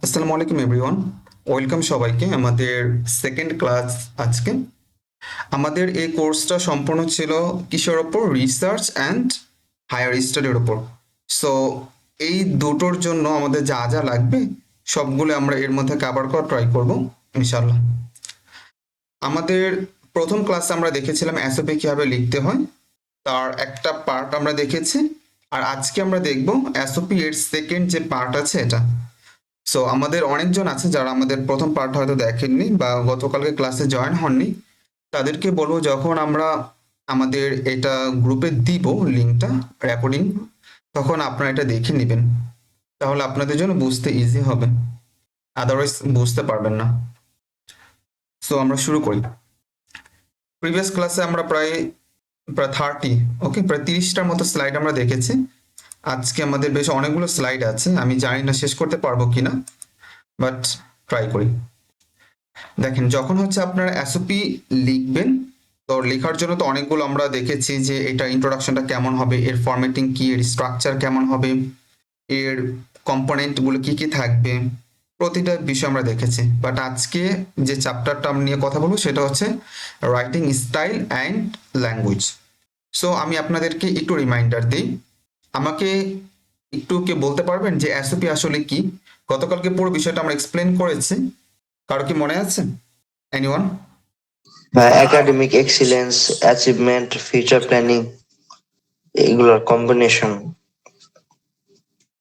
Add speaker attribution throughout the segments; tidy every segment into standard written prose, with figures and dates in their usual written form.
Speaker 1: আসসালামু আলাইকুম everyone, welcome সবাইকে আমাদের সেকেন্ড ক্লাস। আজকে আমাদের এই কোর্সটা সম্পূর্ণ ছিল কিসের ওপর? রিসার্চ অ্যান্ড হায়ার স্টাডির ওপর। সো এই দুটোর জন্য আমাদের যা যা লাগবে সবগুলো আমরা এর মধ্যে কভার করা ট্রাই করব ইনশাল্লাহ। আমাদের প্রথম ক্লাসে আমরা দেখেছিলাম এসওপি কিভাবে লিখতে হয়, তার একটা পার্ট আমরা দেখেছি। আর আজকে আমরা দেখব এসওপি এর সেকেন্ড যে পার্ট আছে এটা। সো আমাদের অনেকজন আছে যারা আমাদের প্রথম পার্ট হয়তো দেখেননি বা গতকালকে ক্লাসে জয়েন হননি, তাদেরকে বলবো যখন আমরা আমাদের এটা গ্রুপে দিব লিঙ্কটা রেকর্ডিং, তখন আপনারা এটা দেখে নেবেন, তাহলে আপনাদের জন্য বুঝতে ইজি হবে, আদারওয়াইজ বুঝতে পারবেন না। সো আমরা শুরু করি। প্রিভিয়াস ক্লাসে আমরা প্রায় প্রায় 30টার মতো স্লাইড আমরা দেখেছি। আজকে আমাদের বেশ অনেকগুলো স্লাইড আছে, আমি জানি না শেষ করতে পারবো কিনা, বাট ট্রাই করি। দেখেন, যখন হচ্ছে আপনারা এসওপি লিখবেন, তো লেখার জন্য তো অনেকগুলো আমরা দেখেছি যে এটা ইন্ট্রোডাকশনটা কেমন হবে, এর ফরম্যাটিং কি, এর স্ট্রাকচার কেমন হবে, এর কম্পোনেন্টগুলো কি কি থাকবে, প্রতিটা বিষয় আমরা দেখেছি। বাট আজকে যে চ্যাপ্টারটা আমরা নিয়ে কথা বলবো সেটা হচ্ছে writing style and language. So আমি আপনাদেরকে একটু রিমাইন্ডার দিই, আমাকে একটু কে বলতে পারবেন যে এসওপি আসলে কি? গতকালকে পুরো বিষয়টা আমরা এক্সপ্লেন করেছি, কারো কি মনে আছে? Anyone?
Speaker 2: Academic excellence, achievement, future planning এগুলোর কম্বিনেশন।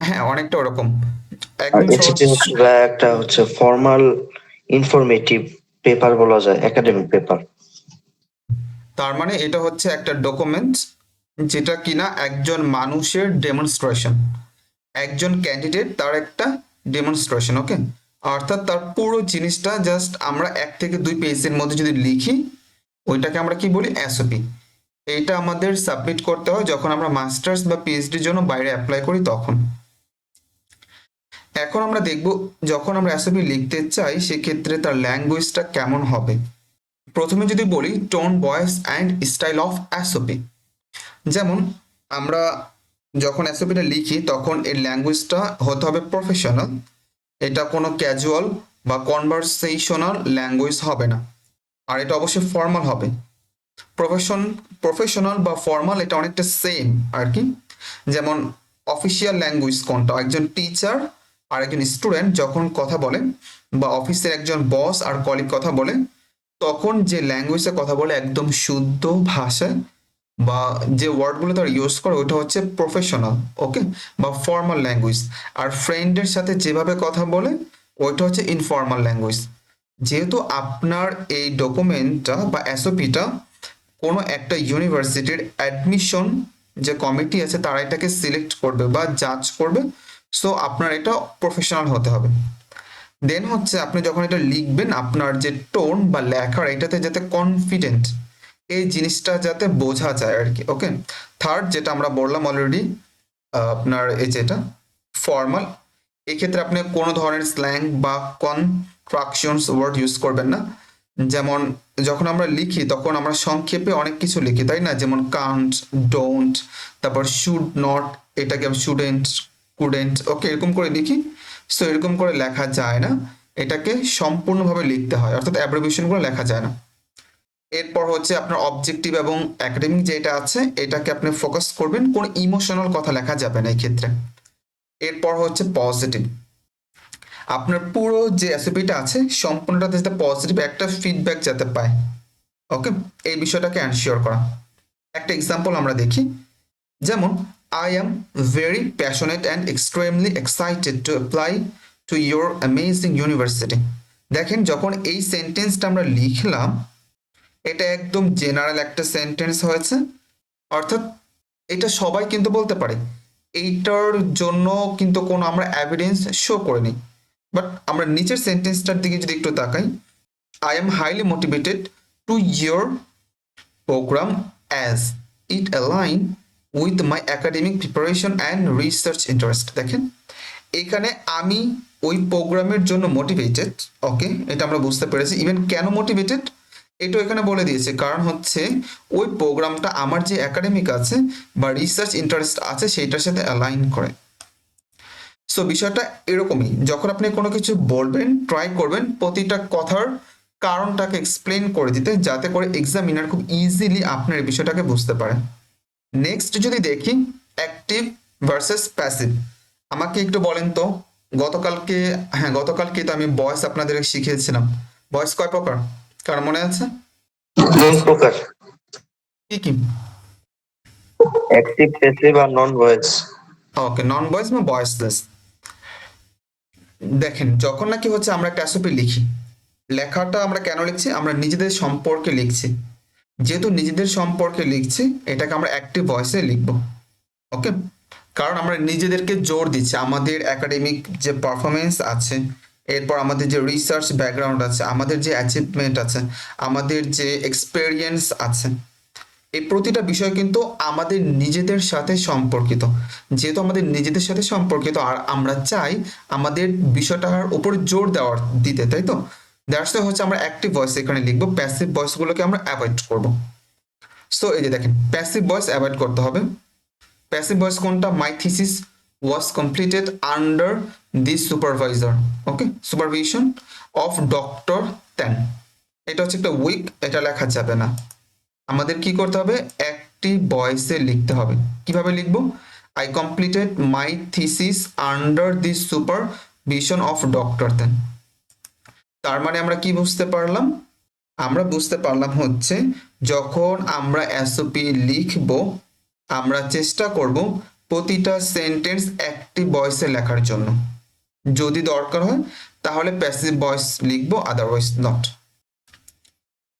Speaker 1: হ্যাঁ, অনেকটা ওরকম।
Speaker 2: আর
Speaker 1: একদম সহজ।
Speaker 2: এসিটি হচ্ছে একটা হচ্ছে ফর্মাল ইনফরমেটিভ পেপার বলা যায়, একাডেমিক পেপার।
Speaker 1: তার মানে এটা হচ্ছে একটা ডকুমেন্ট যেটা কিনা একজন মানুষের ডেমনস্ট্রেশন, একজন ক্যান্ডিডেট তার একটা ডেমনস্ট্রেশন। ওকে, অর্থাৎ তার পুরো জিনিসটা জাস্ট আমরা 1 থেকে 2 পেজের মধ্যে যদি লিখি, ওইটাকে আমরা কি বলি? এসওপি। এইটা আমাদের সাবমিট করতে হয় যখন আমরা মাস্টার্স বা পিএইচডির জন্য বাইরে অ্যাপ্লাই করি তখন। এখন আমরা দেখব যখন আমরা এসওপি লিখতে চাই সেক্ষেত্রে তার ল্যাঙ্গুয়েজটা কেমন হবে। প্রথমে যদি বলি tone, voice and style of SOP. যেমন আমরা যখন এসওপিটা লিখি তখন এর ল্যাঙ্গুয়েজটা হতে হবে প্রফেশনাল, এটা কোনো ক্যাজুয়াল বা কনভারসেশনাল ল্যাঙ্গুয়েজ হবে না। আর এটা অবশ্যই ফর্মাল হবে। প্রফেশনাল বা ফর্মাল এটা অনেকটা সেম আর কি। যেমন অফিসিয়াল ল্যাঙ্গুয়েজ কোনটা? একজন টিচার আর একজন স্টুডেন্ট যখন কথা বলে, বা অফিসের একজন বস আর কলিগ কথা বলে, তখন যে ল্যাঙ্গুয়েজে কথা বলে একদম শুদ্ধ ভাষায় বা যে ওয়ার্ডগুলো তারা ইউজ করে ওটা হচ্ছে প্রফেশনাল, ওকে, বা ফর্মাল ল্যাঙ্গুয়েজ। আর ফ্রেন্ডের সাথে যেভাবে কথা বলে ওইটা হচ্ছে ইনফর্মাল ল্যাঙ্গুয়েজ। যেহেতু আপনার এই ডকুমেন্টটা বা এসওপিটা কোনো একটা ইউনিভার্সিটির অ্যাডমিশন যে কমিটি আছে তারা এটাকে সিলেক্ট করবে বা জাজ করবে, সো আপনার এটা প্রফেশনাল হতে হবে। দেন হচ্ছে আপনি যখন এটা লিখবেন আপনার যে টোন বা লেখার এটাতে যাতে কনফিডেন্ট, এই জিনিসটা যাতে বোঝা যায় আর কি। ওকে, থার্ড যেটা আমরা বললাম অলরেডি, আপনার এই যেটা ফর্মাল, এক্ষেত্রে আপনি কোনো ধরনের স্ল্যাং বা কনট্রাকশনস ওয়ার্ড ইউজ করবেন না। যেমন যখন আমরা লিখি তখন আমরা সংক্ষেপে অনেক কিছু লিখি, তাই না? যেমন কান্ট, ডোন্ট, তারপর শুড নট, এটাকে শুডেন্ট, কুডেন্ট, ওকে, এরকম করে লিখি। সো এরকম করে লেখা যায় না, এটাকে সম্পূর্ণভাবে লিখতে হয়, অর্থাৎ অ্যাব্রিভিয়েশনগুলো লেখা যায় না। এরপর হচ্ছে আপনার অবজেক্টিভ এবং একাডেমিক যেটা আছে এটাকে আপনি ফোকাস করবেন, কোনো ইমোশনাল কথা লেখা যাবে না এই ক্ষেত্রে। এরপর হচ্ছে পজিটিভ, আপনার পুরো যে এসওপিটা আছে সম্পূর্ণটাতে যাতে পজিটিভ একটা ফিডব্যাক যাতে পায়, ওকে, এই বিষয়টাকে এনশিওর করা। একটা এক্সাম্পল আমরা দেখি, যেমন I am very passionate and extremely excited to apply to your amazing university. দেখেন যখন এই সেন্টেন্সটা আমরা লিখলাম এটা একদম জেনারেল একটা সেন্টেন্স হয়েছে, অর্থাৎ এটা সবাই কিন্তু বলতে পারে, এইটার জন্য কিন্তু কোনো আমরা এভিডেন্স শো করিনি। বাট আমরা নিচের সেন্টেন্সটার দিকে যদি একটু তাকাই, I am highly motivated to your programme as it align with my academic preparation and research interest. দেখেন এখানে আমি ওই প্রোগ্রামের জন্য মোটিভেটেড, ওকে, এটা আমরা বুঝতে পেরেছি। ইভেন কেন মোটিভেটেড এটাও এখানে বলে দিয়েছে, কারণ হচ্ছে ওই প্রোগ্রামটা আমার যে একাডেমিক আছে বা রিসার্চ ইন্টারেস্ট আছে সেইটার সাথে অ্যালাইন করে। সো বিষয়টা এরকমই, যখন আপনি কোনো কিছু বলবেন ট্রাই করবেন প্রতিটা কথার কারণটাকে এক্সপ্লেন করে দিতে, যাতে করে এক্সামিনার খুব ইজিলি আপনার এই বিষয়টাকে বুঝতে পারে। নেক্সট যদি দেখি অ্যাক্টিভ ভার্সেস প্যাসিভ, আমাকে একটু বলেন তো, গতকালকে, হ্যাঁ গতকালকে তো আমি ভয়েস আপনাদের শিখিয়েছিলাম। ভয়েস কয় প্রকার, কার মনে আছে?
Speaker 2: 3 প্রকার:
Speaker 1: কি কি?
Speaker 2: অ্যাক্টিভ, প্যাসিভ আর নন ভয়েস।
Speaker 1: ওকে, নন ভয়েস বা ভয়েসলেস। দেখেন যখন নাকি হচ্ছে আমরা একটা এসওপি লিখি, লেখাটা আমরা কেন লিখছি? আমরা নিজেদের সম্পর্কে লিখছি। যেহেতু নিজেদের সম্পর্কে লিখছি, এটাকে আমরা অ্যাক্টিভ ভয়েসে লিখবো। ওকে, কারণ আমরা নিজেদেরকে জোর দিচ্ছি, আমাদের একাডেমিক যে পারফরমেন্স আছে, এরপর আমাদের যে রিসার্চ ব্যাকগ্রাউন্ড আছে, আমাদের যে অ্যাচিভমেন্ট আছে, আমাদের যে এক্সপেরিয়েন্স আছে, এই প্রতিটা বিষয় কিন্তু আমাদের নিজেদের সাথে সম্পর্কিত। যেহেতু আমাদের নিজেদের সাথে সম্পর্কিত, আর আমরা চাই আমাদের বিষয়টার উপর জোর দিতে, তাই তো? দ্যাটস হচ্ছে আমরা অ্যাক্টিভ ভয়েস এখানে লিখবো, প্যাসিভ ভয়েসগুলোকে আমরা অ্যাভয়েড করব। সো এই যে দেখেন, প্যাসিভ ভয়েস অ্যাভয়েড করতে হবে। প্যাসিভ ভয়েস কোনটা? My thesis was completed under this supervisor, okay, supervision of doctor Ten. এটা হচ্ছে একটা উইক, এটা লেখা যাবে না। আমাদের কি করতে হবে? অ্যাক্টিভ ভয়েসে লিখতে হবে। কিভাবে লিখবো? I completed my thesis under this supervision of doctor তেন। তার মানে আমরা কি বুঝতে পারলাম? আমরা বুঝতে পারলাম হচ্ছে যখন আমরা এসওপি লিখব, আমরা চেষ্টা করব প্রতিটা সেন্টেন্স অ্যাক্টিভ ভয়েসে লেখার জন্য। যদি দরকার হয় তাহলে প্যাসিভ ভয়েস লিখবো, আদারওয়াইজ নট।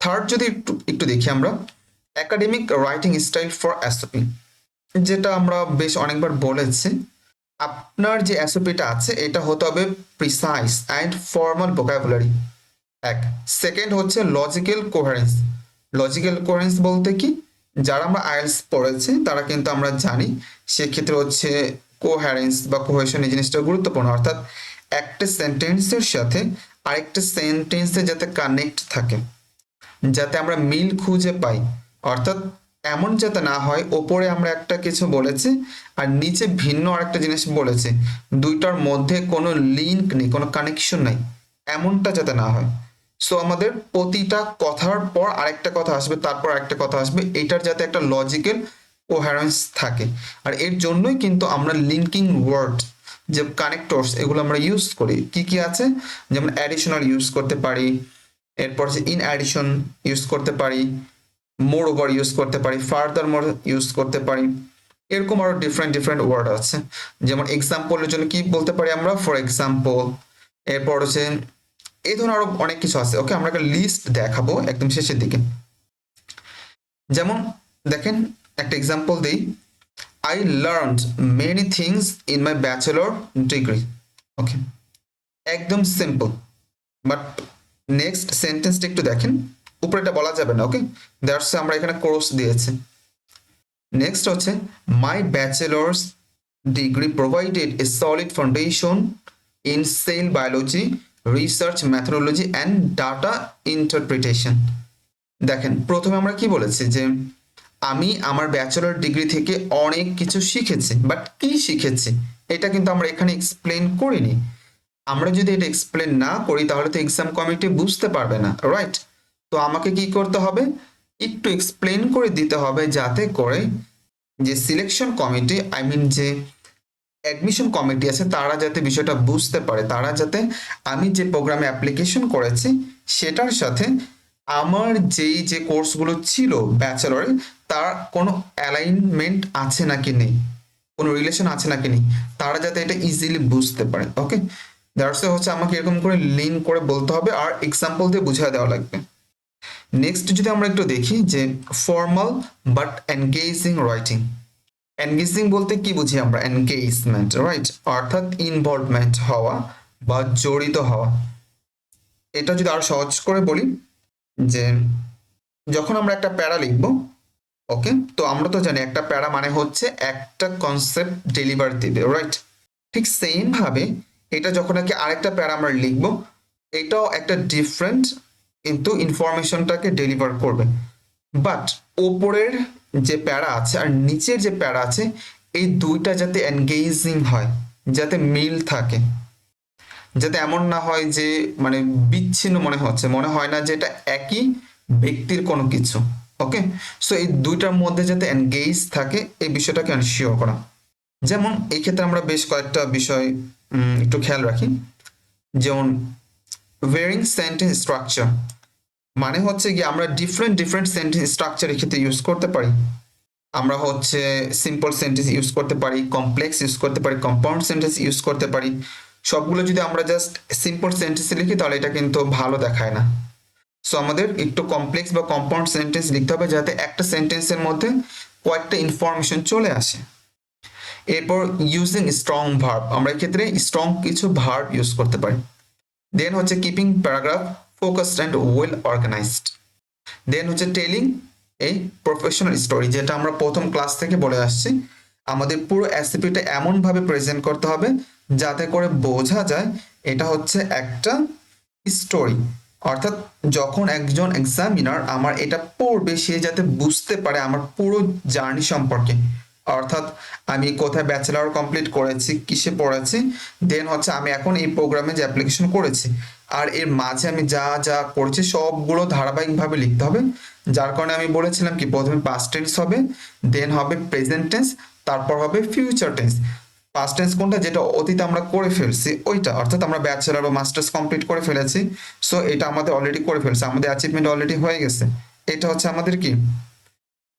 Speaker 1: থার্ড যদি একটু একটু দেখি আমরা, academic writing style for SOP, যেটা আমরা বেশ অনেকবার বলেছি। আপনার যে এসওপিটা আছে এটা হতে হবে প্রিসাইজ অ্যান্ড ফর্মাল ভোকাবুলারি, এক। সেকেন্ড হচ্ছে লজিক্যাল কোহারেন্স। লজিক্যাল কোহারেন্স বলতে কি, যারা আমরা আইএলস পড়েছি তারা কিন্তু আমরা জানি, সেক্ষেত্রে হচ্ছে কোহারেন্স বা কোহেশন এই জিনিসটা গুরুত্বপূর্ণ, অর্থাৎ একটা সেন্টেন্সের সাথে আরেকটা সেন্টেন্সে যাতে কানেক্ট থাকে, যাতে আমরা মিল খুঁজে পাই। অর্থাৎ এমন যাতে না হয় ওপরে আমরা একটা কিছু বলেছি আর নিচে ভিন্ন আরেকটা জিনিস বলেছি, দুইটার মধ্যে কোনো লিঙ্ক নেই, কোনো কানেকশন নাই, এমনটা যাতে না হয়। সো আমাদের প্রতিটা কথার পর আরেকটা কথা আসবে, তারপর আরেকটা কথা আসবে, এটার যাতে একটা লজিক্যাল কোহেরেন্স থাকে। আর এর জন্যই কিন্তু আমরা লিঙ্কিং ওয়ার্ড, যে কানেক্টরস, এগুলো আমরা ইউজ করি। কি কি আছে? যেমন অ্যাডিশনাল ইউজ করতে পারি, এরপর যে ইন অ্যাডিশন ইউজ করতে পারি, মোর ওভার ইউজ করতে পারি, ফার্দার মোর ইউজ করতে পারি, এরকম আরো ডিফারেন্ট ডিফারেন্ট ওয়ার্ড আছে। যেমন এক্সাম্পলের জন্য কি বলতে পারি আমরা? For example. এরপর হচ্ছে এই ধরনের আরো অনেক কিছু আছে। ওকে, আমরা একটা লিস্ট দেখাবো একদম শেষের দিকে। যেমন দেখেন, একটা এক্সাম্পল দিই, I learned many things in my bachelor degree. Okay, একদম সিম্পল, বাট নেক্সট সেন্টেন্সটা একটু দেখেন, উপরে এটা বলা যাবে না। ওকে, দ্যাটস আমরা এখানে কোর্স দিয়েছি। নেক্সট হচ্ছে my bachelor's degree provided a solid foundation in cell biology, research methodology and data interpretation. দেখেন প্রথমে আমরা কি বলেছি, যে আমি আমার ব্যাচেলর ডিগ্রি থেকে অনেক কিছু শিখেছি, বাট কি শিখেছি এটা কিন্তু আমরা এখানে এক্সপ্লেন করিনি। আমরা যদি এটা এক্সপ্লেন না করি তাহলে তো এক্সাম কমিটি বুঝতে পারবে না, রাইট? তো আমাকে কি করতে হবে? একটু এক্সপ্লেন করে দিতে হবে, যাতে করে যে সিলেকশন কমিটি, আই মিন যে অ্যাডমিশন কমিটি আছে, তারা যাতে বিষয়টা বুঝতে পারে, তারা যাতে আমি যে প্রোগ্রামে অ্যাপ্লিকেশন করেছি সেটার সাথে আমার যেই যে কোর্সগুলো ছিল ব্যাচেলরে, তার কোনো অ্যালাইনমেন্ট আছে নাকি নেই, কোনো রিলেশন আছে নাকি নেই, তারা যাতে এটা ইজিলি বুঝতে পারে। ওকে, দ্যাটস হচ্ছে আমাকে এরকম করে লিঙ্ক করে বলতে হবে, আর এক্সাম্পল দিয়ে বুঝিয়ে দেওয়া লাগবে। নেক্সট যদি আমরা একটু দেখি, যে formal but engaging writing. Engaging বলতে কি বুঝি আমরা? Engagement, right? অর্থাৎ ইনভলভমেন্ট হওয়া বা জড়িত হওয়া। এটা যদি আরো সহজ করে বলি, যে যখন আমরা একটা প্যারা লিখব, ওকে, তো আমরা তো জানি একটা প্যারা মানে হচ্ছে একটা কনসেপ্ট ডেলিভার দিবে, রাইট? ঠিক সেম ভাবে এটা যখন নাকি আরেকটা প্যারা আমরা লিখব, এটাও একটা ডিফারেন্ট কিন্তু ইনফরমেশনটাকে ডেলিভার করবে। বাট ওপরের যে প্যারা আছে আর নিচের যে প্যারা আছে, এই দুইটা যাতে এনগেজিং হয়, যাতে মিল থাকে, যাতে এমন না হয় যে মানে বিচ্ছিন্ন মনে হয় না যে এটা একই ব্যক্তির কোনো কিছু। ওকে, সো এই দুইটার মধ্যে যাতে এনগেজ থাকে এই বিষয়টাকে এনশিওর করা। যেমন এই ক্ষেত্রে আমরা বেশ কয়েকটা বিষয় একটু খেয়াল রাখি। যেমন ভেরিং সেন্টেন্স স্ট্রাকচার, মানে হচ্ছে কি আমরা ডিফারেন্ট সেন্টেন্স স্ট্রাকচার এক্ষেত্রে ইউজ করতে পারি। আমরা হচ্ছে সিম্পল সেন্টেন্স ইউজ করতে পারি, কমপ্লেক্স ইউজ করতে পারি, কম্পাউন্ড সেন্টেন্স ইউজ করতে পারি। সবগুলো যদি আমরা জাস্ট সিম্পল সেন্টেন্সে লিখি তাহলে এটা কিন্তু ভালো দেখায় না। সো আমাদের একটু কমপ্লেক্স বা কম্পাউন্ড সেন্টেন্স লিখতে হবে যাতে একটা সেন্টেন্সের মধ্যে কয়েকটা ইনফরমেশন চলে আসে। এরপর ইউজিং স্ট্রং ভার্ব, আমরা এক্ষেত্রে স্ট্রং কিছু ভার্ব ইউজ করতে পারি। দেন হচ্ছে keeping paragraph focused and well organised. Then হচ্ছে টেলিং এই প্রফেশনাল স্টোরি, যেটা আমরা প্রথম ক্লাস থেকে বলে আসছি। আমাদের পুরো অ্যাসিপিটা এমনভাবে প্রেজেন্ট করতে হবে যাতে করে বোঝা যায় এটা হচ্ছে একটা স্টোরি। অর্থাৎ যখন একজন এক্সামিনার আমার এটা পড়বে সে যাতে বুঝতে পারে আমার পুরো জার্নি সম্পর্কে। অর্থাৎ আমি কোথায় ব্যাচেলর কমপ্লিট করেছি, কিসে পড়েছি, দেন হচ্ছে আমি এখন এই প্রোগ্রামে যে অ্যাপ্লিকেশন করেছি, আর এর মাঝে আমি যা যা করেছি সবগুলো ধারাবাহিকভাবে লিখতে হবে। যার কারণে আমি বলেছিলাম কি প্রথমে পাস্ট টেন্স হবে, দেন হবে প্রেজেন্ট টেন্স, তারপর হবে ফিউচার টেন্স। পাস্ট টেন্স কোনটা, যেটা অতীতে আমরা করে ফেলছি ওইটা, অর্থাৎ আমরা ব্যাচেলর বা মাস্টার্স কমপ্লিট করে ফেলেছি। সো এটা আমাদের অলরেডি করে ফেলছে, আমাদের অ্যাচিভমেন্ট অলরেডি হয়ে গেছে। এটা হচ্ছে আমাদের কি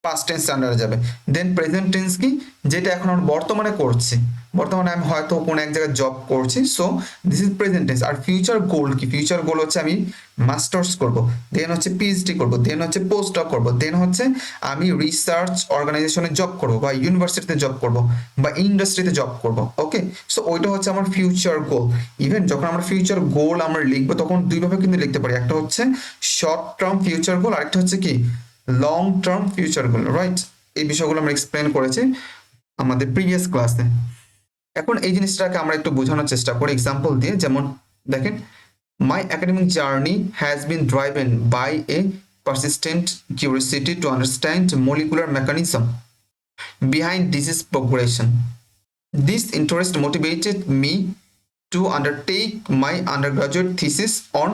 Speaker 1: পাস্ট টেন্স আন্ডারে যাবে। দেন প্রেজেন্ট টেন্স কি, যেটা এখন আমরা বর্তমানে করছি, বর্তমানে আমি হয়তো কোনো এক জায়গায় জব করছি, so this is present tense. আর ফিউচার গোল কি, ফিউচার গোল হচ্ছে আমি মাস্টার্স করব, দেন হচ্ছে পিএইচডি করব, দেন হচ্ছে পোস্ট ডক করব, দেন হচ্ছে আমি রিসার্চ অর্গানাইজেশনে জব করব বা ইউনিভার্সিটিতে জব করব বা ইন্ডাস্ট্রিতে জব করব। ওকে, সো ওইটা হচ্ছে আমার ফিউচার গোল। ইভেন যখন আমরা ফিউচার গোল আমরা লিখবো তখন দুইভাবে কিন্তু লিখতে পারি, একটা হচ্ছে শর্ট টার্ম ফিউচার গোল, আরেকটা হচ্ছে কি long term future goal. Right, এই বিষয়গুলো আমরা এক্সপ্লেন করেছি আমাদের প্রিভিয়াস ক্লাসে। এখন এই জিনিসটাকে আমরা একটু বোঝানোর চেষ্টা করি এক্সাম্পল দিয়ে। যেমন দেখেন, my academic journey has been driven by a persistent curiosity to understand molecular mechanism behind disease progression. This interest motivated me to undertake my undergraduate thesis on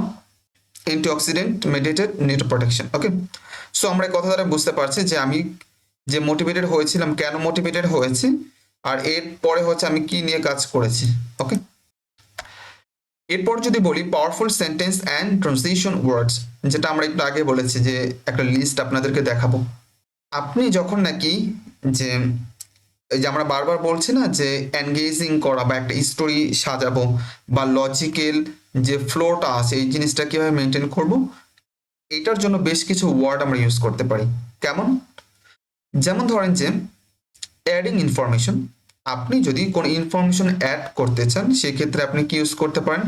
Speaker 1: antioxidant mediated neuroprotection. Okay, so আমরা এই কথা দ্বারা বুঝতে পারছি যে আমি যে motivated হয়েছিলাম, কেন মোটিভেটেড হয়েছি, আর এর পরে হচ্ছে আমি কি নিয়ে কাজ করেছি। ওকে, এরপর যদি বলি পাওয়ারফুল সেন্টেন্স অ্যান্ড ট্রানজিশন ওয়ার্ডস, যেটা আমরা একটু আগে বলেছি যে একটা লিস্ট আপনাদেরকে দেখাবো। আপনি যখন নাকি যে এই যে আমরা বারবার বলছি না যে এনগেজিং করা বা একটা স্টোরি সাজাবো বা লজিক্যাল যে ফ্লোটা আছে এই জিনিসটা কিভাবে মেনটেন করব, এটার জন্য বেশ কিছু ওয়ার্ড আমরা ইউজ করতে পারি। কেমন, যেমন ধরেন যে অ্যাডিং ইনফরমেশন, আপনি যদি কোনো ইনফরমেশন অ্যাড করতে চান সেক্ষেত্রে আপনি কি ইউজ করতে পারেন,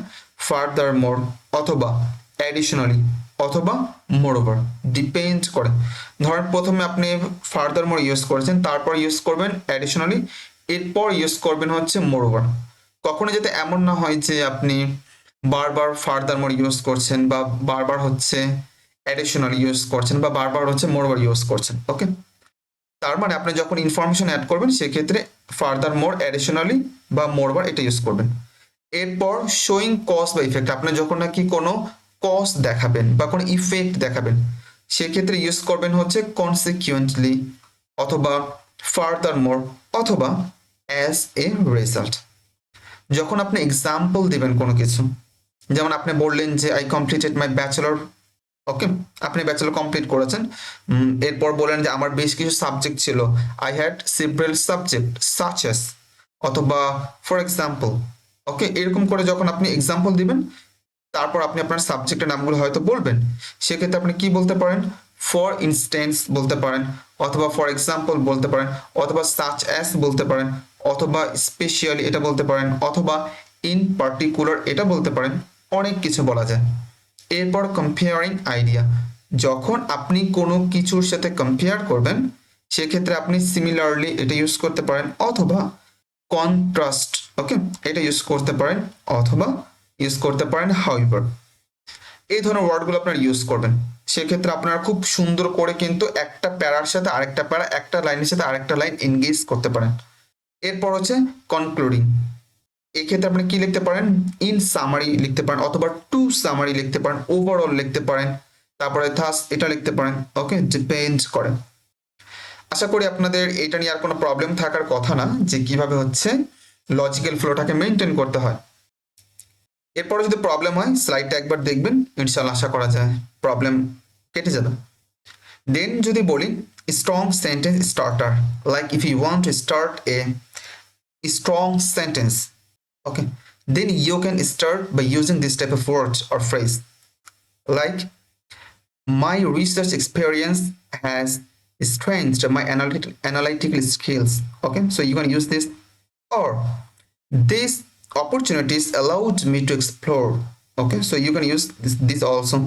Speaker 1: ফার্দার মোর অথবা অ্যাডিশনালি অথবা মোরওভার, ডিপেন্ড করে। ধরেন প্রথমে আপনি ফার্দার মোর ইউজ করেছেন, তারপর ইউজ করবেন অ্যাডিশনালি, এরপর ইউজ করবেন হচ্ছে মোরওভার। কখনো যাতে এমন না হয় যে আপনি বারবার ফার্দার মোর ইউজ করছেন বা বারবার হচ্ছে অ্যাডিশনালি ইউজ করছেন বা বারবার হচ্ছে মোরওভার ইউজ করছেন। ওকে, তার মানে আপনি যখন ইনফরমেশন অ্যাড করবেন সেক্ষেত্রে ফার্দার মোর, অ্যাডিশনালি বা মোরওভার এটা ইউজ করবেন। এরপর শোয়িং কজ বা ইফেক্ট, আপনি যখন নাকি কোনো কজ দেখাবেন বা কোনো ইফেক্ট দেখাবেন সেক্ষেত্রে ইউজ করবেন হচ্ছে কনসিকুয়েন্টলি অথবা ফার্দার মোর অথবা অ্যাজ এ রেজাল্ট। যখন আপনি এক্সাম্পল দিবেন কোনো কিছু, যেমন আপনি বললেন যে আই কমপ্লিটেড মাই ব্যাচেলর। ওকে, আপনি ব্যাচেলর কমপ্লিট করেছেন, এরপর বলেন যে আমার বেশ কিছু সাবজেক্ট ছিল, I had several subject such as, অথবা ফর এক্সাম্পল। ওকে, এরকম করে যখন আপনি এক্সাম্পল দিবেন তারপর আপনি আপনার সাবজেক্টের নামগুলো হয়তো বলবেন, সেক্ষেত্রে আপনি কি বলতে পারেন, ফর ইনস্ট্যান্স বলতে পারেন, অথবা ফর এক্সাম্পল বলতে পারেন, অথবা সাচ অ্যাস বলতে পারেন, অথবা স্পেশালি এটা বলতে পারেন, অথবা ইন পার্টিকুলার এটা বলতে পারেন, অনেক কিছু বলা যায়। এরপর কম্পেয়ারিং আইডিয়া, যখন আপনি কোনো কিছুর সাথে কম্পেয়ার করবেন সেক্ষেত্রে আপনি সিমিলারলি এটা ইউজ করতে পারেন, অথবা কন্ট্রাস্ট, ওকে, এটা ইউজ করতে পারেন, অথবা ইউজ করতে পারেন হাউএভার। এই ধরনের ওয়ার্ডগুলো আপনারা ইউজ করবেন, সেক্ষেত্রে আপনারা খুব সুন্দর করে কিন্তু একটা প্যারার সাথে আরেকটা প্যারা, একটা লাইনের সাথে আরেকটা লাইন এনগেজ করতে পারেন। এরপর হচ্ছে কনক্লুডিং, এক্ষেত্রে আপনি কি লিখতে পারেন, ইন সামারি লিখতে পারেন, অথবা টু সামারি লিখতে পারেন, ওভারঅল লিখতে পারেন, তারপরে থাস এটা লিখতে পারেন। ওকে, ডিপেন্ড করে। আশা করি আপনাদের এটা নিয়ে আর কোনো প্রবলেম থাকার কথা না, যে কিভাবে হচ্ছে লজিক্যাল ফ্লোটাকে মেনটেন করতে হয়। এরপরে যদি প্রবলেম হয় স্লাইডটা একবার দেখবেন, ইনশাল্লাহ আশা করা যায় প্রবলেম কেটে যাবে। দেন যদি বলি strong sentence starter, like if you want to start a strong sentence, okay, then you can start by using this type of words or phrase, like my research experience has strengthened my analytical skills. Okay, so you can use this, or these opportunities allowed me to explore. Okay, so you can use this also.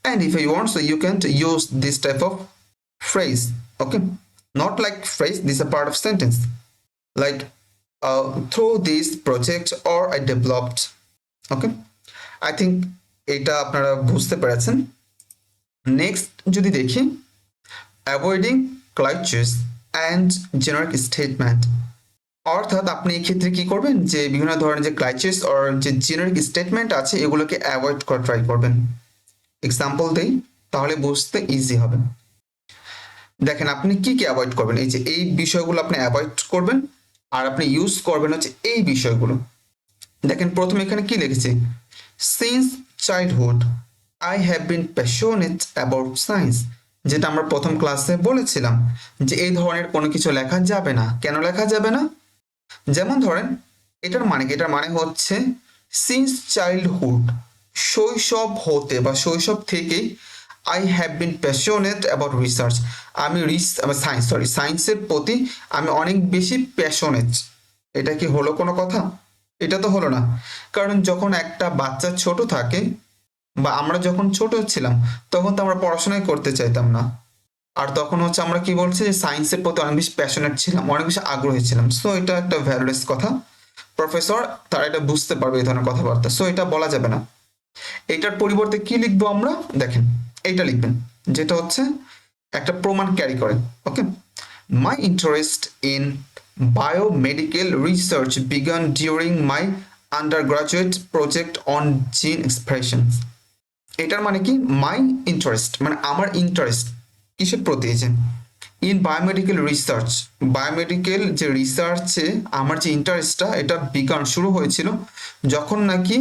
Speaker 1: And if you want, so you can use this type of phrase. Okay, not like phrase, this is a part of sentence, like through this project or I developed. Okay, I think এটা আপনারা বুঝতে পেরেছেন। Next যদি দেখি avoiding ক্লাইচেস and generic statement, অর্থাৎ আপনি এই ক্ষেত্রে কি করবেন, যে বিভিন্ন ধরনের যে ক্লাইচেস আর যে জেনারিক স্টেটমেন্ট আছে এগুলোকে অ্যাভয়েড করা ট্রাই করবেন। এক্সাম্পল দেই, তাহলে বুঝতে ইজি হবে। দেখেন আপনি কি কি অ্যাভয়েড করবেন, এই যে এই বিষয়গুলো আপনি অ্যাভয়েড করবেন, আর আপনি ইউজ করবেন হচ্ছে এই বিষয়গুলো। দেখেন প্রথমে এখানে কি লিখেছে, since childhood I have bin passionate about science, যেটা আমরা প্রথম ক্লাসে বলেছিলাম যে এই ধরনের কোনো কিছু লেখা যাবে না। কেন লেখা যাবে না? যেমন ধরেন এটার মানে কি, এটার মানে হচ্ছে সিন্স চাইল্ডহুড, শৈশব হতে বা শৈশব থেকেই I have bin passionate about research, আমি সায়েন্সের প্রতি আমি অনেক বেশি প্যাশনেট। এটা কি হলো কোনো কথা? এটা তো হলো না, কারণ যখন একটা বাচ্চা ছোট থাকে বা আমরা যখন ছোট ছিলাম তখন তো আমরা পড়াশোনাই করতে চাইতাম না, আর তখন হচ্ছে আমরা কি বলছি যে সায়েন্সের প্রতি অনেক বেশি প্যাশনেট ছিলাম, অনেক বেশি আগ্রহী ছিলাম। সো এটা একটা ভ্যালুলেস কথা, প্রফেসর তারা এটা বুঝতে পারবে এই ধরনের কথাবার্তা, সো এটা বলা যাবে না। এটার পরিবর্তে কি লিখবো আমরা, দেখেন এইটা লিখবেন, যেটা হচ্ছে একটা প্রমাণ ক্যারি করে। Okay, my interest in biomedical research began during my undergraduate project on gene expression. এটার মানে কি, মাই ইন্টারেস্ট মানে আমার ইন্টারেস্ট কিসের প্রতি, এই যে ইন বায়োমেডিক্যাল রিসার্চ, বায়োমেডিক্যাল যে রিসার্চে আমার যে ইন্টারেস্টটা এটা বিগান শুরু হয়েছিল যখন নাকি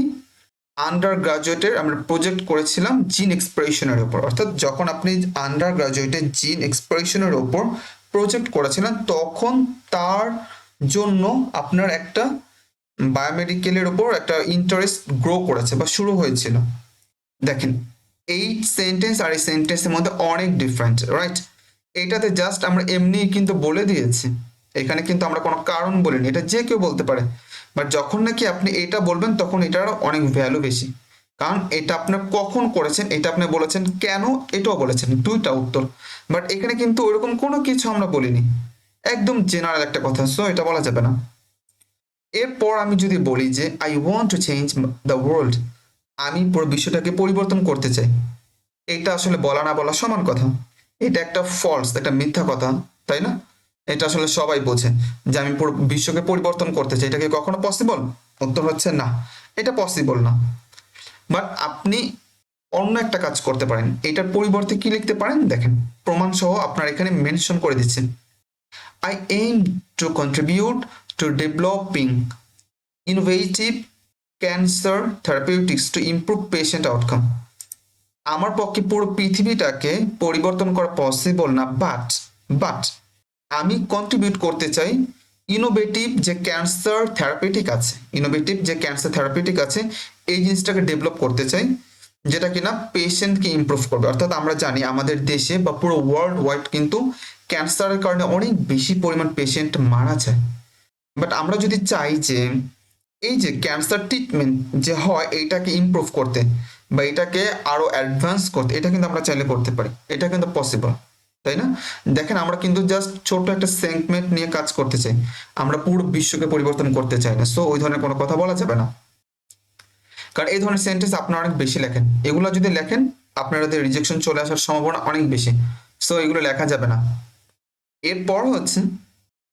Speaker 1: আন্ডার গ্রাজুয়েটের আমরা প্রজেক্ট করেছিলাম জিন এক্সপ্রেশনের উপর। অর্থাৎ যখন আপনি আন্ডার গ্রাজুয়েটের জিন এক্সপ্রেশনের উপর প্রজেক্ট করেছিলেন তখন তার জন্য আপনার একটা বায়োমেডিক্যালের উপর একটা ইন্টারেস্ট গ্রো করেছে বা শুরু হয়েছিল। দেখেন এই সেন্টেন্স আর এই সেন্টেন্সের মধ্যে অনেক ডিফারেন্ট, রাইট? এইটাতে জাস্ট আমরা এমনি কিন্তু বলে দিয়েছি, এখানে কিন্তু আমরা কোনো কারণ বলিনি, এটা যে কেউ বলতে পারে। বাট যখন নাকি আপনি এটা বলবেন তখন এটার অনেক ভ্যালু বেশি, কারণ এটা আপনার কখন করেছেন, এটা আপনি বলেছেন, কেন এটাও বলেছেন, দুইটা উত্তর। বাট এখানে কিন্তু ওইরকম কোনো কিছু আমরা বলিনি, একদম জেনারেল একটা কথা, সো এটা বলা যাবে না। এরপর আমি যদি বলি যে I want to change the world, আমি পুরো বিশ্বটাকে পরিবর্তন করতে চাই, এটা আসলে বলা না বলা সমান কথা। এটা একটা ফলস, একটা মিথ্যা কথা, তাই না? এটা আসলে সবাই বোঝে যে আমি পুরো বিশ্বকে পরিবর্তন করতে চাই, এটা কি কখনো পসিবল? উত্তর হচ্ছে না, এটা পসিবল না। বাট আপনি অন্য একটা কাজ করতে পারেন, এটার পরিবর্তে কি লিখতে পারেন, দেখেন প্রমাণ সহ আপনার এখানে মেনশন করে দিচ্ছেন, I aim to contribute to developing innovative cancer therapeutics to improve patient outcome. আমার পক্ষে পুরো পৃথিবীটাকে পরিবর্তন করা পসিবল না, বাট আমি কন্ট্রিবিউট করতে চাই ইনোভেটিভ যে ক্যান্সার থেরাপিউটিক আছে এই জিনিসটাকে ডেভেলপ করতে চাই, যেটা কিনা পেশেন্টকে ইমপ্রুভ করবে। অর্থাৎ আমরা জানি আমাদের দেশে বা পুরো ওয়ার্ল্ড ওয়াইড কিন্তু ক্যান্সারের কারণে অনেক বেশি পরিমাণ পেশেন্ট মারা যায়। বাট আমরা যদি চাই যে এই যে ক্যান্সার ট্রিটমেন্ট যে হয় এইটাকে ইমপ্রুভ করতে বা এটাকে আরো অ্যাডভান্স করতে, এটা কিন্তু আমরা চাইলে করতে পারি, এটা কিন্তু পসিবল, তাই না? দেখেন আমরা কিন্তু জাস্ট ছোট একটা সেগমেন্ট নিয়ে কাজ করতে চাই, আমরা পুরো বিশ্বকে পরিবর্তন করতে চাই না। সো ওই ধরনের কোনো কথা বলা যাবে না, কারণ এই ধরনের সেন্টেন্স আপনারা অনেক বেশি লেখেন, এগুলো যদি লেখেন আপনাদের রিজেকশন চলে আসার সম্ভাবনা অনেক বেশি, সো এগুলো লেখা যাবে না। এরপর হচ্ছে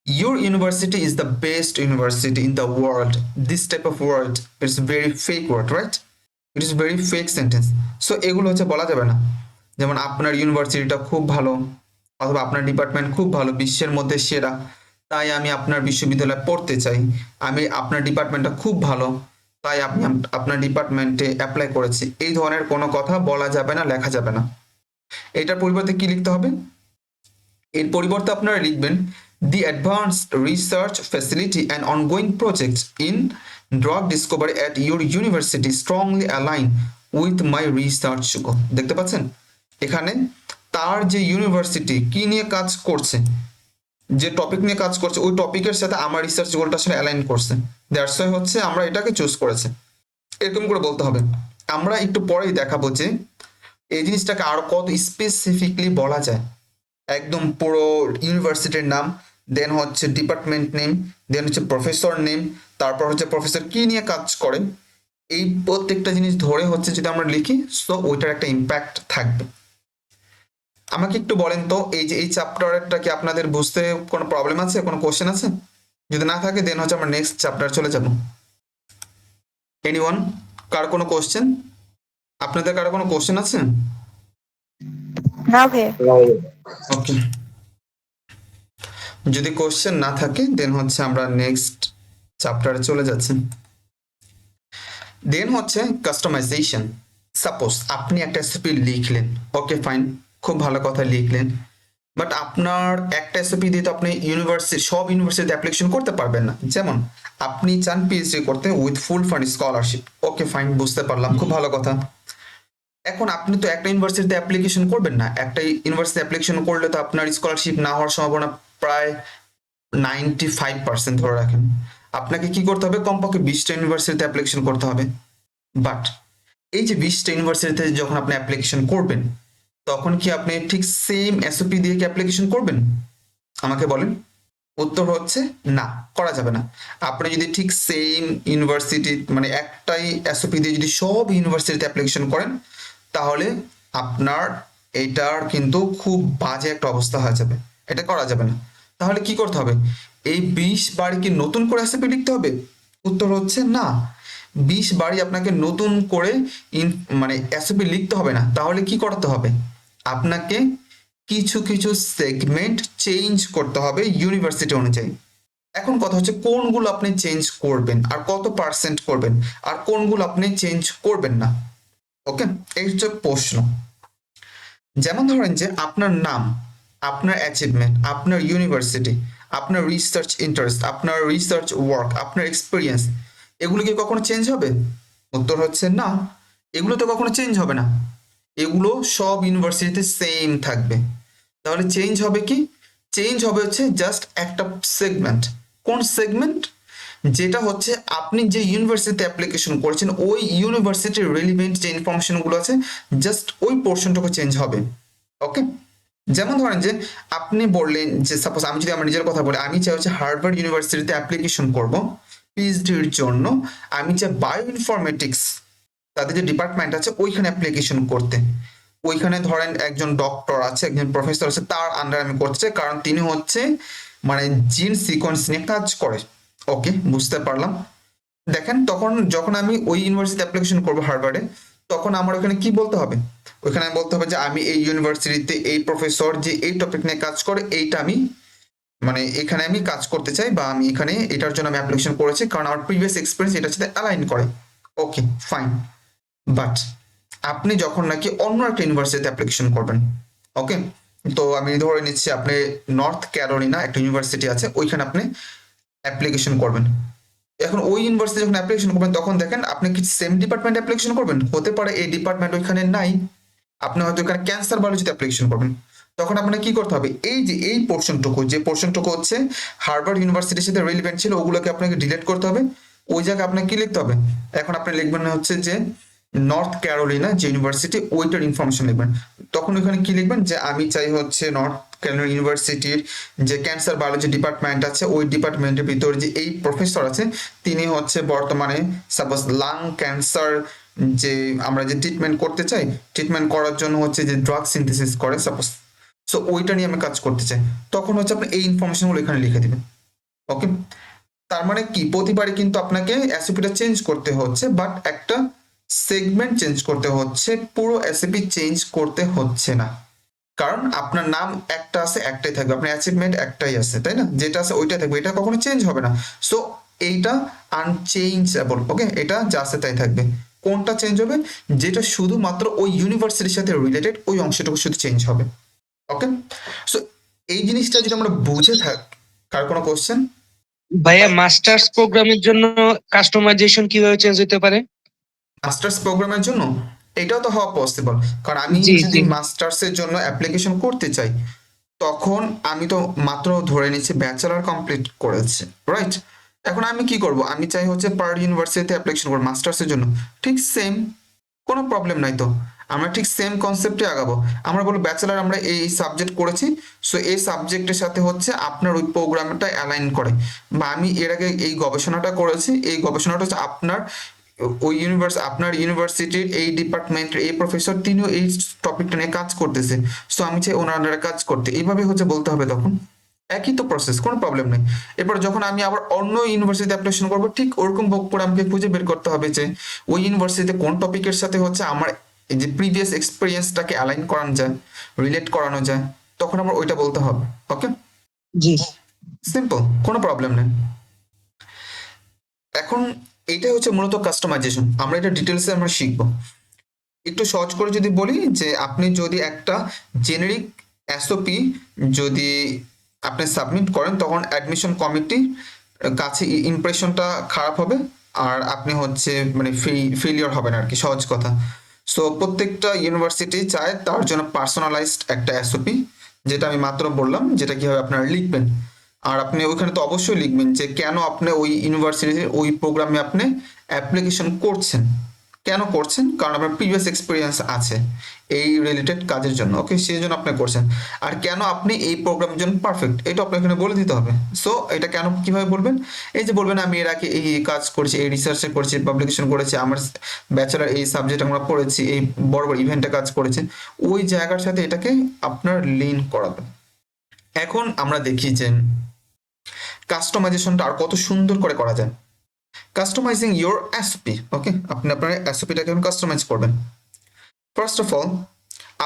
Speaker 1: your university is the best university in the world. This type of word is very fake word, right? It is very fake sentence. So এগুলো হচ্ছে বলা যাবে না। যেমন আপনার ইউনিভার্সিটিটা খুব ভালো, অথবা আপনার ডিপার্টমেন্ট খুব ভালো, বিশ্বের মধ্যে সেরা, তাই আমি আপনার বিশ্ববিদ্যালয়ে পড়তে চাই। আমি আপনার ডিপার্টমেন্টটা খুব ভালো, তাই আমি আপনার ডিপার্টমেন্টে অ্যাপ্লাই করেছি। এই ধরনের কোনো কথা বলা যাবে না, লেখা যাবে না। এটার পরিবর্তে কি লিখতে হবে? এর পরিবর্তে আপনারা লিখবেন the advanced research facility and ongoing projects in drug discovery at your university strongly align with my research. দেখতে পাচ্ছেন এখানে তার যে ইউনিভার্সিটি কি নিয়ে কাজ করছে, যে টপিক নিয়ে কাজ করছে, ওই টপিকের সাথে আমার রিসার্চ গোলটা আসলে অ্যালাইন করছে। দ্যাটস ওয়াই হচ্ছে আমরা এটাকে চুজ করেছি, এরকম করে বলতে হবে। আমরা একটু পরেই দেখাবো যে এই জিনিসটাকে আরো কত স্পেসিফিকলি বলা যায়। একদম পুরো ইউনিভার্সিটির নাম, দেন হচ্ছে ডিপার্টমেন্ট নেম, দেন হচ্ছে প্রফেসর নেম, তারপর হচ্ছে প্রফেসর কি নিয়ে কাজ করে, এই প্রত্যেকটা জিনিস ধরে হচ্ছে যদি আমরা লিখি, সো ওইটার একটা ইম্প্যাক্ট থাকবে। আমাকে একটু বলেন তো, এই যে এই চ্যাপ্টারটা কি আপনাদের বুঝতে কোনো প্রবলেম আছে, কোনো কোশ্চেন আছে? যদি না থাকে দেন হচ্ছে আমরা নেক্সট চ্যাপ্টার চলে যাব। এনিওয়ান, কার কোনো কোশ্চেন? আপনাদের কারো কোনো কোশ্চেন আছে?
Speaker 3: না ভাইয়া।
Speaker 1: ওকে, যদি কোশ্চেন না থাকে দেন হচ্ছে আমরা নেক্সট চ্যাপ্টারে চলে যাচ্ছি। দেন হচ্ছে কাস্টমাইজেশন। সাপোজ আপনি একটা এসওপি লিখলেন, ওকে ফাইন, খুব ভালো কথা লিখলেন, বাট আপনার একটা এসওপি দিয়ে তো আপনি সব ইউনিভার্সিটিতে অ্যাপ্লিকেশন করতে পারবেন না। যেমন আপনি চান পিএইচডি করতে with full fund scholarship, okay fine, বুঝতে পারলাম, খুব ভালো কথা। এখন আপনি তো একটা ইউনিভার্সিটিতে অ্যাপ্লিকেশন করবেন না, একটা ইউনিভার্সিটি অ্যাপ্লিকেশন করলে তো আপনার স্কলারশিপ না হওয়ার সম্ভাবনা প্রায় 95% ধরে রাখেন। আপনাকে কি করতে হবে? কমপক্ষে 20টা ইউনিভার্সিটিতে অ্যাপ্লিকেশন করতে হবে। বাট এই যে 20টা ইউনিভার্সিটিতে যখন আপনি অ্যাপ্লিকেশন করবেন, তখন কি আপনি ঠিক সেম এসওপি দিয়ে কি অ্যাপ্লিকেশন করবেন? আমাকে বলেন। উত্তর হচ্ছে না, করা যাবে না। আপনি যদি ঠিক সেম ইউনিভার্সিটি মানে একটাই এসওপি দিয়ে যদি সব ইউনিভার্সিটিতে অ্যাপ্লিকেশন করেন, তাহলে আপনার এটার কিন্তু খুব বাজে একটা অবস্থা হয়ে যাবে, এটা করা যাবে না। তাহলে কি করতে হবে? এই 20 বারই কি নতুন করে এসওপি লিখতে হবে? উত্তর হচ্ছে না, 20 বারই আপনাকে নতুন করে মানে এসওপি লিখতে হবে না। তাহলে কি করতে হবে? আপনাকে কিছু কিছু সেগমেন্ট চেঞ্জ করতে হবে ইউনিভার্সিটি অনুযায়ী। এখন কথা হচ্ছে কোনগুলো আপনি চেঞ্জ করবেন আর কত পার্সেন্ট করবেন, আর কোনগুলো আপনি চেঞ্জ করবেন না। ওকে, এই হচ্ছে প্রশ্ন। যেমন ধরেন যে আপনার নাম, আপনার অ্যাচিভমেন্ট, আপনার ইউনিভার্সিটি, আপনার রিসার্চ ইন্টারেস্ট, আপনার রিসার্চ ওয়ার্ক, আপনার এক্সপিরিয়েন্স, এগুলো কি কখনো চেঞ্জ হবে? উত্তর হচ্ছে না, এগুলো তো কখনো চেঞ্জ হবে না। এগুলো সব ইউনিভার্সিটিতে সেম থাকবে। তাহলে চেঞ্জ হবে কি? চেঞ্জ হবে হচ্ছে জাস্ট একটা সেগমেন্ট। কোন সেগমেন্ট? যেটা হচ্ছে আপনি যে ইউনিভার্সিটিতে অ্যাপ্লিকেশন করেছেন ওই ইউনিভার্সিটির রিলিভেন্ট যে ইনফরমেশনগুলো আছে, জাস্ট ওই পোর্শনটুকু চেঞ্জ হবে। ওকে, যেমন ধরেন যে আপনি বললেন যে সাপোজ আমি যদি আমার নিজের কথা বলি, আমি চাই হচ্ছে হার্ভার্ড ইউনিভার্সিটিতে অ্যাপ্লিকেশন করব পিএইচডির জন্য। আমি চাই বায়ো ইনফরমেটিক্স তাদের যে ডিপার্টমেন্ট আছে ওইখানে অ্যাপ্লিকেশন করতে। ওইখানে ধরেন একজন ডক্টর আছে, একজন প্রফেসর আছে, তার আন্ডার আমি করতে চাই, কারণ তিনি হচ্ছে মানে জিন সিকোয়েন্স নিয়ে কাজ করে। ওকে, বুঝতে পারলাম। দেখেন তখন যখন আমি ওই ইউনিভার্সিটি অ্যাপ্লিকেশন করবো হার্ভার্ডে, তখন আমার ওখানে কি বলতে হবে? ওইখানে বলতে হবে যে আমি এই ইউনিভার্সিটিতে এই প্রফেসর যে এই টপিক নিয়ে কাজ করে এইটা আমি মানে এখানে আমি কাজ করতে চাই, বা আমি এখানে এটার জন্য আমি অ্যাপ্লিকেশন করেছি কারণ আমার প্রিভিয়াস এক্সপিরিয়েন্স এটার সাথে অ্যালাইন করে। ওকে ফাইন, বাট আপনি যখন নাকি অন্য একটা ইউনিভার্সিটিতে অ্যাপ্লিকেশন করবেন, ওকে, তো আমি ধরে নিচ্ছি আপনি নর্থ ক্যারোলিনা একটা ইউনিভার্সিটি আছে, ওইখানে আপনি অ্যাপ্লিকেশন করবেন। এখন ওই ইউনিভার্সিটি যখন অ্যাপ্লিকেশন করবেন তখন দেখেন আপনি কি সেম ডিপার্টমেন্ট অ্যাপ্লিকেশন করবেন? হতে পারে এই ডিপার্টমেন্ট ওইখানে নাই, আপনি হয়তো এখানে ক্যান্সার বায়োলজিতে অ্যাপ্লিকেশন করবেন। তখন আপনাকে কি করতে হবে? এই যে এই পোর্শনটুকু, যে পোর্শনটুকু হচ্ছে হার্ভার্ড ইউনিভার্সিটির সাথে রিলেভেন্ট ছিল, ওগুলোকে আপনাকে ডিলিট করতে হবে। ওই জায়গায় আপনাকে কি লিখতে হবে? এখন আপনি লিখবেন হচ্ছে যে নর্থ ক্যারোলিনা যে ইউনিভার্সিটি ওইটার ইনফরমেশন লিখবেন। তখন ওইখানে কি লিখবেন? যে আমি চাই হচ্ছে নর্থ ক্যারোলিনা ইউনিভার্সিটির যে ক্যান্সার বায়োলজি ডিপার্টমেন্ট আছে ওই ডিপার্টমেন্টের ভিতরে যে এই প্রফেসর আছে তিনি হচ্ছে বর্তমানে সাপোজ লাং ক্যান্সার যে আমরা যে ট্রিটমেন্ট করতে চাই, ট্রিটমেন্ট করার জন্য হচ্ছে যে ড্রাগ সিনথেসিস করে সাপোজ, সো ওইটা নিয়ে আমি কাজ করতে চাই। তখন হচ্ছে আপনি এই ইনফরমেশনগুলো এখানে লিখে দিবেন। ওকে, তার মানে কি প্রতিবারই কিন্তু আপনাকে এসওপিটা চেঞ্জ করতে হচ্ছে, বাট একটা সেগমেন্ট চেঞ্জ করতে হচ্ছে, পুরো এসওপি চেঞ্জ করতে হচ্ছে না। কারণ আপনার নাম একটা আছে, একটাই থাকবে, আপনার অ্যাচিভমেন্ট একটাই আছে, তাই না? যেটা আছে ওইটাই থাকবে, এটা কখনো চেঞ্জ হবে না। সো এইটা আনচেঞ্জেবল। ওকে, এটা যা আছে তাই থাকবে। কোনটা চেঞ্জ হবে? যেটা শুধুমাত্র ওই ইউনিভার্সিটির সাথে রিলেটেড, ওই অংশটুকু শুধু চেঞ্জ হবে। ওকে, সো এই জিনিসটা যদি আমরা বুঝে থাক, কার কোনো কোশ্চেন?
Speaker 4: ভাইয়া মাস্টার্স প্রোগ্রামের জন্য কাস্টমাইজেশন কিভাবে চেঞ্জ হতে পারে?
Speaker 1: মাস্টার্স প্রোগ্রামের জন্য এটাও তো হওয়া পসিবল, কারণ আমি
Speaker 4: জি
Speaker 1: যদি
Speaker 4: জি
Speaker 1: মাস্টার্সের জন্য অ্যাপ্লিকেশন করতে চাই, তখন আমি তো মাত্র ধরে নিচ্ছি ব্যাচেলার কমপ্লিট করেছে, রাইট? এখন আমি কি করব? আমি চাই হচ্ছে পার ইউনিভার্সিটিতে অ্যাপ্লিকেশন করব মাস্টার্সের জন্য, ঠিক সেম, কোনো প্রবলেম নাই তো। আমরা ঠিক সেম কনসেপ্টে আগাবো। আমরা বলবো ব্যাচেলার আমরা এই সাবজেক্ট করেছি, সো এই সাবজেক্টের সাথে হচ্ছে আপনার ওই প্রোগ্রামটা অ্যালাইন করে, বা আমি এর আগে এই গবেষণাটা করেছি, এই গবেষণাটা হচ্ছে আপনার ওই আপনার ইউনিভার্সিটির এই ডিপার্টমেন্টের এই প্রফেসর তিনিও এই টপিকটা নিয়ে কাজ করতেছে, সো আমি চাই ওনার আন্ডারে কাজ করতে, এইভাবে হচ্ছে বলতে হবে তখন। একই তো প্রসেস, কোনো প্রবলেম নেই। এরপর যখন আমি আবার অন্য ইউনিভার্সিটিতে অ্যাপ্লিকেশন করবো, ঠিক ওরকম করে আমাকে খুঁজে বের করতে হবে যে ওই ইউনিভার্সিটিতে কোন টপিকের সাথে হচ্ছে আমার এই যে প্রিভিয়াস এক্সপিরিয়েন্সটাকে অ্যালাইন করানো যায়, রিলেট করানো যায়, তখন আমার ওইটা বলতে হবে। ওকে,
Speaker 4: জি
Speaker 1: সিম্পল, কোনো প্রবলেম নেই। এখন এইটাই হচ্ছে মূলত কাস্টমাইজেশন, আমরা এটা ডিটেলসে আমরা শিখবো। একটু সহজ করে যদি বলি যে আপনি যদি একটা জেনেরিক এসওপি যদি আপনি সাবমিট করেন, তখন অ্যাডমিশন কমিটির কাছে ইমপ্রেশনটা খারাপ হবে, আর আপনি হচ্ছে মানে ফেলিওর হবেন আর কি, সহজ কথা। সো প্রত্যেকটা ইউনিভার্সিটি চায় তার জন্য পার্সোনালাইজড একটা এসওপি, যেটা আমি মাত্র বললাম, যেটা কিভাবে আপনারা লিখবেন। আর আপনি ওইখানে তো অবশ্যই লিখবেন যে কেন আপনি ওই ইউনিভার্সিটির ওই প্রোগ্রামে আপনি অ্যাপ্লিকেশন করছেন, কেন করছেন, কারণ আপনার প্রিভিয়াস এক্সপিরিয়েন্স আছে এই রিলেটেড কাজের জন্য। ওকে, সেই জন্য আপনি করছেন। আর কেন আপনি এই প্রোগ্রামের জন্য পারফেক্ট, এটা আপনাকে এখানে বলে দিতে হবে। সো এটা কেন কিভাবে বলবেন? এই যে বলবেন আমি এর আগে এই কাজ করেছি, এই রিসার্চে করেছি, পাবলিকেশন করেছি, আমার ব্যাচেলার এই সাবজেক্ট আমরা পড়েছি, এই বড় বড় ইভেন্টে কাজ করেছে, ওই জায়গার সাথে এটাকে আপনার লিন করাবেন। এখন আমরা দেখি যে কাস্টমাইজেশনটা আর কত সুন্দর করে করা যায়। Customising your SOP. ওকে, আপনি আপনার এসওপিটাকে কাস্টমাইজ করবেন। ফার্স্ট অফ অল,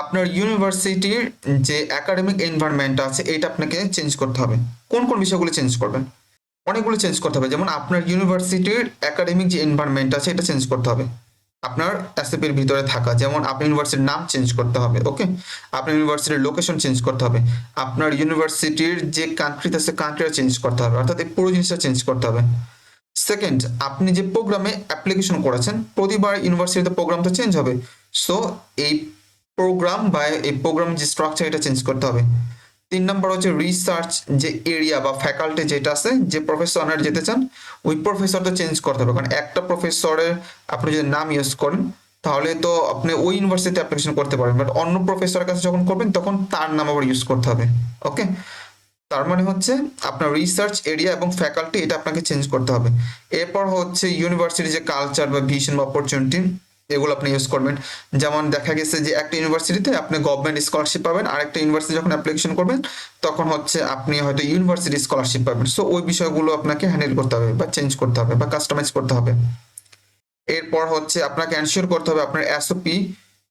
Speaker 1: আপনার ইউনিভার্সিটির যে একাডেমিক এনভায়রনমেন্ট আছে এটা আপনাকে চেঞ্জ করতে হবে। কোন কোন বিষয়গুলো চেঞ্জ করবেন? অনেকগুলো চেঞ্জ করতে হবে। যেমন আপনার ইউনিভার্সিটির একাডেমিক যে এনভায়রনমেন্ট আছে এটা চেঞ্জ করতে হবে আপনার এসওপির ভিতরে থাকা। যেমন আপনার ইউনিভার্সিটির নাম চেঞ্জ করতে হবে। ওকে, আপনার ইউনিভার্সিটির লোকেশন চেঞ্জ করতে হবে, আপনার ইউনিভার্সিটির যে কান্ট্রিতে আছে কান্ট্রিটা চেঞ্জ করতে হবে, অর্থাৎ এই পুরো জিনিসটা চেঞ্জ করতে হবে। সেকেন্ড, আপনি যে প্রোগ্রামে অ্যাপ্লিকেশন করেছেন, প্রতিবার ইউনিভার্সিটিতে প্রোগ্রাম তো চেঞ্জ হবে, সো এই প্রোগ্রাম বা এই প্রোগ্রাম যে স্ট্রাকচার এটা চেঞ্জ করতে হবে। 3 নম্বর হচ্ছে রিসার্চ যে এরিয়া বা ফ্যাকাল্টি যেটা আছে, যে প্রফেসর অনার যেতে চান ওই প্রফেসরটা চেঞ্জ করতে হবে, কারণ একটা প্রফেসরের আপনি যদি নাম ইউজ করেন তাহলে তো আপনি ওই ইউনিভার্সিটিতে অ্যাপ্লিকেশন করতে পারবেন, বাট অন্য প্রফেসরের কাছে যখন করবেন তখন তার নাম আবার ইউজ করতে হবে। ওকে, তার মানে হচ্ছে আপনার রিসার্চ এরিয়া এবং ফ্যাকাল্টি এটা আপনাকে চেঞ্জ করতে হবে। এরপর হচ্ছে ইউনিভার্সিটি যে কালচার বা ভিশন বা অপরচুনিটি এগুলো আপনি ইউজ করবেন। যেমন দেখা গেছে যে একটা ইউনিভার্সিটিতে আপনি গভর্নমেন্ট স্কলারশিপ পাবেন, আর একটা ইউনিভার্সিটি যখন অ্যাপ্লিকেশন করবেন তখন হচ্ছে আপনি হয়তো ইউনিভার্সিটি স্কলারশিপ পাবেন। সো ওই বিষয়গুলো আপনাকে হ্যান্ডেল করতে হবে বা চেঞ্জ করতে হবে বা কাস্টমাইজ করতে হবে। এরপর হচ্ছে আপনাকে এনশিওর করতে হবে আপনার এসওপি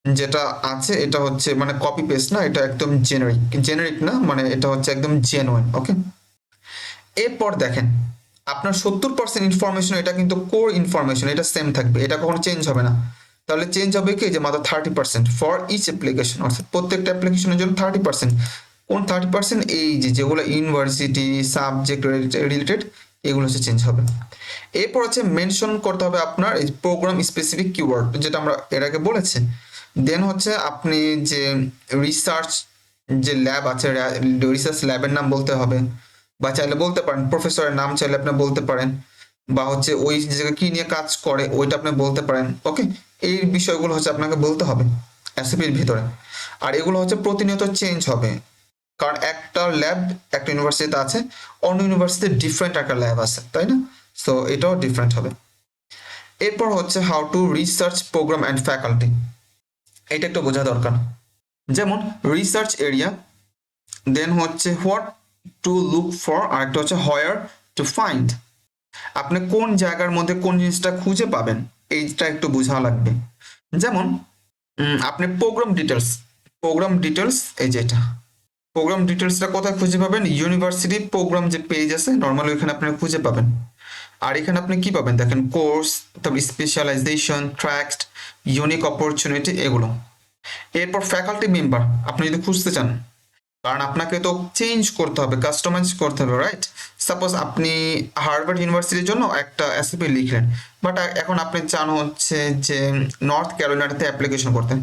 Speaker 1: যেটা আছে এটা হচ্ছে মানে কপি পেস্ট না, এটা একদম জেনারিক, জেনারিক না মানে এটা হচ্ছে একদম জেনুইন। ওকে, এরপর দেখেন আপনার 70% ইনফরমেশন এটা কিন্তু কোর ইনফরমেশন, এটা সেম থাকবে, এটা কখনো চেঞ্জ হবে না। তাহলে চেঞ্জ হবে কি, যে মাত্র 30% ফর ইচ অ্যাপ্লিকেশন, অর্থাৎ প্রত্যেকটা অ্যাপ্লিকেশনের জন্য 30%। কোন 30%? এই যে যেগুলো ইউনিভার্সিটি সাবজেক্ট রিলেটেড এগুলো হচ্ছে চেঞ্জ হবে। এরপর হচ্ছে মেনশন করতে হবে আপনার এই প্রোগ্রাম স্পেসিফিক কিওয়ার্ড, যেটা আমরা এর আগে বলেছি। দেন হচ্ছে আপনি যে রিসার্চ যে ল্যাব আছে রিসার্চ ল্যাবের নাম বলতে হবে, বা চাইলে বলতে পারেন প্রফেসরের নাম, চাইলে আপনি বলতে পারেন, বা হচ্ছে ওই জায়গায় কি নিয়ে কাজ করে ওইটা আপনি বলতে পারেন। ওকে, এই বিষয়গুলো হচ্ছে আপনাকে বলতে হবে এসওপির ভিতরে। আর এগুলো হচ্ছে প্রতিনিয়ত চেঞ্জ হবে, কারণ একটা ল্যাব একটা ইউনিভার্সিটিতে আছে, অন্য ইউনিভার্সিটিতে ডিফারেন্ট একটা ল্যাব আছে, তাই না? সো এটাও ডিফারেন্ট হবে। এরপর হচ্ছে how to research programme and faculty, এটা একটু বোঝা দরকার। যেমন রিসার্চ এরিয়া, দেন হচ্ছে হোয়াট টু লুক ফর, আর একটা হচ্ছে হোয়ার টু ফাইন্ড, আপনি কোন জায়গার মধ্যে কোন জিনিসটা খুঁজে পাবেন এইটা একটু বোঝা লাগবে। যেমন আপনি প্রোগ্রাম ডিটেলস এই যেটা প্রোগ্রাম ডিটেলসটা কোথায় খুঁজে পাবেন? ইউনিভার্সিটি প্রোগ্রাম যে পেজ আছে নর্মালি ওইখানে আপনি খুঁজে পাবেন। আর এখানে আপনি কি পাবেন দেখেন, কোর্স, তারপর স্পেশালাইজেশন, ট্র্যাক্ট, ইউনিক অপরচুনিটি, এগুলো। এরপর ফ্যাকাল্টি মেম্বার আপনি যদি খুঁজতে চান, কারণ আপনাকে তো চেঞ্জ করতে হবে, কাস্টমাইজ করতে হবে, রাইট? সাপোজ আপনি হার্ভার্ড ইউনিভার্সিটির জন্য একটা এসএপি লিখলেন, বাট এখন আপনি চান হচ্ছে যে নর্থ ক্যারোলিনাতে অ্যাপ্লিকেশন করতে।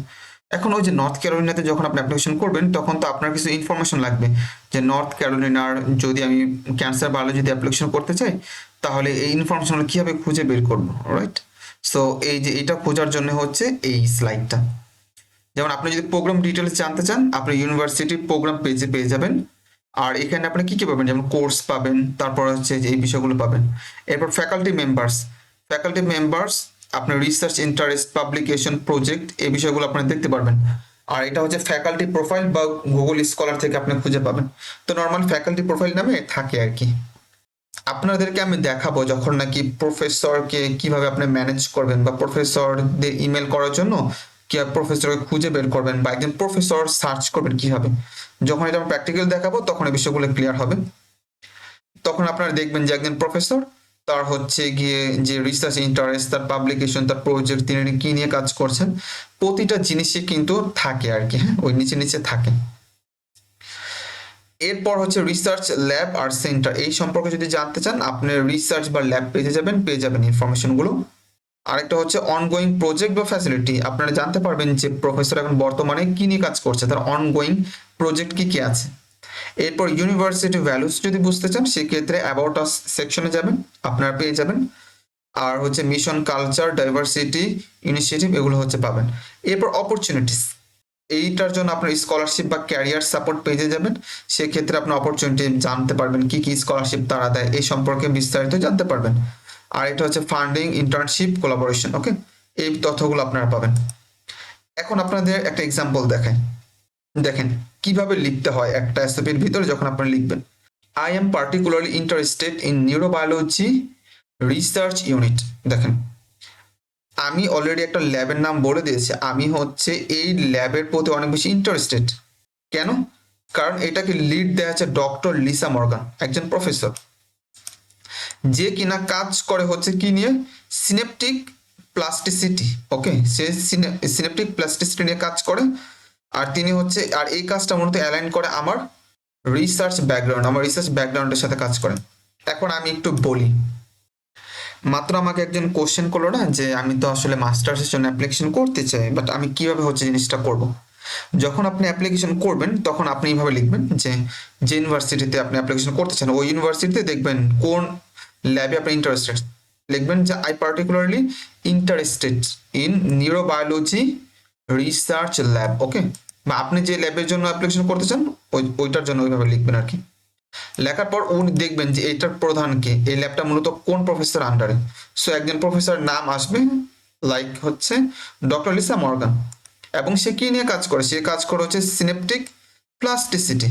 Speaker 1: এখন ওই যে নর্থ ক্যারোলিনাতে যখন আপনি অ্যাপ্লিকেশন করবেন তখন তো আপনার কিছু ইনফরমেশন লাগবে, যে নর্থ ক্যারোলিনার যদি আমি ক্যান্সার বায়োলজিতে অ্যাপ্লিকেশন করতে চাই তাহলে এই ইনফরমেশনগুলো কীভাবে খুঁজে বের করবো, রাইট? সো এই যে এটা খোঁজার জন্য হচ্ছে এই স্লাইডটা। যেমন আপনি যদি প্রোগ্রাম ডিটেলস জানতে চান আপনি ইউনিভার্সিটির প্রোগ্রাম পেজে পেয়ে যাবেন। আর এখানে আপনি কি কি পাবেন, যেমন কোর্স পাবেন, তারপর হচ্ছে যে এই বিষয়গুলো পাবেন। এরপর ফ্যাকাল্টি মেম্বার্স আপনার রিসার্চ ইন্টারেস্ট, পাবলিকেশন, প্রজেক্ট, এই বিষয়গুলো আপনি দেখতে পারবেন। আর এটা হচ্ছে ফ্যাকাল্টি প্রোফাইল বা গুগল স্কলার থেকে আপনি খুঁজে পাবেন। তো নর্মাল ফ্যাকাল্টি প্রোফাইল নামে থাকে আর কি। আপনাদেরকে আমি দেখাবো যখন নাকি প্রফেসরকে কিভাবে আপনি ম্যানেজ করবেন, বা প্রফেসরদের ইমেল করার জন্য কিভাবে প্রফেসরকে খুঁজে বের করবেন, বা একজন প্রফেসর সার্চ করবেন কিভাবে। যখন এটা আমি প্র্যাকটিক্যাল দেখাবো তখন এই বিষয়গুলো ক্লিয়ার হবে। তখন আপনারা দেখবেন যে একজন প্রফেসর তার হচ্ছে গিয়ে যে রিসার্চ ইন্টারেস্ট, তার পাবলিকেশন, তার প্রজেক্ট, তিনি কি নিয়ে কাজ করছেন, প্রতিটা জিনিসই কিন্তু থাকে আর কি। হ্যাঁ, ওই নিচে নিচে থাকে। এরপর হচ্ছে রিসার্চ ল্যাব আর সেন্টার, এই সম্পর্কে যদি জানতে চান আপনি রিসার্চ বা ল্যাব পেয়ে যাবেন ইনফরমেশনগুলো। আরেকটা হচ্ছে অনগোয়িং প্রজেক্ট বা ফ্যাসিলিটি, আপনারা জানতে পারবেন যে প্রফেসর এখন বর্তমানে কি নিয়ে কাজ করছে, তার অনগোয়িং প্রজেক্ট কি কি আছে। এরপর ইউনিভার্সিটি ভ্যালুস যদি বুঝতে চান সেক্ষেত্রে অ্যাবাউট আস সেকশনে যাবেন, আপনারা পেয়ে যাবেন। আর হচ্ছে মিশন, কালচার, ডাইভার্সিটি, ইনিশিয়েটিভ, এগুলো হচ্ছে পাবেন। এরপর অপরচুনিটিস, এইটার জন্য আপনার স্কলারশিপ বা ক্যারিয়ার সাপোর্ট পেজে যাবেন, সেক্ষেত্রে আপনার অপরচুনিটি জানতে পারবেন কি কি স্কলারশিপ তারা দেয়, এই সম্পর্কে বিস্তারিত জানতে পারবেন। আর এটা হচ্ছে ফান্ডিং, ইন্টার্নশিপ, কোলাবোরেশন, ওকে, এই তথ্যগুলো আপনারা পাবেন। এখন আপনাদের একটা এক্সাম্পল দেখাই, দেখেন কিভাবে লিখতে হয় একটা এসএপির ভিতরে যখন আপনারা লিখবেন। I am particularly interested in neurobiology research unit. দেখেন আমি অলরেডি একটা ল্যাবের নাম বলে দিয়েছি, আমি হচ্ছে এই ল্যাবের প্রতি অনেক বেশি ইন্টারেস্টেড। কেন? কারণ এটাকে লিড দেওয়া আছে ডক্টর লিসা মর্গান, একজন প্রফেসর, যে কিনা কাজ করে হচ্ছে কি নিয়ে, সিনেপটিক প্লাস্টিসিটি। ওকে, সে সিনেপটিক প্লাস্টিসিটি নিয়ে কাজ করে। আর তিনি হচ্ছে, আর এই কাজটা মূলত অ্যালাইন করে আমার রিসার্চ ব্যাকগ্রাউন্ডের সাথে কাজ করে। এখন আমি একটু বলি, মাত্র আমাকে একজন কোশ্চেন করলো না যে আমি তো আসলে মাস্টার্সের জন্য অ্যাপ্লিকেশন করতে চাই, বাট আমি কিভাবে হচ্ছে জিনিসটা করব। যখন আপনি অ্যাপ্লিকেশন করবেন তখন আপনি এইভাবে লিখবেন যে যে ইউনিভার্সিটিতে আপনি অ্যাপ্লিকেশন করতে চান ওই ইউনিভার্সিটিতে দেখবেন কোন ল্যাবে আপনি ইন্টারেস্টেড, লিখবেন যে I particularly interested in neurobiology research lab. Okay, বা আপনি যে ল্যাবের জন্য অ্যাপ্লিকেশন করতে চান ওইটার জন্য ওইভাবে লিখবেন আর কি। লেখার পর উনি দেখবেন যে এটার প্রধান কে, এই ল্যাবটা মূলত কোন প্রফেসর আন্ডারে। সো একজন প্রফেসর নাম আসবে, লাইক হচ্ছে ডক্টর লিসা মর্গান, এবং সে কি নিয়ে কাজ করে, সে কাজ করে হচ্ছে সিনেপটিক প্লাস্টিসিটি।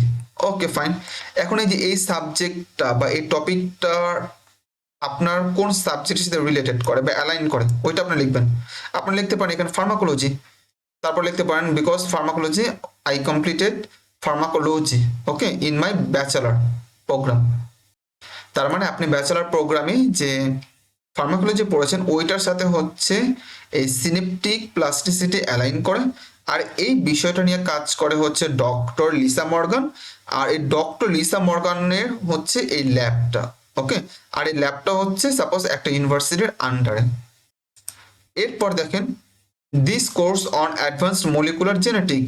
Speaker 1: Okay fine. এখন এই যে এই সাবজেক্টটা বা এই টপিকটা আপনার কোন সাবজেক্টের সাথে রিলেটেড করে বা অ্যালাইন করে ওইটা আপনি লিখবেন। আপনি লিখতে পারেন এখানে ফার্মাকোলজি, তারপর লিখতে পারেন because pharmacology I completed pharmacology okay in my bachelor program. তার মানে আপনি ব্যাচেলার প্রোগ্রামে যে ফার্মাকোলজি পড়েছেন ওইটার সাথে হচ্ছে এই সিনেপটিক প্লাস্টিসিটি অ্যালাইন করে। আর এই বিষয়টা নিয়ে কাজ করে হচ্ছে ডক্টর লিসা মর্গান, আর এই ডক্টর লিসা মর্গানের হচ্ছে এই ল্যাবটা। ওকে, আর এই ল্যাবটা হচ্ছে সাপোজ একটা ইউনিভার্সিটির আন্ডারে। এরপর দেখেন this course on advanced molecular genetic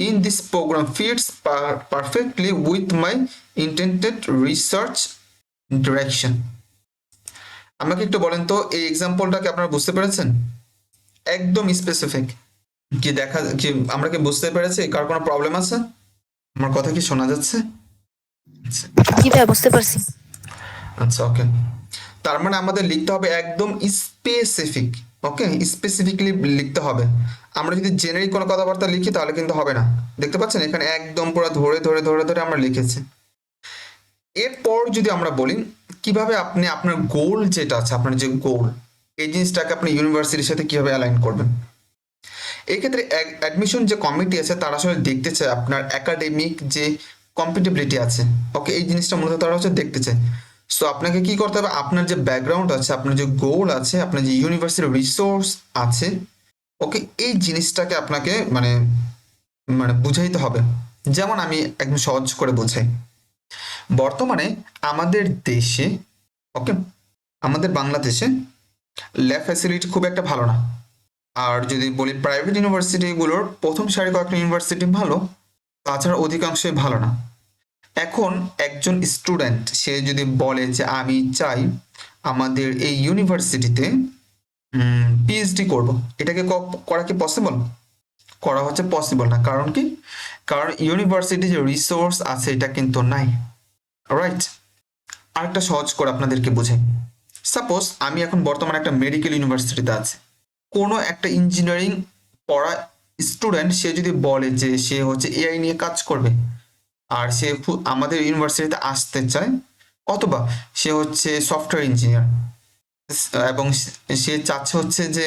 Speaker 1: in this program fits perfectly with my intended research direction. আমাকে একটু বলেন তো এই এক্সাম্পলটাকে আপনারা বুঝতে পেরেছেন? একদম স্পেসিফিক কি দেখা কি আমরা কি বুঝতে পেরেছি? কার কোনো প্রবলেম আছে? আমার কথা কি শোনা যাচ্ছে?
Speaker 3: জি ভাইয়া বুঝতে পারছি।
Speaker 1: আচ্ছা ওকে, তার মানে আমাদের লিখতে হবে একদম স্পেসিফিক। ওকে, স্পেসিফিকলি লিখতে হবে। আমরা যদি জেনারিক কোনো কথাবার্তা লিখি তাহলে কিন্তু হবে না। দেখতে পাচ্ছেন এখানে একদম পুরো ধরে ধরে ধরে ধরে আমরা লিখেছি। এরপর যদি আমরা বলি কিভাবে আপনি আপনার গোল যেটা আছে, আপনার যে গোল, এই জিনিসটাকে আপনি ইউনিভার্সিটির সাথে কিভাবে অ্যালাইন করবেন। এই ক্ষেত্রে অ্যাডমিশন যে কমিটি আছে তারা আসলে দেখতে চায় আপনার একাডেমিক যে কম্পিটেবিলিটি আছে, ওকে, এই জিনিসটা মূলত তারা হচ্ছে দেখতে চায়। সো আপনাকে কি করতে হবে, আপনার যে ব্যাকগ্রাউন্ড আছে, আপনার যে গোল আছে, আপনার যে ইউনিভার্সিটির রিসোর্স আছে, ওকে, এই জিনিসটাকে আপনাকে মানে মানে বুঝাইতে হবে। যেমন আমি একদম সহজ করে বোঝাই, বর্তমানে আমাদের দেশে, ওকে, আমাদের বাংলাদেশে ল্যাব ফ্যাসিলিটি খুব একটা ভালো না। আর যদি বলি প্রাইভেট ইউনিভার্সিটিগুলোর প্রথম সারি কয়েকটা ইউনিভার্সিটি ভালো, তাছাড়া অধিকাংশই ভালো না। এখন একজন স্টুডেন্ট সে যদি বলে যে আমি চাই আমাদের এই ইউনিভার্সিটিতে পিএইচডি করব, এটাকে করা কি পসিবল? করা হচ্ছে পসিবল না। কারণ কি? কারণ ইউনিভার্সিটি যে রিসোর্স আছে এটা কিন্তু নাই, রাইট? আরেকটা সহজ করে আপনাদেরকে বোঝাই। সাপোজ আমি এখন বর্তমানে একটা মেডিকেল ইউনিভার্সিটিতে আছি, কোনো একটা ইঞ্জিনিয়ারিং পড়া স্টুডেন্ট সে যদি বলে যে সে হচ্ছে এআই নিয়ে কাজ করবে, আর সে আমাদের ইউনিভার্সিটিতে আসতে চায়, অথবা সে হচ্ছে সফটওয়্যার ইঞ্জিনিয়ার এবং সে চাচ্ছে হচ্ছে যে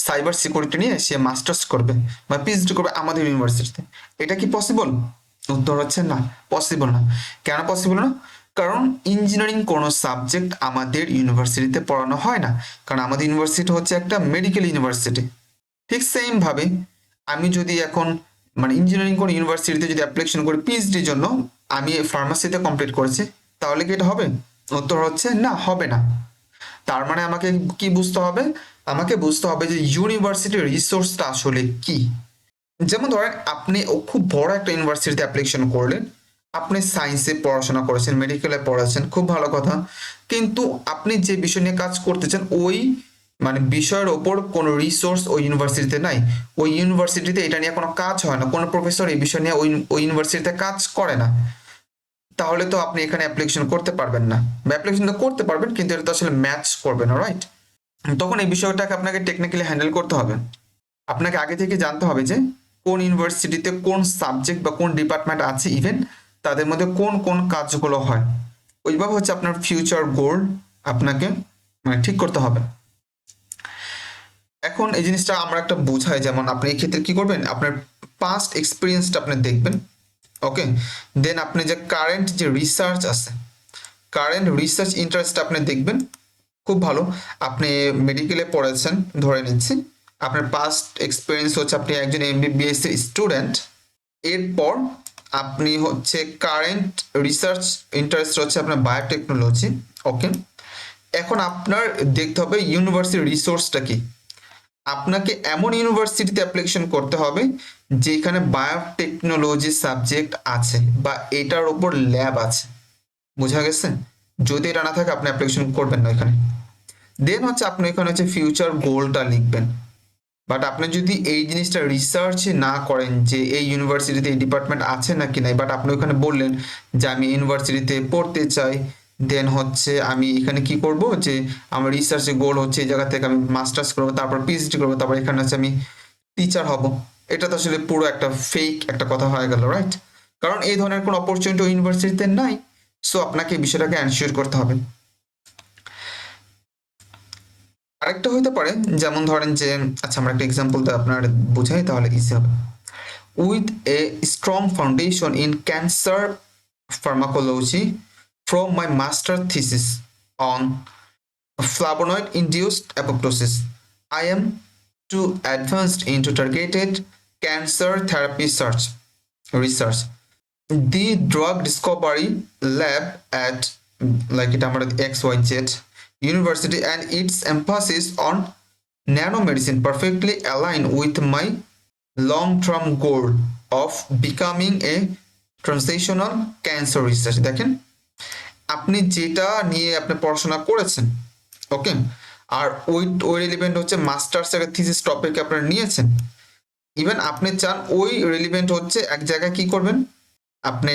Speaker 1: সাইবার সিকিউরিটি নিয়ে সে মাস্টার্স করবে বা পিএইচডি করবে আমাদের ইউনিভার্সিটিতে, এটা কি পসিবল? উত্তর হচ্ছে না, পসিবল না। কেন পসিবল না? কারণ ইঞ্জিনিয়ারিং কোনো সাবজেক্ট আমাদের ইউনিভার্সিটিতে পড়ানো হয় না, কারণ আমাদের ইউনিভার্সিটি হচ্ছে একটা মেডিকেল ইউনিভার্সিটি। ঠিক সেম ভাবে আমি যদি এখন মানে ইঞ্জিনিয়ারিং কোনো ইউনিভার্সিটিতে যদি অ্যাপ্লিকেশন করি পিএইচডির জন্য, আমি ফার্মাসিতে কমপ্লিট করেছি, তাহলে কি এটা হবে? উত্তর হচ্ছে না, হবে না। তার মানে আমাকে কি বুঝতে হবে? আমাকে বুঝতে হবে যে ইউনিভার্সিটির রিসোর্সটা আসলে কি। যেমন ধরেন আপনি খুব বড় একটা ইউনিভার্সিটিতে অ্যাপ্লিকেশন করলেন, আপনি সায়েন্সে পড়াশোনা করেছেন, মেডিকেলে পড়াচ্ছেন, খুব ভালো কথা, কিন্তু আপনি যে বিষয় নিয়ে কাজ করতে চান ওই মানে বিষয়ের ওপর কোনো রিসোর্স ওই ইউনিভার্সিটিতে নাই। ওই ইউনিভার্সিটিতে এটা নিয়ে কোনো কাজ হয় না, কোনো প্রফেসর এই বিষয় নিয়ে ওই ইউনিভার্সিটিতে কাজ করে না। তাহলে তো আপনি এখানে অ্যাপ্লিকেশন করতে পারবেন না, বা অ্যাপ্লিকেশন তো করতে পারবেন কিন্তু এটা তো আসলে ম্যাচ করবে না, রাইট? তখন এই বিষয়টাকে আপনাকে টেকনিক্যালি হ্যান্ডেল করতে হবে। আপনাকে আগে থেকে জানতে হবে যে কোন ইউনিভার্সিটিতে কোন সাবজেক্ট বা কোন ডিপার্টমেন্ট আছে, ইভেন তাদের মধ্যে কোন কোন কাজগুলো হয়। ওইভাবে হচ্ছে আপনার ফিউচার গোল আপনাকে মানে ঠিক করতে হবে। এখন এই জিনিসটা আমরা একটা বোঝাই, যেমন আপনি এই ক্ষেত্রে কি করবেন, আপনার পাস্ট এক্সপিরিয়েন্সটা আপনি দেখবেন, ওকে, দেন আপনি যে কারেন্ট যে রিসার্চ আছে, কারেন্ট রিসার্চ ইন্টারেস্ট আপনি দেখবেন। খুব ভালো, আপনি মেডিকেলে পড়েছেন ধরে নিচ্ছি, আপনার পাস্ট এক্সপিরিয়েন্স হচ্ছে আপনি একজন এমবিবিএস এর স্টুডেন্ট, এরপর আপনি হচ্ছে কারেন্ট রিসার্চ ইন্টারেস্ট হচ্ছে আপনার বায়োটেকনোলজি, ওকে। এখন আপনার দেখতে হবে ইউনিভার্সিটির রিসোর্সটা কি। আপনাকে এমন ইউনিভার্সিটিতে অ্যাপ্লিকেশন করতে হবে যেখানে বায়োটেকনোলজি সাবজেক্ট আছে বা এটার উপর ল্যাব আছে, বোঝা গেছে? যদি এটা না থাকে আপনি অ্যাপ্লিকেশন করবেন না এখানে। দেন হচ্ছে আপনি এখানে হচ্ছে ফিউচার গোলটা লিখবেন। বাট আপনি যদি এই জিনিসটা রিসার্চ না করেন যে এই ইউনিভার্সিটিতে এই ডিপার্টমেন্ট আছে নাকি নাই, বাট আপনি ওখানে বললেন যে আমি ইউনিভার্সিটিতে পড়তে চাই, দেন হচ্ছে আমি এখানে কি করব যে আমার রিসার্চের গোল হচ্ছে এই জায়গা থেকে আমি মাস্টার্স করবো, তারপর পিএইচডি করবো, তারপর এখানে হচ্ছে আমি টিচার হব, এটা তো আসলে পুরো একটা ফেক একটা কথা হয়ে গেল, রাইট? কারণ এই ধরনের কোনো অপরচুনিটি ইউনিভার্সিটিতে নাই। সো আপনাকে এই বিষয়টাকে এনশিওর করতে হবে। আরেকটা হতে পারে, যেমন ধরেন যে আচ্ছা আমরা একটা এক্সাম্পল দিয়ে আপনার বুঝাই তাহলে ইজি হবে। With a strong foundation in cancer pharmacology from my master thesis on flavonoid induced apoptosis, I am too advanced into targeted cancer therapy research. The drug discovery lab at like it আমার XYZ University and its emphasis on nanomedicine perfectly align with my long-term goal of becoming a translational cancer research. দেখেন আপনি যেটা নিয়ে আপনি পড়াশোনা করেছেন, ওকে, আর ওই relevant হচ্ছে মাস্টার্স এর থিসিস টপিক আপনারা নিয়েছেন, ইভেন আপনি চান ওই রিলেভেন্ট হচ্ছে এক জায়গায় কি করবেন, আপনি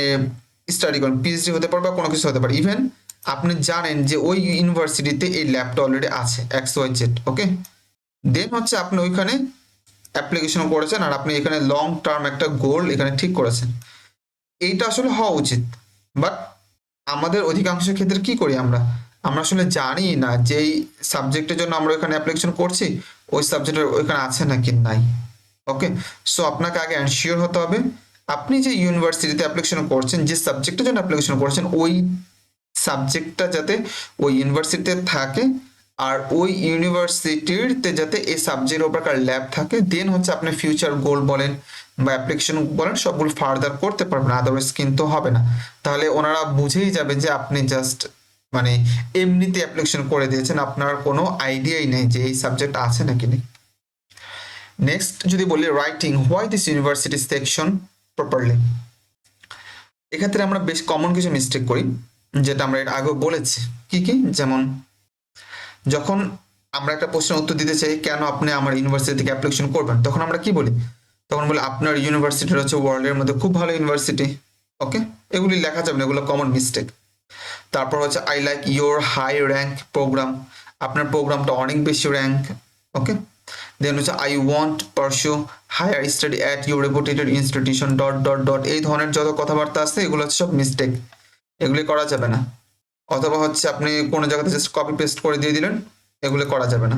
Speaker 1: স্টাডি করেন, পিএইচডি হতে পারে বা কোনো কিছু হতে পারে, ইভেন আপনি জানেন যে ওই ইউনিভার্সিটিতে এই ল্যাবটা অলরেডি আছে XYZ, ওকে। দেন হচ্ছে আপনি ওইখানে অ্যাপ্লিকেশন করেছেন আর আপনি এখানে লং টার্ম একটা গোল এখানে ঠিক করেছেন। এইটা আসলে হওয়া উচিত, বাট আমাদের অধিকাংশ ক্ষেত্রে কি করি আমরা, আমরা আসলে জানি না যে এই সাবজেক্টের জন্য আমরা ওখানে অ্যাপ্লিকেশন করছি ওই সাবজেক্টের ওইখানে আছে নাকি নাই। ওকে, সো আপনাকে আগে এনশিওর হতে হবে আপনি যে ইউনিভার্সিটিতে অ্যাপ্লিকেশন করছেন, যে সাবজেক্টের জন্য অ্যাপ্লিকেশন করছেন, ওই সাবজেক্টটা যাতে ওই ইউনিভার্সিটিতে থাকে আর ওই ইউনিভার্সিটিতে যাতে এই সাবজেক্টের উপর ল্যাব থাকে, দেন হচ্ছে আপনি ফিউচার গোল বলেন বা অ্যাপ্লিকেশন বলেন সবগুলো ফার্দার করতে পারবেন, আদারওয়াইজ কিন্তু হবে না। তাহলে ওনারা বুঝেই যাবে যে আপনি জাস্ট মানে এমনিতে অ্যাপ্লিকেশন করে দিয়েছেন, আপনার কোনো আইডিয়াই নেই যে এই সাবজেক্ট আছে নাকি নেই। নেক্সট যদি বলি writing why this university section properly, এক্ষেত্রে আমরা বেশ কমন কিছু মিস্টেক করি যেটা আমরা এর আগেও বলেছি। কি কি? যেমন যখন আমরা একটা প্রশ্নের উত্তর দিতে চাই কেন আপনি আমার ইউনিভার্সিটি থেকে অ্যাপ্লিকেশন করবেন, তখন আমরা কি বলি? তখন বলি আপনার ইউনিভার্সিটিটা হচ্ছে ওয়ার্ল্ডের মধ্যে খুব ভালো ইউনিভার্সিটি। ওকে, এগুলি লেখা যাবে না, এগুলো কমন মিস্টেক। তারপর হচ্ছে I like your high rank programme, আপনার প্রোগ্রামটা অনেক বেশি র্যাঙ্ক। ওকে, দেন হচ্ছে I want pursue higher study at your reputated institution dot dot dot, এই ধরনের যত কথাবার্তা আছে এগুলো হচ্ছে সব মিস্টেক, এগুলি করা যাবে না। অথবা হচ্ছে আপনি কোনো জায়গাতে জাস্ট কপি পেস্ট করে দিয়ে দিলেন, এগুলো করা যাবে না।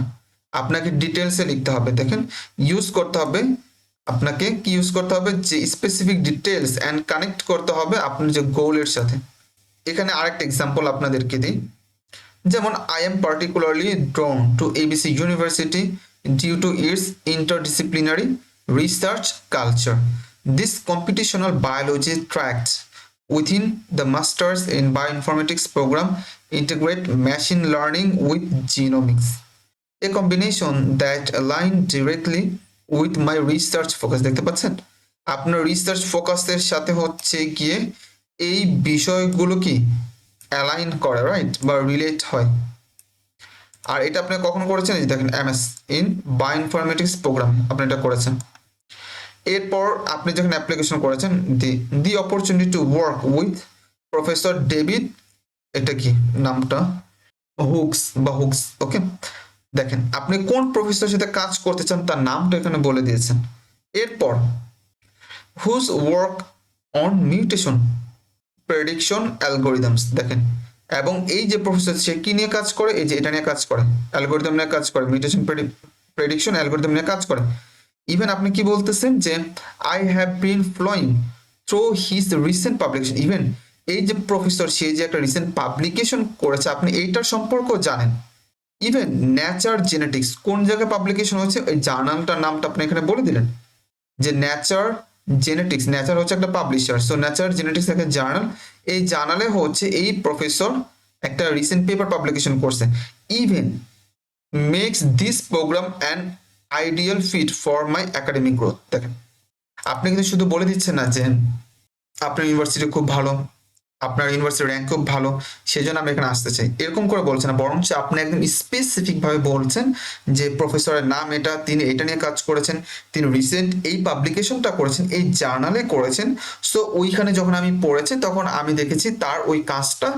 Speaker 1: আপনাকে ডিটেলসে লিখতে হবে। দেখেন, ইউজ করতে হবে, আপনাকে কি ইউজ করতে হবে, যে স্পেসিফিক ডিটেলস অ্যান্ড কানেক্ট করতে হবে আপনার যে গোলের সাথে। এখানে আরেকটা এক্সাম্পল আপনাদেরকে দিই, যেমন I am particularly drawn to ABC university due to its interdisciplinary research culture. This computational biology track within the Masters in Bioinformatics program integrate machine learning with genomics, a combination that align directly with my research focus। দেখতে পাচ্ছেন, আপনার research ফোকাসের সাথে হচ্ছে গিয়ে এই বিষয়গুলো কি align করে, রাইট, বা রিলেট হয়। আর এটা আপনি কখন করেছেন? এই দেখেন, এমএস ইন বায়োইনফরমেটিক্স প্রোগ্রাম আপনি এটা করেছেন। এরপর আপনি যখন অ্যাপ্লিকেশন করেছেন দি opportunity to work with professor David, এটা কি নামটা, হুকস। ওকে, দেখেন আপনি কোন প্রফেসরের সাথে কাজ করতে চান তার নামটা এখানে বলে দিয়েছেন। এরপর whose work on mutation prediction algorithms, দেখেন, এবং এই যে প্রফেসর সে কি নিয়ে কাজ করে, এই যে এটা নিয়ে কাজ করে, অ্যালগোরিদম নিয়ে কাজ করে, মিউটেশন প্রেডিকশন অ্যালগোরিদম নিয়ে কাজ করে। ইভেন আপনি কি বলতেছেন যে I have been following through his recent publication, even এই যে প্রফেসর সে যে একটা রিসেন্ট পাবলিকেশন করেছে আপনি এইটার সম্পর্ক জানেন। ইভেন ন্যাচার জেনেটিক্স কোন জায়গায় পাবলিকেশন হয়েছে ওই জার্নালটার নামটা আপনি এখানে বলে দিলেন, যে ন্যাচার জেনেটিক্স, ন্যাচার হচ্ছে একটা পাবলিশার, সো ন্যাচার জেনেটিক্স একটা জার্নাল, এই জার্নালে হচ্ছে এই প্রফেসর একটা রিসেন্ট পেপার পাবলিকেশন করছে। Even makes this programme an ideal fit for my academic growth. দেখেন, আপনি কিন্তু শুধু বলে দিচ্ছেন না যে আপনার ইউনিভার্সিটি খুব ভালো, আপনার ইউনিভার্সিটির র্যাঙ্ক খুব ভালো, সেই জন্য আমি এখানে আসতে চাই, এরকম করে বলছেন না, বরঞ্চ আপনি একদম স্পেসিফিক ভাবে বলছেন যে প্রফেসরের নাম এটা, তিনি এটা নিয়ে কাজ করেছেন, তিনি রিসেন্ট এই পাবলিকেশনটা করেছেন, এই জার্নালে করেছেন। সো ওইখানে যখন আমি পড়েছি তখন আমি দেখেছি তার ওই কাজটা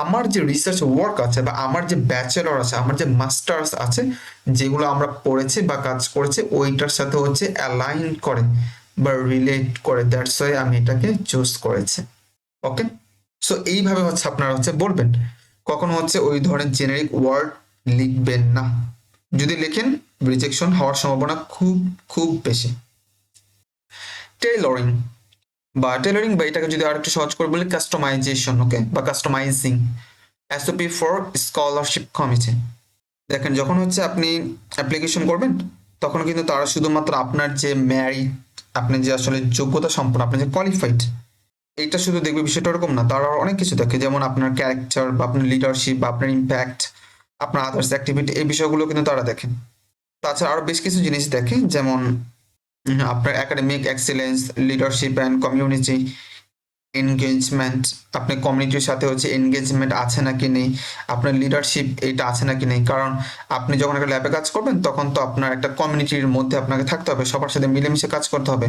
Speaker 1: আমার যে রিসার্চ ওয়ার্ক আছে বা আমার যে ব্যাচেলর আছে, আমার যে মাস্টার্স আছে, যেগুলো আমরা পড়েছি বা কাজ করেছি ওইটার সাথে হচ্ছে অ্যালাইন করে বা রিলেট করে, দ্যাটস ওয়াই আমি এটাকে চুজ করেছি। ওকে, সো এইভাবে হচ্ছে আপনারা হচ্ছে বলবেন, কখনো হচ্ছে ওই ধরনের জেনারিক ওয়ার্ড লিখবেন না, যদি লেখেন রিজেকশন হওয়ার সম্ভাবনা খুব খুব বেশি। টেইলরিং বা এটাকে যদি আর একটু সহজ করে বলি কাস্টমাইজেশন, ওকে, বা customising SOP for scholarship committee. দেখেন, যখন হচ্ছে আপনি অ্যাপ্লিকেশন করবেন তখন কিন্তু তারা শুধুমাত্র আপনার যে ম্যারিট, আপনি যে আসলে যোগ্যতা সম্পন্ন, আপনি যে কোয়ালিফাইড, এটা শুধু দেখবে, বিষয়টা ওরকম না, তারা অনেক কিছু দেখে, যেমন আপনার ক্যারেক্টার বা আপনার লিডারশিপ বা আপনার ইম্প্যাক্ট, আপনার আদার্স অ্যাক্টিভিটি, এই বিষয়গুলো কিন্তু তারা দেখেন। তাছাড়া আরো বেশ কিছু জিনিস দেখে, যেমন আপনার academic excellence, leadership and community engagement, আপনি কমিউনিটির সাথে হচ্ছে এনগেজমেন্ট আছে নাকি নেই, আপনার লিডারশিপ এটা আছে নাকি নেই, কারণ আপনি যখন একটা ল্যাবে কাজ করবেন তখন তো আপনার একটা কমিউনিটির মধ্যে আপনাকে থাকতে হবে, সবার সাথে মিলেমিশে কাজ করতে হবে।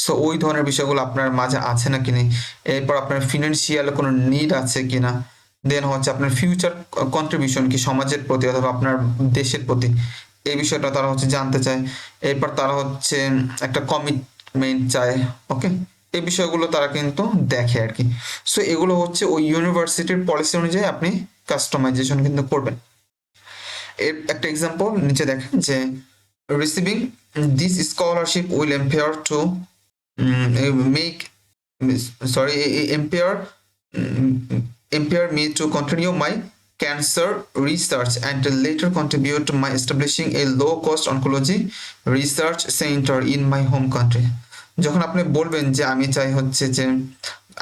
Speaker 1: সো ওই ধরনের বিষয়গুলো আপনার মাঝে আছে নাকি নেই, এরপর আপনার ফিনান্সিয়াল কোনো নিড আছে কিনা, দেন হচ্ছে আপনার ফিউচার কন্ট্রিবিউশন কি সমাজের প্রতি অথবা আপনার দেশের প্রতি, এই বিষয়টা তারা হচ্ছে জানতে চায়। এরপর তারা হচ্ছে একটা কমিটমেন্ট চায়, ওকে, এই বিষয়গুলো তারা কিন্তু দেখে আর কি। সো এগুলো হচ্ছে ওই ইউনিভার্সিটির পলিসি অনুযায়ী আপনি কাস্টমাইজেশন কিন্তু করবেন। এর একটা এক্সাম্পল নিচে দেখেন যে receiving this scholarship will empire to make sorry impair me to continue my cancer research and later contribute to my establishing a low cost oncology research center in my home country। যখন আপনি বলবেন যে আমি চাই হচ্ছে যে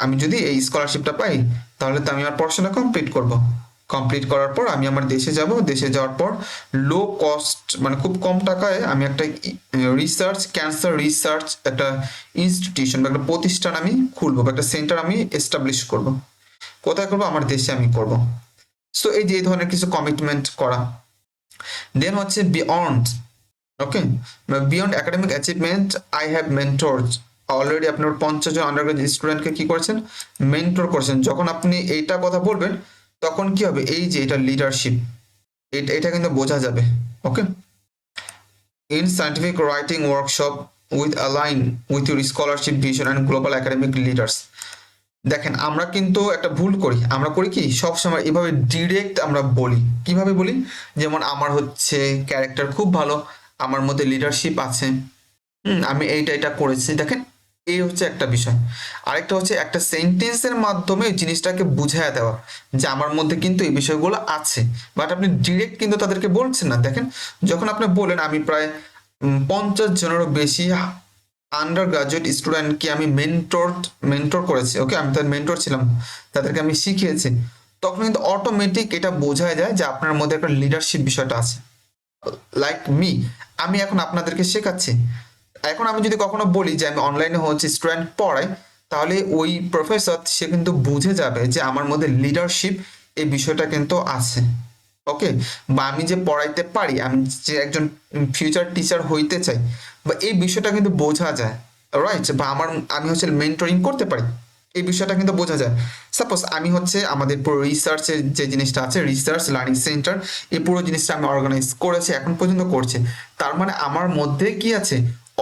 Speaker 1: আমি যদি এই স্কলারশিপটা পাই তাহলে তো আমি আমার পড়াশোনা কমপ্লিট করার পর আমি আমার দেশে যাব, দেশে যাওয়ার পর লো কস্ট মানে খুব কম টাকায় আমি একটা ক্যান্সার রিসার্চ একটা ইনস্টিটিউশন বা একটা প্রতিষ্ঠান আমি খুলবো বা একটা সেন্টার আমি এস্টাবলিশ করব। কোথায় করবো? আমার দেশে আমি করব। সো এই যে এই ধরনের কিছু কমিটমেন্ট করা। দেন হচ্ছে beyond, okay, beyond academic achievement I have mentored. Already আপনার 50 জন আন্ডারগ্রেজুয়েট স্টুডেন্টকে কি করেছেন? মেন্টর করেছেন। যখন আপনি এইটা কথা বলবেন তখন কি হবে? এই যে এটা লিডারশিপ, এটা কিন্তু বোঝা যাবে। ওকে, in scientific writing workshop with align with your scholarship vision and global academic leaders। দেখেন আমরা কিন্তু একটা ভুল করি, আমরা করি কি সবসময় এভাবে ডিরেক্ট আমরা বলি। কিভাবে বলি? যেমন আমার হচ্ছে ক্যারেক্টার খুব ভালো, আমার মধ্যে লিডারশিপ আছে, আমি এটা করেছি। দেখেন এই হচ্ছে একটা বিষয়। আরেকটা হচ্ছে একটা সেন্টেন্সের মাধ্যমে জিনিসটাকে বুঝাইয়া দেওয়া যে আমার মধ্যে কিন্তু এই বিষয়গুলো আছে, বাট আপনি ডিরেক্ট কিন্তু তাদেরকে বলছেন না। দেখেন যখন আপনি বলেন আমি প্রায় 50 জনেরও বেশি আন্ডার গ্রাজুয়েট স্টুডেন্টকে আমি মেন্টর করেছি, ওকে, আমি তার মেন্টর ছিলাম, তাদেরকে আমি শিখিয়েছি, তখন কিন্তু অটোমেটিক এটা বোঝা যায় যে আপনার মধ্যে একটা লিডারশিপ বিষয়টা আছে। লাইক মি, আমি এখন আপনাদেরকে শেখাচ্ছি। এখন আমি যদি কখনো বলি যে আমি অনলাইনে হচ্ছে স্টুডেন্ট পড়াই, তাহলে ওই প্রফেসর সে কিন্তু বুঝে যাবে যে আমার মধ্যে লিডারশিপ এই বিষয়টা কিন্তু আছে। ওকে, বা আমি যে পড়াইতে পারি, আমি যে একজন ফিউচার টিচার হইতে চাই, বা এই বিষয়টা কিন্তু বোঝা যায়, রাইট? বা আমি হচ্ছে মেন্টরিং করতে পারি, এই বিষয়টা কিন্তু বোঝা যায়। সাপোজ আমি হচ্ছে আমাদের পুরো রিসার্চের যে জিনিসটা আছে, রিসার্চ লার্নিং সেন্টার, এই পুরো জিনিসটা আমি অর্গানাইজ করেছি, এখন পর্যন্ত করছি। তার মানে আমার মধ্যে কি আছে?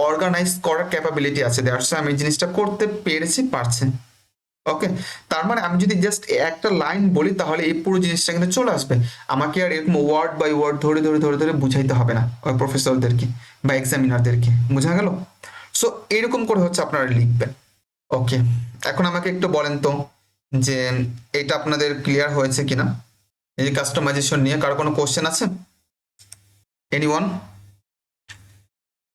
Speaker 1: অর্গানাইজ করার ক্যাপাবিলিটি আছে, দ্যাটস আমি এই জিনিসটা করতে পারছি। ওকে, তার মানে আমি যদি জাস্ট একটা লাইন বলি তাহলে এই পুরো জিনিসটা কিন্তু চলে আসবে। আমাকে আর এরকম ওয়ার্ড বাই ওয়ার্ড ধরে বুঝাইতে হবে না ওই প্রফেসরদেরকে বা এক্সামিনারদেরকে। বোঝা গেল? সো এরকম করে হচ্ছে আপনারা লিখবেন। ওকে, এখন আমাকে একটু বলেন তো যে এটা আপনাদের ক্লিয়ার হয়েছে কিনা এই যে কাস্টমাইজেশন নিয়ে। কারো কোনো কোশ্চেন আছে? এনিওয়ান?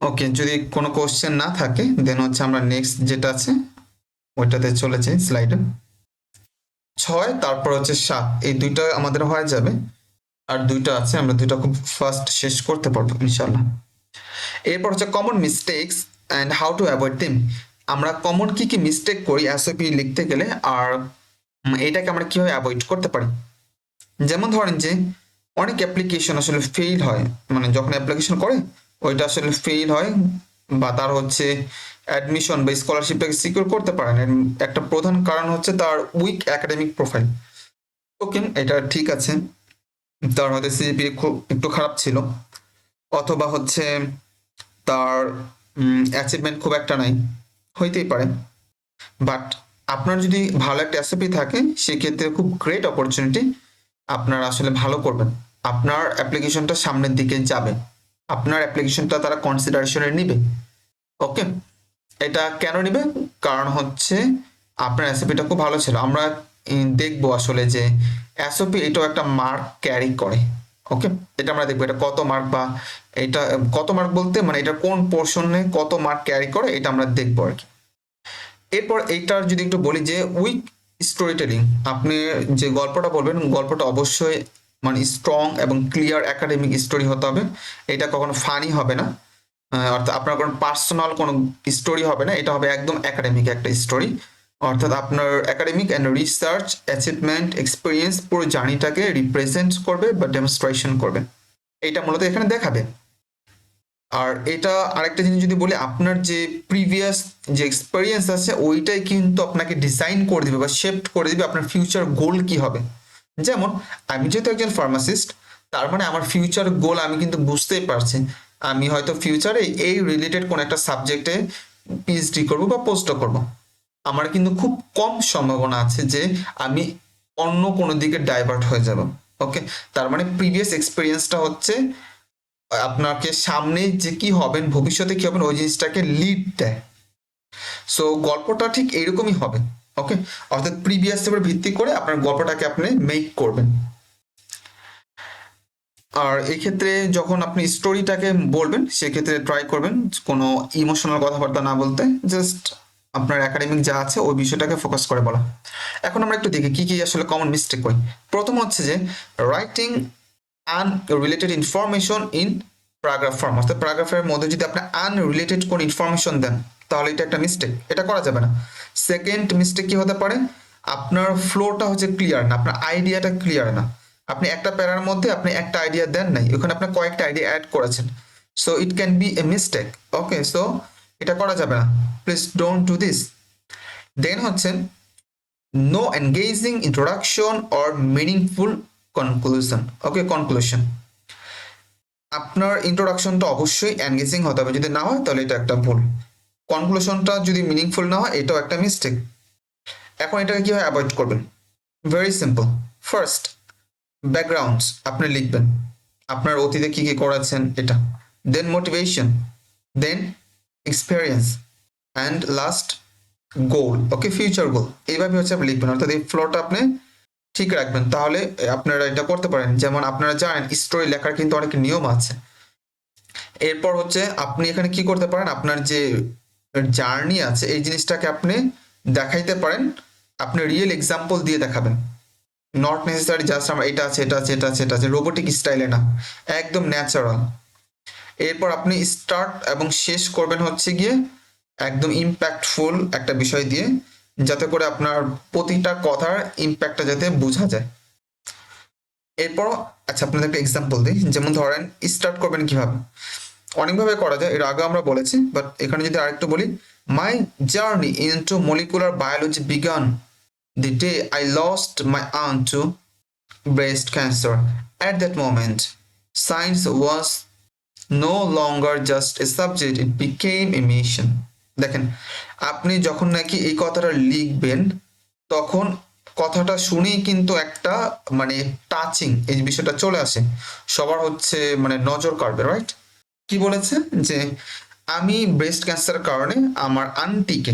Speaker 1: ওকে, যদি কোনো কোশ্চেন না থাকে দেন হচ্ছে আমরা নেক্সট যেটা আছে ওইটাতে চলেছে স্লাইডে। 6 তারপর হচ্ছে 7, এই দুইটা আমাদের হয়ে যাবে। আর দুইটা আছে, আমরা দুইটা খুব ফাস্ট শেষ করতে পারবো ইনশাল্লাহ। এরপর হচ্ছে common mistakes and how to avoid them. আমরা কমন কি কি মিস্টেক করি এসওপি লিখতে গেলে, আর এটাকে আমরা কিভাবে অ্যাভয়েড করতে পারি। যেমন ধরেন যে অনেক অ্যাপ্লিকেশন আসলে ফেইল হয়, মানে যখন অ্যাপ্লিকেশন করে ওইটা আসলে ফেইল হয়, বা তার হচ্ছে অ্যাডমিশন বা স্কলারশিপটাকে সিকিউর করতে পারে না। একটা প্রধান কারণ হচ্ছে তার উইক একাডেমিক প্রোফাইল। ওকে, এটা ঠিক আছে, তার হয়তো সিজিপিএ খুব একটু খারাপ ছিল, অথবা হচ্ছে তার অ্যাচিভমেন্ট খুব একটা নাই, হইতেই পারে। বাট আপনার যদি ভালো একটা এসওপি থাকে সেক্ষেত্রে খুব গ্রেট অপরচুনিটি, আপনারা আসলে ভালো করবেন, আপনার অ্যাপ্লিকেশনটা সামনের দিকে যাবে, আপনার অ্যাপ্লিকেশনটা তারা কনসিডারেশনে নিবে। ওকে, এটা কেন নিবে? কারণ হচ্ছে আপনার এসওপিটা খুব ভালো ছিল। আমরা দেখবো আসলে যে এসওপি এটাও একটা মার্ক ক্যারি করে। ওকে, এটা আমরা দেখবো এটা কত মার্ক, বা এটা কত মার্ক বলতে মানে এটা কোন পোর্শনে কত মার্ক ক্যারি করে, এটা আমরা দেখবো আর কি। এরপর এইটার যদি একটু বলি যে উইক স্টোরি টেলিং, আপনি যে গল্পটা বলবেন গল্পটা অবশ্যই মানে স্ট্রং এবং ক্লিয়ার একাডেমিক স্টোরি হতে হবে। এটা কখনো ফানি হবে না, অর্থাৎ আপনার কোনো পার্সোনাল কোনো স্টোরি হবে না, এটা হবে একদম একাডেমিক একটা স্টোরি। অর্থাৎ আপনার academic and research achievement experience পুরো জার্নিটাকে রিপ্রেজেন্ট করবে বা ডেমনস্ট্রেশন করবে, এইটা মূলত এখানে দেখাবে। আর এটা আরেকটা জিনিস যদি বলি, আপনার যে প্রিভিয়াস যে এক্সপিরিয়েন্স আছে ওইটাই কিন্তু আপনাকে ডিজাইন করে দিবে বা শেপড করে দিবে আপনার ফিউচার গোল কি হবে। যেমন আমি যেহেতু একজন ফার্মাসিস্ট, তার মানে আমার ফিউচার গোল আমি কিন্তু বুঝতেই পারছি, আমি হয়তো ফিউচারে এই রিলেটেড কোন একটা সাবজেক্টে পিএইচডি করবো বা পোস্টও করব। আমার কিন্তু খুব কম সম্ভাবনা আছে যে আমি অন্য কোনো দিকে ডাইভার্ট হয়ে যাব। ওকে, তার মানে প্রিভিয়াস এক্সপিরিয়েন্সটা হচ্ছে আপনাকে সামনে যে কি হবেন, ভবিষ্যতে কি হবেন, ওই জিনিসটাকে লিড দেয়। সো গল্পটা ঠিক এইরকমই হবে। ওকে, অর্থাৎ প্রিভিয়াস এর উপর ভিত্তি করে আপনার গল্পটাকে আপনি মেক করবেন। আর এই ক্ষেত্রে যখন আপনি স্টোরিটাকে বলবেন সেক্ষেত্রে ট্রাই করবেন কোনো ইমোশনাল কথাবার্তা না বলতে, জাস্ট আপনার একাডেমিক যা আছে ওই বিষয়টাকে ফোকাস করে বলা। এখন আমরা একটু দেখি কি কি আসলে কমন মিস্টেক হয়। প্রথম হচ্ছে যে writing unrelated information in paragraph form, অর্থাৎ প্যারাগ্রাফের মধ্যে যদি আপনি আনরিলেটেড কোনো ইনফরমেশন দেন তাহলে এটা একটা মিস্টেক, এটা করা যাবে না। সেকেন্ড মিস্টেক কি হতে পারে, আপনার ফ্লোটা হচ্ছে ক্লিয়ার না, আপনার আইডিয়াটা ক্লিয়ার না। আপনি একটা প্যারার মধ্যে আপনি একটা আইডিয়া দেন নাই, ওখানে আপনি কয়েকটা আইডিয়া অ্যাড করেছেন। So it can be a mistake. Okay, so এটা করা যাবে না, please don't do this. Then হচ্ছে no engaging introduction or meaningful conclusion. Okay, conclusion, আপনার ইন্ট্রোডাকশনটা অবশ্যই এনগেজিং হতে হবে, যদি না হয় তাহলে এটা একটা ভুল। কনক্লুশনটা যদি মিনিংফুল না হয় এটাও একটা মিস্টেক। এখন এটাকে কিভাবে অ্যাভয়েড করবেন? Very simple. ফার্স্ট, ব্যাকগ্রাউন্ডস আপনি লিখবেন, আপনার অতীতে কি কি করেছেন এটা। Then motivation, then experience, and last goal. Okay, future goal. এইভাবে হচ্ছে আপনি লিখবেন, অর্থাৎ এই ফ্লোটা আপনি ঠিক রাখবেন, তাহলে আপনারা এটা করতে পারেন। যেমন আপনারা জানেন স্টোরি লেখার কিন্তু অনেক নিয়ম আছে। এরপর হচ্ছে আপনি এখানে কি করতে পারেন, আপনার যে জার্নি আছে এই জিনিসটাকে আপনি দেখাইতে পারেন, আপনি রিয়েল এক্সাম্পল দিয়ে দেখাবেন। নট নেসেসারি জাস্ট আমার এটা আছে এটা আছে এটা আছে এটা আছে, রোবোটিক স্টাইলে না, একদম ন্যাচারাল। এরপর আপনি স্টার্ট এবং শেষ করবেন হচ্ছে গিয়ে একদম ইম্প্যাক্টফুল একটা বিষয় দিয়ে, যাতে করে আপনার প্রতিটা কথার ইম্প্যাক্টটা যাতে বোঝা যায়। এরপর আচ্ছা আপনাদের একটা এক্সাম্পল দিই, যেমন ধরেন স্টার্ট করবেন কিভাবে, অনেকভাবে করা যায়, এর আগে আমরা বলেছি, বাট এখানে যদি আরেকটু বলি, my journey into molecular biology began the day I lost my aunt to breast cancer. At that moment, science was no longer just a subject, it became a mission. দেখেন, আপনি যখন নাকি এই কথাটা লিখবেন তখন কথাটা শুনেই কিন্তু একটা মানে টাচিং এই বিষয়টা চলে আসে, সবার হচ্ছে মানে নজর কাড়বে, রাইট? কি বলেছে যে আমি ব্রেস্ট ক্যান্সারের কারণে আমার আন্টিকে,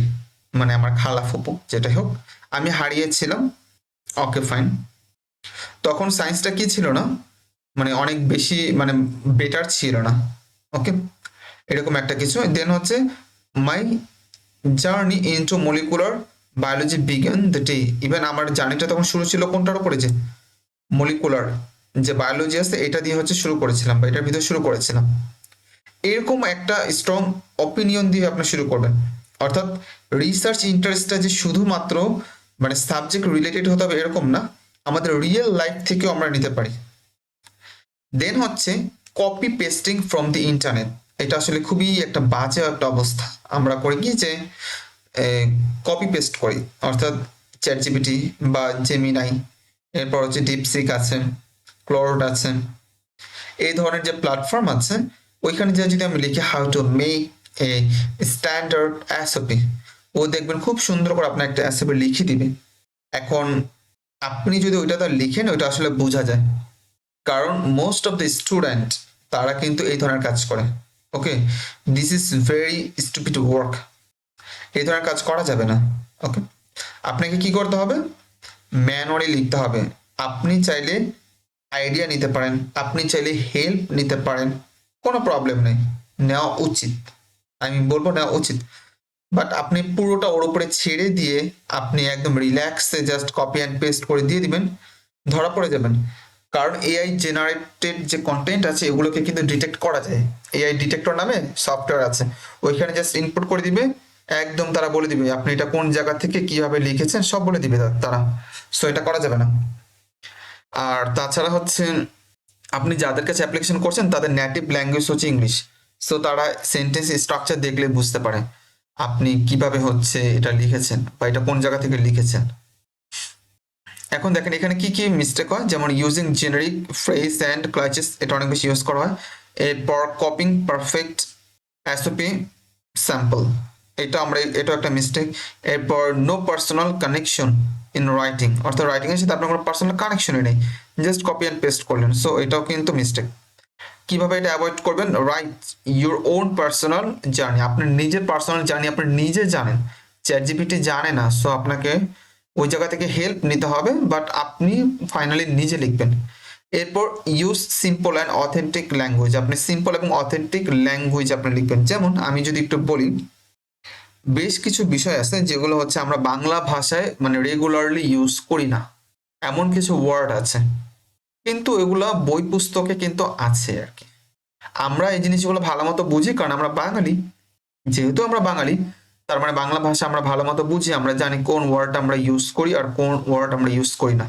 Speaker 1: মানে আমার খালা ফুপু যেটাই হোক, আমি হারিয়েছিলাম। ওকে ফাইন, তখন সায়েন্সটা কি ছিল না, মানে অনেক বেশি মানে বেটার ছিল না। ওকে, এরকম একটা কিছু। দেন হচ্ছে my journey into molecular biology began the day, even আমার জার্নিটা তখন শুরু ছিল কোনটার উপরে, যে মলিকুলার যে বায়োলজি আছে এটা দিয়ে হচ্ছে শুরু করেছিলাম, বা এটার ভিতরে শুরু করেছিলাম। এরকম একটা স্ট্রং অপিনিয়ন দিয়ে আপনি শুরু করবেন, অর্থাৎ রিসার্চ ইন্টারেস্টটা যে শুধুমাত্র মানে সাবজেক্ট রিলেটেড হতে হবে এরকম না, আমাদের রিয়েল লাইফ থেকেও আমরা নিতে পারি। দেন হচ্ছে copy pasting from the internet, এটা আসলে খুবই একটা বাজে একটা অবস্থা। আমরা করি কি যে কপি পেস্ট করি, অর্থাৎ চ্যাট জিপিটি বা জেমিনাই, এরপর হচ্ছে ডিপসিক আছে, ক্লোড আছে, এই ধরনের যে প্ল্যাটফর্ম আছে ওইখানে যে যদি আমি লিখি how to make a standard SOP, ও দেখবেন খুব সুন্দর করে আপনার একটা এসওপি লিখে দিবে। এখন আপনি যদি ওইটা লিখেন ওইটা আসলে বোঝা যায়, কারণ মোস্ট অফ দ্য স্টুডেন্ট তারা কিন্তু এই ধরনের কাজ করে। Okay, this is very stupid work, এই ধরনের কাজ করা যাবে না। ওকে, আপনাকে কি করতে হবে, ম্যানুয়ালি লিখতে হবে। আপনি চাইলে আইডিয়া নিতে পারেন, আপনি চাইলে হেল্প নিতে পারেন, কোনো প্রবলেম নেই, নেওয়া উচিত, আমি বলবো নেওয়া উচিত। বাট আপনি পুরোটা ওর উপরে ছেড়ে দিয়ে আপনি একদম রিল্যাক্সে জাস্ট কপি অ্যান্ড পেস্ট করে দিয়ে দিবেন, ধরা পড়ে যাবেন। কারণ এআই জেনারেটেড যে কন্টেন্ট আছে এগুলোকে কিন্তু ডিটেক্ট করা যায়, এআই ডিটেক্টর নামে সফটওয়্যার আছে, ওইখানে জাস্ট ইনপুট করে দিবে, একদম তারা বলে দিবে আপনি এটা কোন জায়গা থেকে কিভাবে লিখেছেন সব বলে দিবে তারা। সো এটা করা যাবে না। আর তাছাড়া হচ্ছে আপনি যাদের কাছে অ্যাপ্লিকেশন করছেন তাদের নেটিভ ল্যাঙ্গুয়েজ হচ্ছে ইংলিশ, সো তারা সেন্টেন্স স্ট্রাকচার দেখলে বুঝতে পারে আপনি কিভাবে হচ্ছে এটা লিখেছেন বা এটা কোন জায়গা থেকে লিখেছেন। এখন দেখেন এখানে কি কি মিস্টেক হয়, যেমন using generic phrase and clutches, এটা অনেক বেশি ইউজ করা হয়। এরপর কপিং পারফেক্ট এসওপি স্যাম্পল, এটা একটা মিস্টেক। এরপর no personal connection in writing, অর্থাৎ রাইটিং এর সাথে আপনার কোনো পার্সোনাল কানেকশনই নেই, জাস্ট কপি অ্যান্ড পেস্ট করলেন। সো এটাও কিন্তু মিস্টেক। কিভাবে এটা অ্যাভয়েড করবেন? Write your own personal journey, আপনার নিজের পার্সোনাল জার্নি আপনি নিজে জানেন, চ্যাট জিপিটি জানে না। সো আপনাকে ওই জায়গা থেকে হেল্প নিতে হবে, বাট আপনি ফাইনালি নিজে লিখবেন। এরপর use simple and authentic language, আপনি সিম্পল এবং অথেন্টিক ল্যাঙ্গুয়েজ আপনি লিখবেন। যেমন আমি যদি একটু বলি, বেশ কিছু বিষয় আছে যেগুলো হচ্ছে আমরা বাংলা ভাষায় মানে রেগুলারলি ইউজ করি না, এমন কিছু ওয়ার্ড আছে, কিন্তু এগুলা বই পুস্তকে কিন্তু আছে আর কি। আমরা এই জিনিসগুলো ভালো মতো বুঝি কারণ আমরা বাঙালি, যেহেতু আমরা বাঙালি তার মানে বাংলা ভাষা আমরা ভালো মতো বুঝি, আমরা জানি কোন ওয়ার্ড আমরা ইউজ করি আর কোন ওয়ার্ড আমরা ইউজ করি না,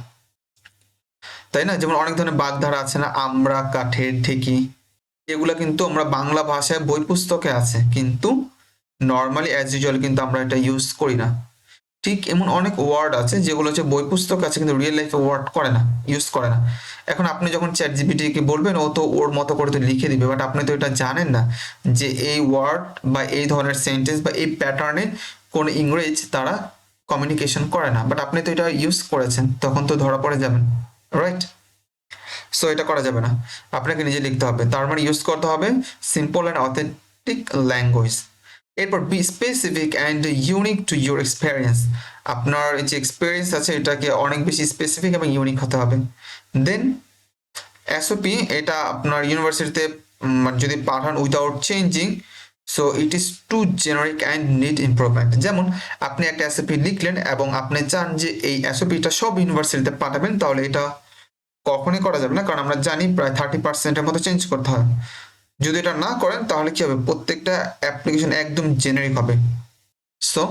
Speaker 1: তাই না? যেমন অনেক ধরনের বাগধারা আছে না, আমরা, কাঠের, ঠেকি, এগুলা কিন্তু আমরা বাংলা ভাষায় বই পুস্তকে আছে, কিন্তু নর্মালি অ্যাজ ইউজুয়াল কিন্তু আমরা এটা ইউজ করি না। ঠিক এমন অনেক ওয়ার্ড আছে যেগুলো হচ্ছে বই পুস্তক আছে কিন্তু রিয়েল লাইফে ওয়ার্ড করে না, ইউজ করে না। এখন আপনি যখন চ্যাট জিপিটিকে বলবেন ও তো ওর মতো করে তো লিখে দিবে, বাট আপনি তো এটা জানেন না যে এই ওয়ার্ড বা এই ধরনের সেন্টেন্স বা এই প্যাটার্নে কোন ইংরেজ তারা কমিউনিকেশন করে না, বাট আপনি তো এটা ইউজ করেছেন, তখন তো ধরা পড়ে যাবেন, রাইট? সো এটা করা যাবে না, আপনাকে নিজে লিখতে হবে। তার মানে ইউজ করতে হবে সিম্পল অ্যান্ড অথেন্টিক ল্যাঙ্গুয়েজ। এরপর B specific and unique to your experience, আপনার যে এক্সপিরিয়েন্স আছে এটাকে অনেক বেশি স্পেসিফিক এবং ইউনিক হতে হবে। দেন এসওপি, এটা আপনার ইউনিভার্সিটিতে যদি পাঠান without changing, so it is too generic and need improvement. যেমন আপনি একটা এসওপি লিখলেন এবং আপনি চান যে এই এসওপিটা সব ইউনিভার্সিটিতে পাঠাবেন, তাহলে এটা কখনই করা যাবে না, কারণ আমরা জানি প্রায় 30%-এর মতো চেঞ্জ করতে হয়। যদি এটা না করেন তাহলে কি হবে, প্রত্যেকটা অ্যাপ্লিকেশন একদম জেনারিক হবে। সো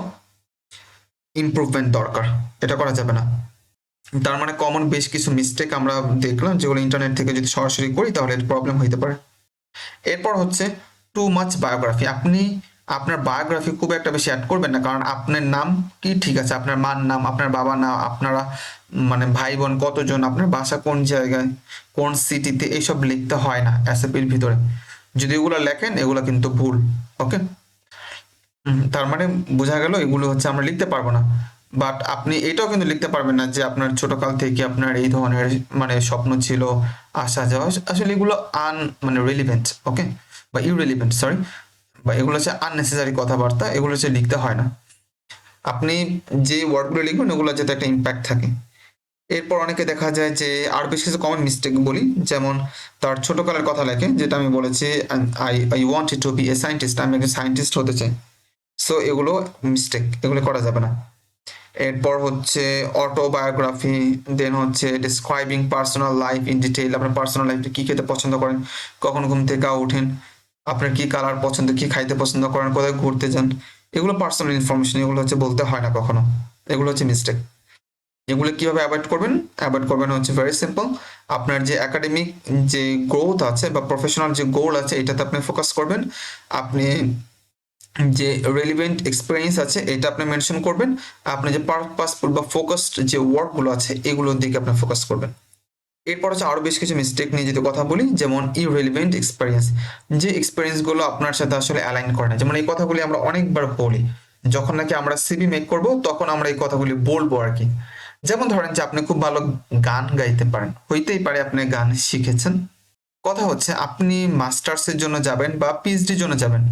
Speaker 1: ইমপ্রুভমেন্ট দরকার, এটা করা যাবে না। তার মানে কমন বেশ কিছু মিস্টেক আমরা দেখলাম যেগুলো ইন্টারনেট থেকে যদি সরাসরি করি তাহলে প্রবলেম হইতে পারে। এরপর হচ্ছে টু মাচ বায়োগ্রাফি, আপনি আপনার বায়োগ্রাফি খুব একটা বেশি অ্যাড করবেন না, কারণ আপনার নাম কি ঠিক আছে, আপনার মার নাম, আপনার বাবার নাম, আপনারা মানে ভাই বোন কতজন, আপনার বাসা কোন জায়গায়, কোন সিটিতে, এইসব লিখতে হয় না এসএপির ভিতরে। যদি এগুলো লেখেন এগুলো কিন্তু ভুল, ওকে? তার মানে বোঝা গেল এগুলো হচ্ছে আমরা লিখতে পারবো না। বাট আপনি এটাও কিন্তু লিখতে পারবেন না যে আপনার ছোটকাল থেকে আপনার এই ধরনের মানে স্বপ্ন ছিল, আসা যাওয়া, আসলে এগুলো মানে রিলিভেন্ট, ওকে, বা ইউরিলিভেন্ট, সরি, বা এগুলো হচ্ছে আননেসেসারি কথাবার্তা, এগুলো হচ্ছে লিখতে হয় না। আপনি যে ওয়ার্ডগুলো লিখবেন ওগুলো যাতে একটা ইম্প্যাক্ট থাকে। এরপর অনেকে দেখা যায় যে আর বেশ কিছু কমন মিস্টেক বলি, যেমন তার ছোটকালের কথা লেখে, যেটা আমি বলেছি I wanted to be a scientist, আমি একজন সায়েন্টিস্ট হতে চাই। সো এগুলো মিস্টেক, এগুলো করা যাবে না। এরপর হচ্ছে অটোবায়োগ্রাফি, দেন হচ্ছে describing personal life in detail, আপনার পার্সোনাল লাইফে কি খেতে পছন্দ করেন, কখন ঘুম থেকে ওঠেন, আপনার কি কালার পছন্দ, কি খাইতে পছন্দ করেন, কোথায় ঘুরতে যান, এগুলো পার্সোনাল ইনফরমেশন, এগুলো হচ্ছে বলতে হয় না কখনো, এগুলো হচ্ছে মিস্টেক। এগুলো কিভাবে অ্যাভয়েড করবেন? অ্যাভয়েড করবেন হচ্ছে ভেরি সিম্পল, আপনার যে একাডেমিক যে গ্রোথ আছে বা প্রফেশনাল যে গোল আছে এটাতে আপনি ফোকাস করবেন। আপনি যে রেলিভেন্ট এক্সপিরিয়েন্স আছে এটা আপনি মেনশন করবেন। আপনি যে পারপাসফুল বা ফোকাসড যে ওয়ার্কগুলো আছে এগুলোর দিকে আপনি ফোকাস করবেন। এরপর হচ্ছে আরো বেশ কিছু মিস্টেক নিয়ে যদি কথা বলি, যেমন ইররিলেভেন্ট এক্সপিরিয়েন্স, যে এক্সপিরিয়েন্সগুলো আপনার সাথে আসলে অ্যালাইন করে না। যেমন এই কথাগুলি আমরা অনেকবার বলি, যখন নাকি আমরা সিভি মেক করব তখন আমরা এই কথাগুলি বলবো আর কি। যেমন ধরেন যে আপনি খুব ভালো গান গাইতে পারেন, হইতেই পারে আপনি গান শিখেছেন। কথা হচ্ছে আপনি মাস্টার্সের জন্য যাবেন বা পিএইচডির জন্য যাবেন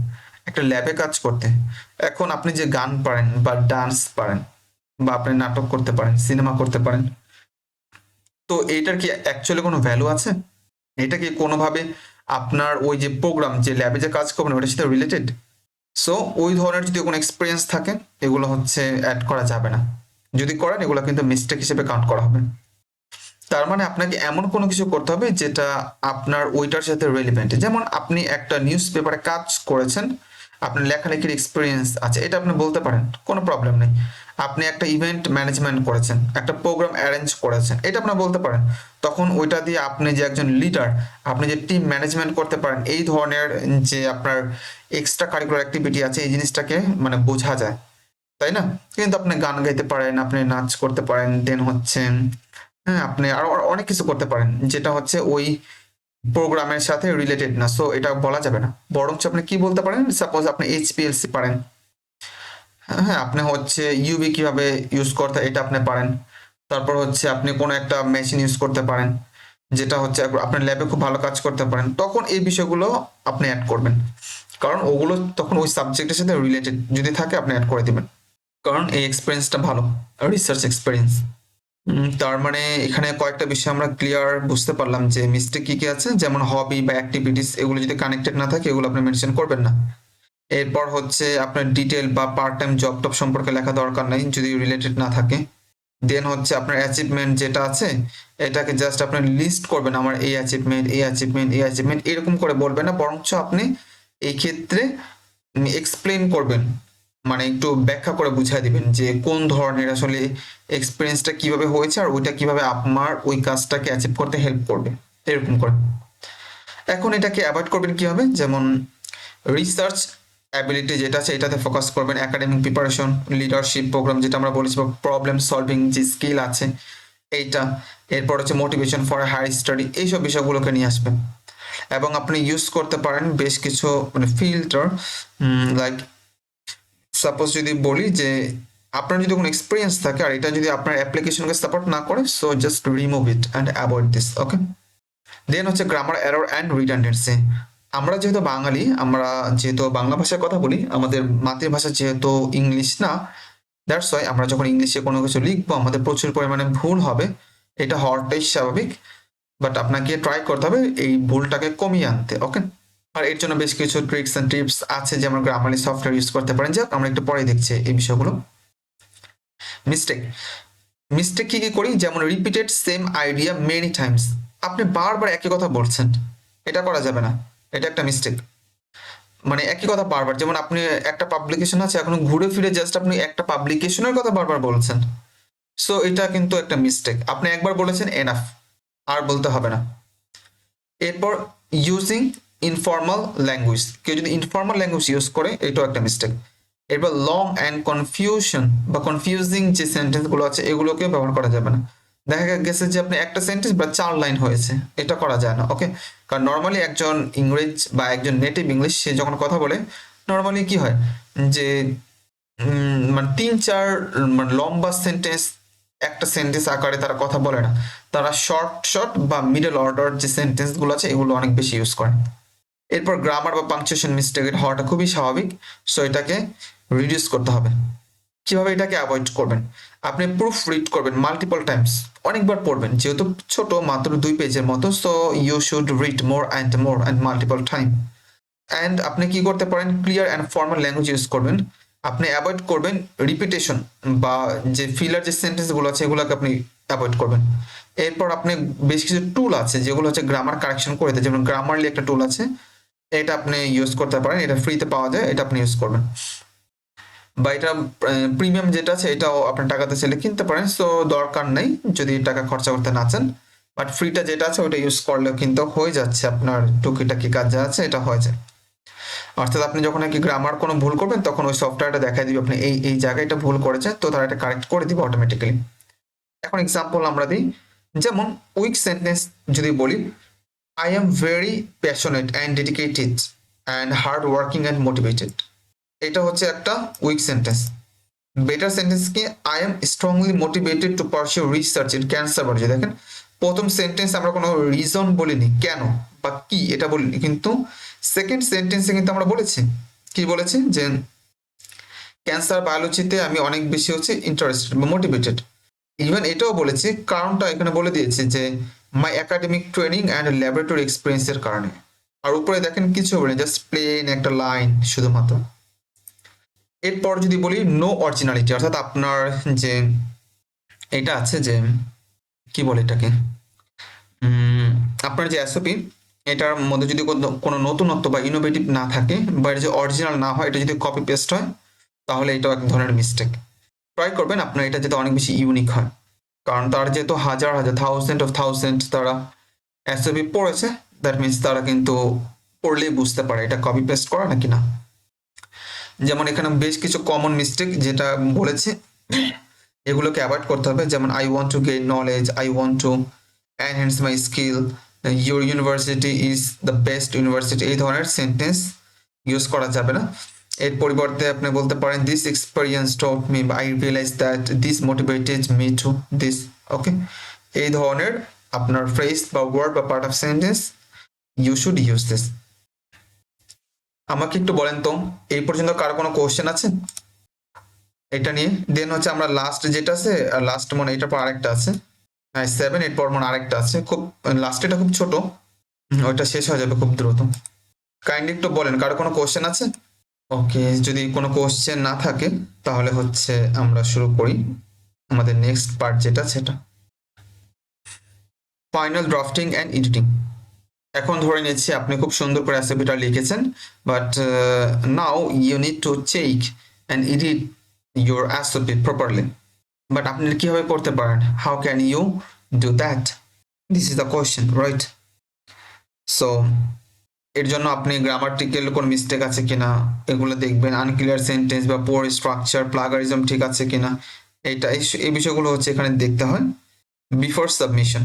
Speaker 1: একটা ল্যাবে কাজ করতে। এখন আপনি যে গান পারেন বা ডান্স পারেন বা আপনি নাটক করতে পারেন, সিনেমা করতে পারেন, তো এইটার কি অ্যাকচুয়ালি কোনো ভ্যালু আছে? এটা কি কোনোভাবে আপনার ওই যে প্রোগ্রাম যে ল্যাবে যে কাজ করবেন ওটার সাথে রিলেটেড? সো ওই ধরনের যদি কোনো এক্সপিরিয়েন্স থাকে এগুলো হচ্ছে অ্যাড করা যাবে না। যদি করেন এগুলো কিন্তু মিস্টেক হিসেবে কাউন্ট করা হবে। তার মানে আপনাকে এমন কোনো কিছু করতে হবে যেটা আপনার ওইটার সাথে রেলিভেন্ট। যেমন আপনি একটা নিউজ পেপারে কাজ করেছেন, আপনার লেখালেখির এক্সপিরিয়েন্স আছে, এটা আপনি বলতে পারেন, কোনো প্রবলেম নেই। আপনি একটা ইভেন্ট ম্যানেজমেন্ট করেছেন, একটা প্রোগ্রাম অ্যারেঞ্জ করেছেন, এটা আপনি বলতে পারেন। তখন ওইটা দিয়ে আপনি যে একজন লিডার, আপনি যে টিম ম্যানেজমেন্ট করতে পারেন, এই ধরনের যে আপনার এক্সট্রা কারিকুলার অ্যাক্টিভিটি আছে এই জিনিসটাকে মানে বোঝা যায়, তাই না? কিন্তু আপনি গান গাইতে পারেন, আপনি নাচ করতে পারেন, দেন হচ্ছে হ্যাঁ আপনি আরো অনেক কিছু করতে পারেন যেটা হচ্ছে ওই প্রোগ্রামের সাথে রিলেটেড না। সো এটা বলা যাবে না। বরঞ্চ আপনি কি বলতে পারেন, সাপোজ আপনি এইচপিএলসি পারেন, হ্যাঁ, আপনি হচ্ছে ইউভি কিভাবে ইউজ করতে এটা আপনি পারেন। তারপর হচ্ছে আপনি কোনো একটা মেশিন ইউজ করতে পারেন, যেটা হচ্ছে আপনার ল্যাবে খুব ভালো কাজ করতে পারেন। তখন এই বিষয়গুলো আপনি অ্যাড করবেন। কারণ ওগুলো তখন ওই সাবজেক্টের সাথে রিলেটেড যদি থাকে আপনি অ্যাড করে দিবেন। কারণ এই এক্সপেরিয়েন্সটা ভালো, রিসার্চ এক্সপেরিয়েন্স। তার মানে এখানে কয়েকটা বিষয় আমরা ক্লিয়ার বুঝতে পারলাম যে মিস্টেক কি কি আছে, যেমন হবি বা অ্যাক্টিভিটিস এগুলো যদি কানেক্টেড না থাকে এগুলো আপনি মেনশন করবেন না। এরপর হচ্ছে আপনার ডিটেল বা পার্ট টাইম জব টব সম্পর্কে লেখা দরকার নাই যদি রিলেটেড না থাকে। দেন হচ্ছে আপনার অ্যাচিভমেন্ট যেটা আছে এটাকে জাস্ট আপনার লিস্ট করবেন, আমার এই অ্যাচিভমেন্ট এই অ্যাচিভমেন্ট এই অ্যাচিভমেন্ট এরকম করে বলবেন না, বরঞ্চ আপনি এই ক্ষেত্রে এক্সপ্লেন করবেন, মানে একটু ব্যাখ্যা করে বুঝাই দিবেন যে কোন ধরনের আসলে এক্সপিরিয়েন্সটা কিভাবে হয়েছে আর ওইটা কিভাবে আপনার ওই কাজটাকে অ্যাচিভ করতে হেল্প করবে, এরকম করে। এখন এটাকে অ্যাভয়েড করবেন কিভাবে, যেমন রিসার্চ অ্যাবিলিটি যেটা আছে এটাতে ফোকাস করবেন, একাডেমিক প্রিপারেশন, লিডারশিপ প্রোগ্রাম যেটা আমরা বলেছি, বা প্রবলেম সলভিং যে স্কিল আছে এইটা, এরপর হচ্ছে মোটিভেশন ফর হায়ার স্টাডি, এইসব বিষয়গুলোকে নিয়ে আসবেন। এবং আপনি ইউজ করতে পারেন বেশ কিছু মানে ফিল্টার, লাইক সাপোজ যদি বলি যে আপনার যদি কোনো এক্সপিরিয়েন্স থাকে আর এটা যদি আপনার অ্যাপ্লিকেশনকে সাপোর্ট না করে, so just remove it and avoid this, okay. Then হচ্ছে গ্রামার এরর অ্যান্ড রিডান্ডেন্সি। আমরা যেহেতু বাঙালি, আমরা যেহেতু বাংলা ভাষায় কথা বলি, আমাদের মাতৃভাষা যেহেতু ইংলিশ না, দ্যাটস ওয়াই আমরা যখন ইংলিশে কোনো কিছু লিখবো আমাদের প্রচুর পরিমাণে ভুল হবে, এটা হওয়াটাই স্বাভাবিক। বাট আপনাকে ট্রাই করতে হবে এই ভুলটাকে কমিয়ে আনতে, ওকে। আর এর জন্য বেশ কিছু ট্রিক্স অ্যান্ড টিপস আছে, যেমন গ্রামারলি সফটওয়্যার ইউজ করতে পারেন। যাক, আমরা একটু পরে দেখছি এই বিষয়গুলো। মিস্টেক মিস্টেক কি কি করি, যেমন repeated same idea many Times, আপনি বারবার একই কথা বলছেন, এটা করা যাবে না, এটা একটা মিস্টেক। মানে একই কথা বারবার, যেমন আপনি একটা পাবলিকেশন আছে, এখন ঘুরে ফিরে জাস্ট আপনি একটা পাবলিকেশনের কথা বারবার বলছেন, সো এটা কিন্তু একটা মিস্টেক। আপনি একবার বলেছেন এনাফ, আর বলতে হবে না। এরপর ইউজিং ইনফর্মাল ল্যাঙ্গুয়েজ, কেউ যদি ইনফর্মাল ল্যাঙ্গুয়েজ ইউজ করে এটাও একটা মিস্টেক। এরপর লং অ্যান্ড কনফিউশন বা কনফিউজিং যে সেন্টেন্সগুলো আছে এগুলোকে ব্যবহার করা যাবে না। দেখা গেছে যে আপনি একটা সেন্টেন্স বা 4 লাইন হয়েছে, এটা করা যায় না, ওকে। কারণ নর্মালি একজন ইংরেজ বা একজন নেটিভ ইংলিশ সে যখন কথা বলে নর্মালি কি হয় যে মানে 3-4 মানে লম্বা সেন্টেন্স একটা সেন্টেন্স আকারে তারা কথা বলে না, তারা শর্ট শর্ট বা মিডল অর্ডার যে সেন্টেন্স গুলো আছে এগুলো অনেক বেশি ইউজ করে। এরপর গ্রামার বা পাংচুয়েশন মিস্টেক হওয়াটা খুবই স্বাভাবিক, সো এটাকে রিডিউস করতে হবে। কিভাবে এটাকে অ্যাভয়েড করবেন, আপনি প্রুফ রিড করবেন মাল্টিপল টাইমস, অনেকবার পড়বেন, যেহেতু ছোট মাত্র 2 পেজের মতো, so you should read more and multiple time. And আপনি কি করতে পারেন, clear and formal language use করবেন। আপনি অ্যাভয়েড করবেন রিপিটেশন বা যে ফিলার যে সেন্টেন্সগুলো আছে এগুলোকে আপনি অ্যাভয়েড করবেন। এরপর আপনি বেশ কিছু টুল আছে যেগুলো হচ্ছে গ্রামার কারেকশন করে দেয়, যেমন গ্রামারলি একটা টুল আছে, এটা আপনি ইউজ করতে পারেন, এটা ফ্রিতে পাওয়া যায়, এটা আপনি ইউজ করবেন। বা এটা প্রিমিয়াম যেটা আছে এটাও আপনার টাকাতে চাইলে কিনতে পারেন, সো দরকার নেই যদি টাকা খরচা করতে না চান। বাট ফ্রিটা যেটা আছে ওটা ইউজ করলেও কিন্তু হয়ে যাচ্ছে, আপনার টুকিটাকি কাজ যা আছে এটা হয়ে যায়। অর্থাৎ আপনি যখন নাকি গ্রামার কোনো ভুল করবেন তখন ওই সফটওয়্যারটা দেখাই দিবে আপনি এই এই জায়গায় এটা ভুল করেছেন, তো তারা এটা কারেক্ট করে দিবে অটোমেটিক্যালি। এখন এক্সাম্পল আমরা দিই, যেমন উইক সেন্টেন্স যদি বলি, I am very passionate and dedicated and hard working and motivated, এটা হচ্ছে একটা উইক সেন্টেন্স। বেটার সেন্টেন্স কি, I am strongly motivated to pursue research in cancer biology. দেখেন প্রথম সেন্টেন্স আমরা কোনো রিজন বলিনি, কেন বা কি এটা বলিনি, কিন্তু সেকেন্ড সেন্টেন্সে কিন্তু আমরা বলেছি, কি বলেছি যে ক্যান্সার বায়োলজিতে আমি অনেক বেশি হচ্ছে ইন্টারেস্টেড বা মোটিভেটেড। ইভেন এটাও বলেছি, কারণটা এখানে বলে দিয়েছি যে মাই একাডেমিক ট্রেনিং অ্যান্ড ল্যাবরেটরি এক্সপিরিয়েন্সের কারণে। আর উপরে দেখেন কিছু বলে, জাস্ট প্লেন একটা লাইন শুধুমাত্র। এরপর যদি বলি নো অরিজিনালিটি, অর্থাৎ আপনার যে এটা আছে যে কি বলে এটাকে, আপনার যে এসওপি এটার মধ্যে যদি কোনো নতুনত্ব বা ইনোভেটিভ না থাকে বা এটা যে অরিজিনাল না হয়, এটা যদি কপি পেস্ট হয় তাহলে এটাও এক ধরনের মিস্টেক। ট্রাই করবেন আপনার এটা যাতে অনেক বেশি ইউনিক হয়, কারণ তার যেহেতু হাজার হাজার থাউজেন্ড তারা এসওপি পড়েছে, দ্যাট মিনস তারা কিন্তু পড়লেই বুঝতে পারে এটা কপি পেস্ট করা নাকি না। যেমন এখানে বেশ কিছু কমন মিস্টেক যেটা বলেছে এগুলোকে অ্যাভয়েড করতে হবে, যেমন I want to gain knowledge, I want to enhance my skill, your university is the best university, এই ধরনের সেন্টেন্স ইউজ করা যাবে না। এর পরিবর্তে আপনি বলতে পারেন দিস এক্সপেরিয়েন্স টট মি বা I realise that this motivated me to this. Okay, এই ধরনের আপনার ফ্রেজ বা ওয়ার্ড বা part of sentence you should use this. আমাকে একটু বলেন তো এই পর্যন্ত কার কোনো কোশ্চেন আছে এটা নিয়ে? দেন হচ্ছে আমরা লাস্ট যেটা আছে, লাস্ট মনে এটার পর আরেকটা আছে, 7 এর পর মনে আরেকটা আছে, খুব লাস্ট এটা খুব ছোট, ওইটা শেষ হয়ে যাবে খুব দ্রুত। কাইন্ডলি একটু বলেন কার কোনো কোশ্চেন আছে? ওকে, যদি কোনো কোশ্চেন না থাকে তাহলে হচ্ছে আমরা শুরু করি আমাদের নেক্সট পার্ট যেটা সেটা ফাইনাল ড্রাফটিং অ্যান্ড এডিটিং। এখন ধরে নিচ্ছি আপনি খুব সুন্দর করে অ্যাসেপিটা লিখেছেন, but now you need to check and edit your SOP properly. But আপনি কিভাবে করতে পারেন? How can you do that? This is the question, right? So এর জন্য আপনি গ্রামাটিক্যাল কোনো মিস্টেক আছে কিনা এগুলো দেখবেন, আনক্লিয়ার সেন্টেন্স বা পোর স্ট্রাকচার, প্লাগারিজম ঠিক আছে কিনা, এই বিষয়গুলো হচ্ছে এখানে দেখতে হয় বিফোর সাবমিশন।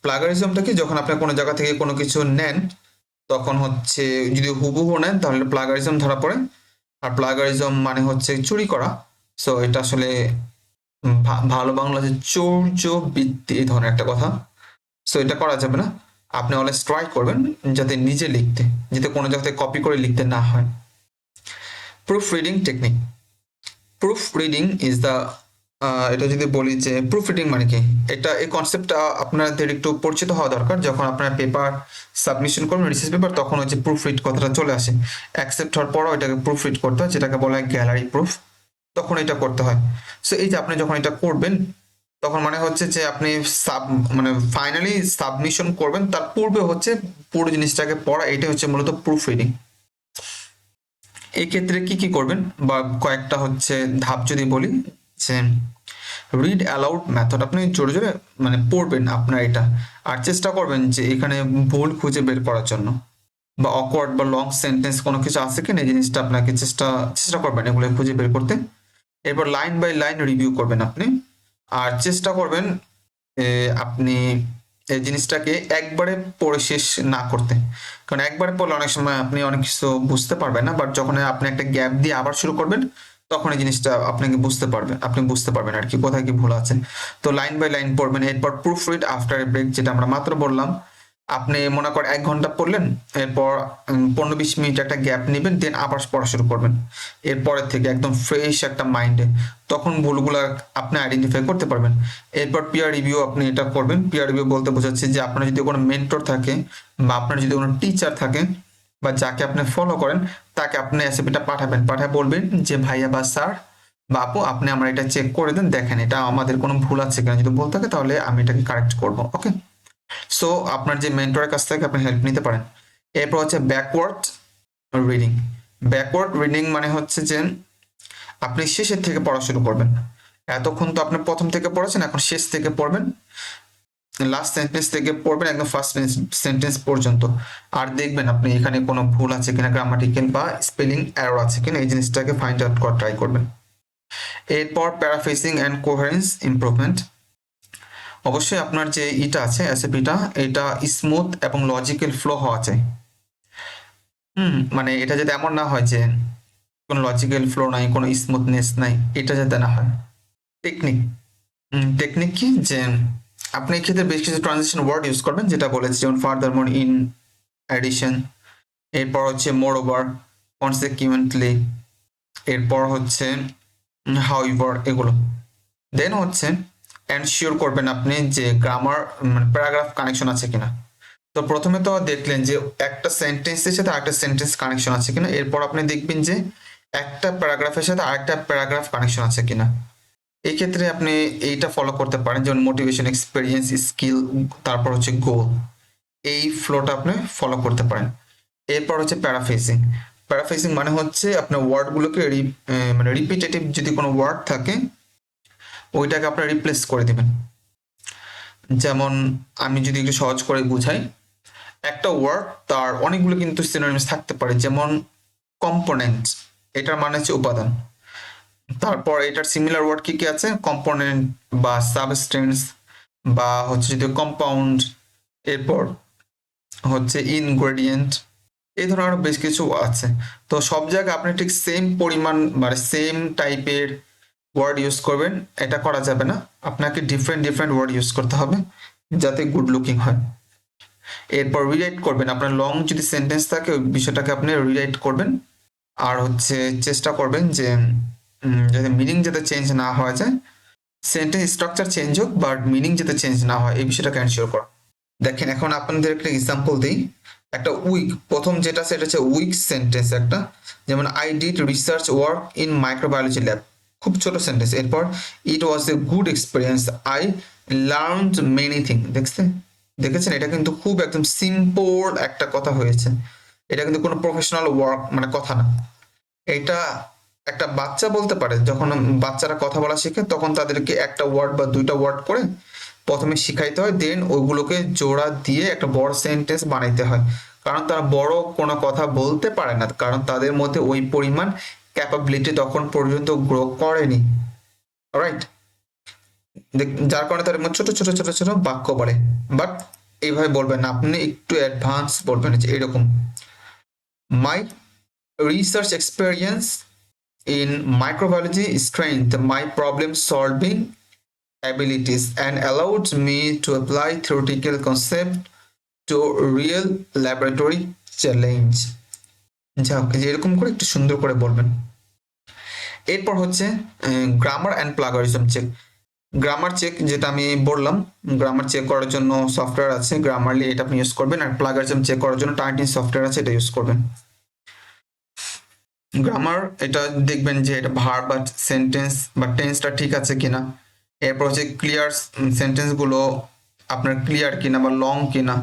Speaker 1: প্লাগারিজমটা কি, যখন আপনি কোনো জায়গা থেকে কোনো কিছু নেন তখন হচ্ছে যদি হুবহু নেন তাহলে প্লাগারিজম ধরা পড়ে, আর প্লাগারিজম মানে হচ্ছে চুরি করা। সো এটা আসলে ভালো বাংলাতে চৌর্যবৃত্তি এই ধরনের একটা কথা। সো এটা করা যাবে না। আপনি অলওয়েজ ট্রাই করবেন যাতে নিজে লিখতে, যাতে কোনো জায়গাতে কপি করে লিখতে না হয়। Proof reading technique. Proof reading is the, এটা যদি বলি যে প্রুফ রিডিং মানে কি, এটা এই কনসেপ্টটা আপনাদের একটু পরিচিত হওয়া দরকার। যখন আপনার পেপার সাবমিশন করবেন রিসার্চ পেপার, তখন ওই যে প্রুফ রিড কথাটা চলে আসে। অ্যাকসেপ্ট হওয়ার পরও এটাকে প্রুফ রিড করতে হয়, যেটাকে বলা হয় গ্যালারি প্রুফ, তখন এটা করতে হয়। সো এই যে আপনি যখন এটা করবেন তখন মানে হচ্ছে যে আপনি মানে ফাইনালি সাবমিশন করবেন, তার পূর্বে হচ্ছে পুরো জিনিসটাকে পড়া, এটা হচ্ছে মূলত প্রুফ রিডিং। এই ক্ষেত্রে কি কি করবেন বা কয়েকটা হচ্ছে ধাপ যদি বলি, যে রিড অ্যালাউড মেথড, আপনি জোরে জোরে মানে পড়বেন আপনার এটা, আর চেষ্টা করবেন যে এখানে ভুল খুঁজে বের করার জন্য, বা অকওয়ার্ড বা লং সেন্টেন্স কোনো কিছু আছে কিনা এই জিনিসটা আপনাকে চেষ্টা করবেন এগুলো খুঁজে বের করতে। এরপর লাইন বাই লাইন রিভিউ করবেন আপনি, আর চেষ্টা করবেন আপনি এই জিনিসটাকে একবারে পড়ে শেষ না করতে, কারণ একবারে পড়লে অনেক সময় আপনি অনেক কিছু বুঝতে পারবেন না, বাট যখন আপনি একটা গ্যাপ দিয়ে আবার শুরু করবেন তখন এই জিনিসটা আপনাকে আপনি বুঝতে পারবেন আর কি কোথায় কি ভুল আছে। তো লাইন বাই লাইন পড়বেন। এরপর প্রুফ রিড আফটার ব্রেক, যেটা আমরা মাত্র বললাম, আপনি মনে করেন 1 ঘন্টা পড়লেন, এরপর 15-20 মিনিট একটা গ্যাপ নেবেন, দেন আবার পড়া শুরু করবেন এরপরের থেকে একদম ফ্রেশ একটা মাইন্ডে, তখন ভুলগুলো আপনি আইডেন্টিফাই করতে পারবেন। এরপর পিয়ার রিভিউ আপনি এটা করবেন। পিয়ার রিভিউ বলতে বোঝাচ্ছে যে আপনার যদি কোনো মেন্টর থাকে বা আপনার যদি কোনো টিচার থাকে বা যাকে আপনি ফলো করেন, তাকে আপনি অ্যাসেপিটা পাঠায় বলবেন যে ভাইয়া বা স্যার বা আপু, আপনি আমার এটা চেক করে দেন, দেখেন এটা আমাদের কোনো ভুল আছে কিনা, যদি ভুল থাকে তাহলে আমি এটাকে কারেক্ট করবো। ওকে, সো আপনার যে মেন্টরের কাছ থেকে আপনি হেল্প নিতে পারেন। এরপর হচ্ছে ব্যাকওয়ার্ড রিডিং। ব্যাকওয়ার্ড রিডিং মানে হচ্ছে যে আপনি শেষের থেকে পড়া শুরু করবেন। এতক্ষণ তো আপনি প্রথম থেকে পড়েছেন, এখন শেষ থেকে পড়বেন, লাস্ট সেন্টেন্স থেকে পড়বেন একদম ফার্স্ট সেন্টেন্স পর্যন্ত, আর দেখবেন আপনি এখানে কোনো ভুল আছে কিনা, গ্রামাটিক্যাল বা স্পেলিং এরর আছে কিনা, এই জিনিসটাকে ফাইন্ড আউট করার ট্রাই করবেন। এরপর প্যারাফ্রেজিং অ্যান্ড কোহেরেন্স ইমপ্রুভমেন্ট। অবশ্যই আপনার যে ইটা আছে অ্যাসেপিটা, এটা স্মুথ এবং লজিক্যাল ফ্লো হওয়া চাই। মানে এটা যাতে এমন না হয় যে কোনো লজিক্যাল ফ্লো নাই, কোনো স্মুথনেস নাই, এটা যাতে না হয়। টেকনিক। টেকনিক কি, যে আপনি এক্ষেত্রে বেশ কিছু ট্রানজিশন ওয়ার্ড ইউজ করবেন, যেটা বলেছি, যেমন ফার্দার মোর, ইন অ্যাডিশন, এরপর হচ্ছে মোর ওভার, কনসিকুয়েন্টলি, এরপর হচ্ছে হাউএভার, এগুলো। দেন হচ্ছে এনশিওর করবেন আপনি যে গ্রামার মানে প্যারাগ্রাফ কানেকশন আছে কিনা। তো প্রথমে তো দেখলেন যে একটা সেন্টেন্সের সাথে আরেকটা সেন্টেন্স কানেকশন আছে কিনা, এরপর আপনি দেখবেন যে একটা প্যারাগ্রাফের সাথে আরেকটা প্যারাগ্রাফ কানেকশন আছে কিনা। এই ক্ষেত্রে আপনি এইটা ফলো করতে পারেন, যেমন মোটিভেশন, এক্সপেরিয়েন্স, স্কিল, তারপর হচ্ছে গোল, এই ফ্লোটা আপনি ফলো করতে পারেন। এরপর হচ্ছে প্যারাফ্রেজিং। প্যারাফ্রেজিং মানে হচ্ছে আপনার ওয়ার্ডগুলোকে মানে রিপিটেটিভ যদি কোনো ওয়ার্ড থাকে ওইটাকে আপনার রিপ্লেস করে দিবেন। যেমন আমি যদি একটু সহজ করে বুঝাই, একটা ওয়ার্ড তার অনেকগুলো কিন্তু সিনোনিমস থাকতে পারে, যেমন কম্পোনেন্ট, এটার মানে হচ্ছে উপাদান। তারপর এটার সিমিলার ওয়ার্ড কি কি আছে, কম্পোনেন্ট বা সাবস্টেন্স বা হচ্ছে যদি কম্পাউন্ড, এরপর হচ্ছে ইনগ্রেডিয়েন্ট, এই ধরনের আরো বেশ কিছু আছে। তো সব জায়গায় আপনি ঠিক সেম পরিমাণ মানে সেম টাইপের ওয়ার্ড ইউজ করবেন এটা করা যাবে না, আপনাকে ডিফারেন্ট ডিফারেন্ট ওয়ার্ড ইউজ করতে হবে যাতে গুড লুকিং হয়। এরপর রিরাইট করবেন, আপনার লং যদি সেন্টেন্স থাকে ওই বিষয়টাকে আপনি রিরাইট করবেন। আর হচ্ছে চেষ্টা করবেন যে যাতে মিনিং যাতে চেঞ্জ না হওয়া যায়, সেন্টেন্স স্ট্রাকচার চেঞ্জ হোক বাট মিনিং যাতে চেঞ্জ না হয় এই বিষয়টাকে এনশিওর করা। দেখেন এখন আপনাদের একটা এক্সাম্পল দিই, একটা উইক প্রথম যেটা সেটা হচ্ছে উইক সেন্টেন্স একটা, যেমন I did research work in microbiology lab, খুব ছোট সেন্টেন্স। এরপর it was a good experience, I learned many thing. দেখেছেন এটা কিন্তু খুব একদম সিম্পল একটা কথা হয়েছে, এটা কিন্তু কোনো প্রফেশনাল ওয়ার্ক মানে কথা না। এটা একটা বাচ্চা বলতে পারে, যখন বাচ্চারা কথা বলা শেখে তখন তাদেরকে একটা ওয়ার্ড বা দুইটা ওয়ার্ড করে প্রথমে শিখাইতে হয়, দেন ওইগুলোকে জোড়া দিয়ে একটা বড় সেন্টেন্স বানাইতে হয়, কারণ তারা বড় কোনো কথা বলতে পারে না, কারণ তাদের মধ্যে ওই পরিমাণ ক্যাপাবিলিটি তখন পর্যন্ত গ্রো করেনি। রাইট, যার কারণে তাদের মধ্যে ছোট ছোট ছোট ছোট বাক্য বলে। বাট এইভাবে বলবেন না, আপনি একটু অ্যাডভান্স বলবেন যে এরকম, মাই research experience in microbiology strengthened my problem solving abilities and allowed me to apply theoretical concept to real laboratory challenge। যাক, যে এরকম করে একটু সুন্দর করে বলবেন। এরপর হচ্ছে grammar and plagiarism check. Grammar check যেটা আমি বললাম, গ্রামার চেক করার জন্য সফটওয়্যার আছে গ্রামারলি, এটা আপনি ইউজ করবেন। আর প্লাগারিজম চেক করার জন্য টার্নিটিন সফটওয়্যার আছে, এটা ইউজ করবেন। গ্রামার এটা দেখবেন যে এটা ভার্ব বা সেন্টেন্স বা টেন্সটা ঠিক আছে কিনা। এরপর হচ্ছে ক্লিয়ার সেন্টেন্স গুলো আপনার ক্লিয়ার কিনা বা লং কিনা।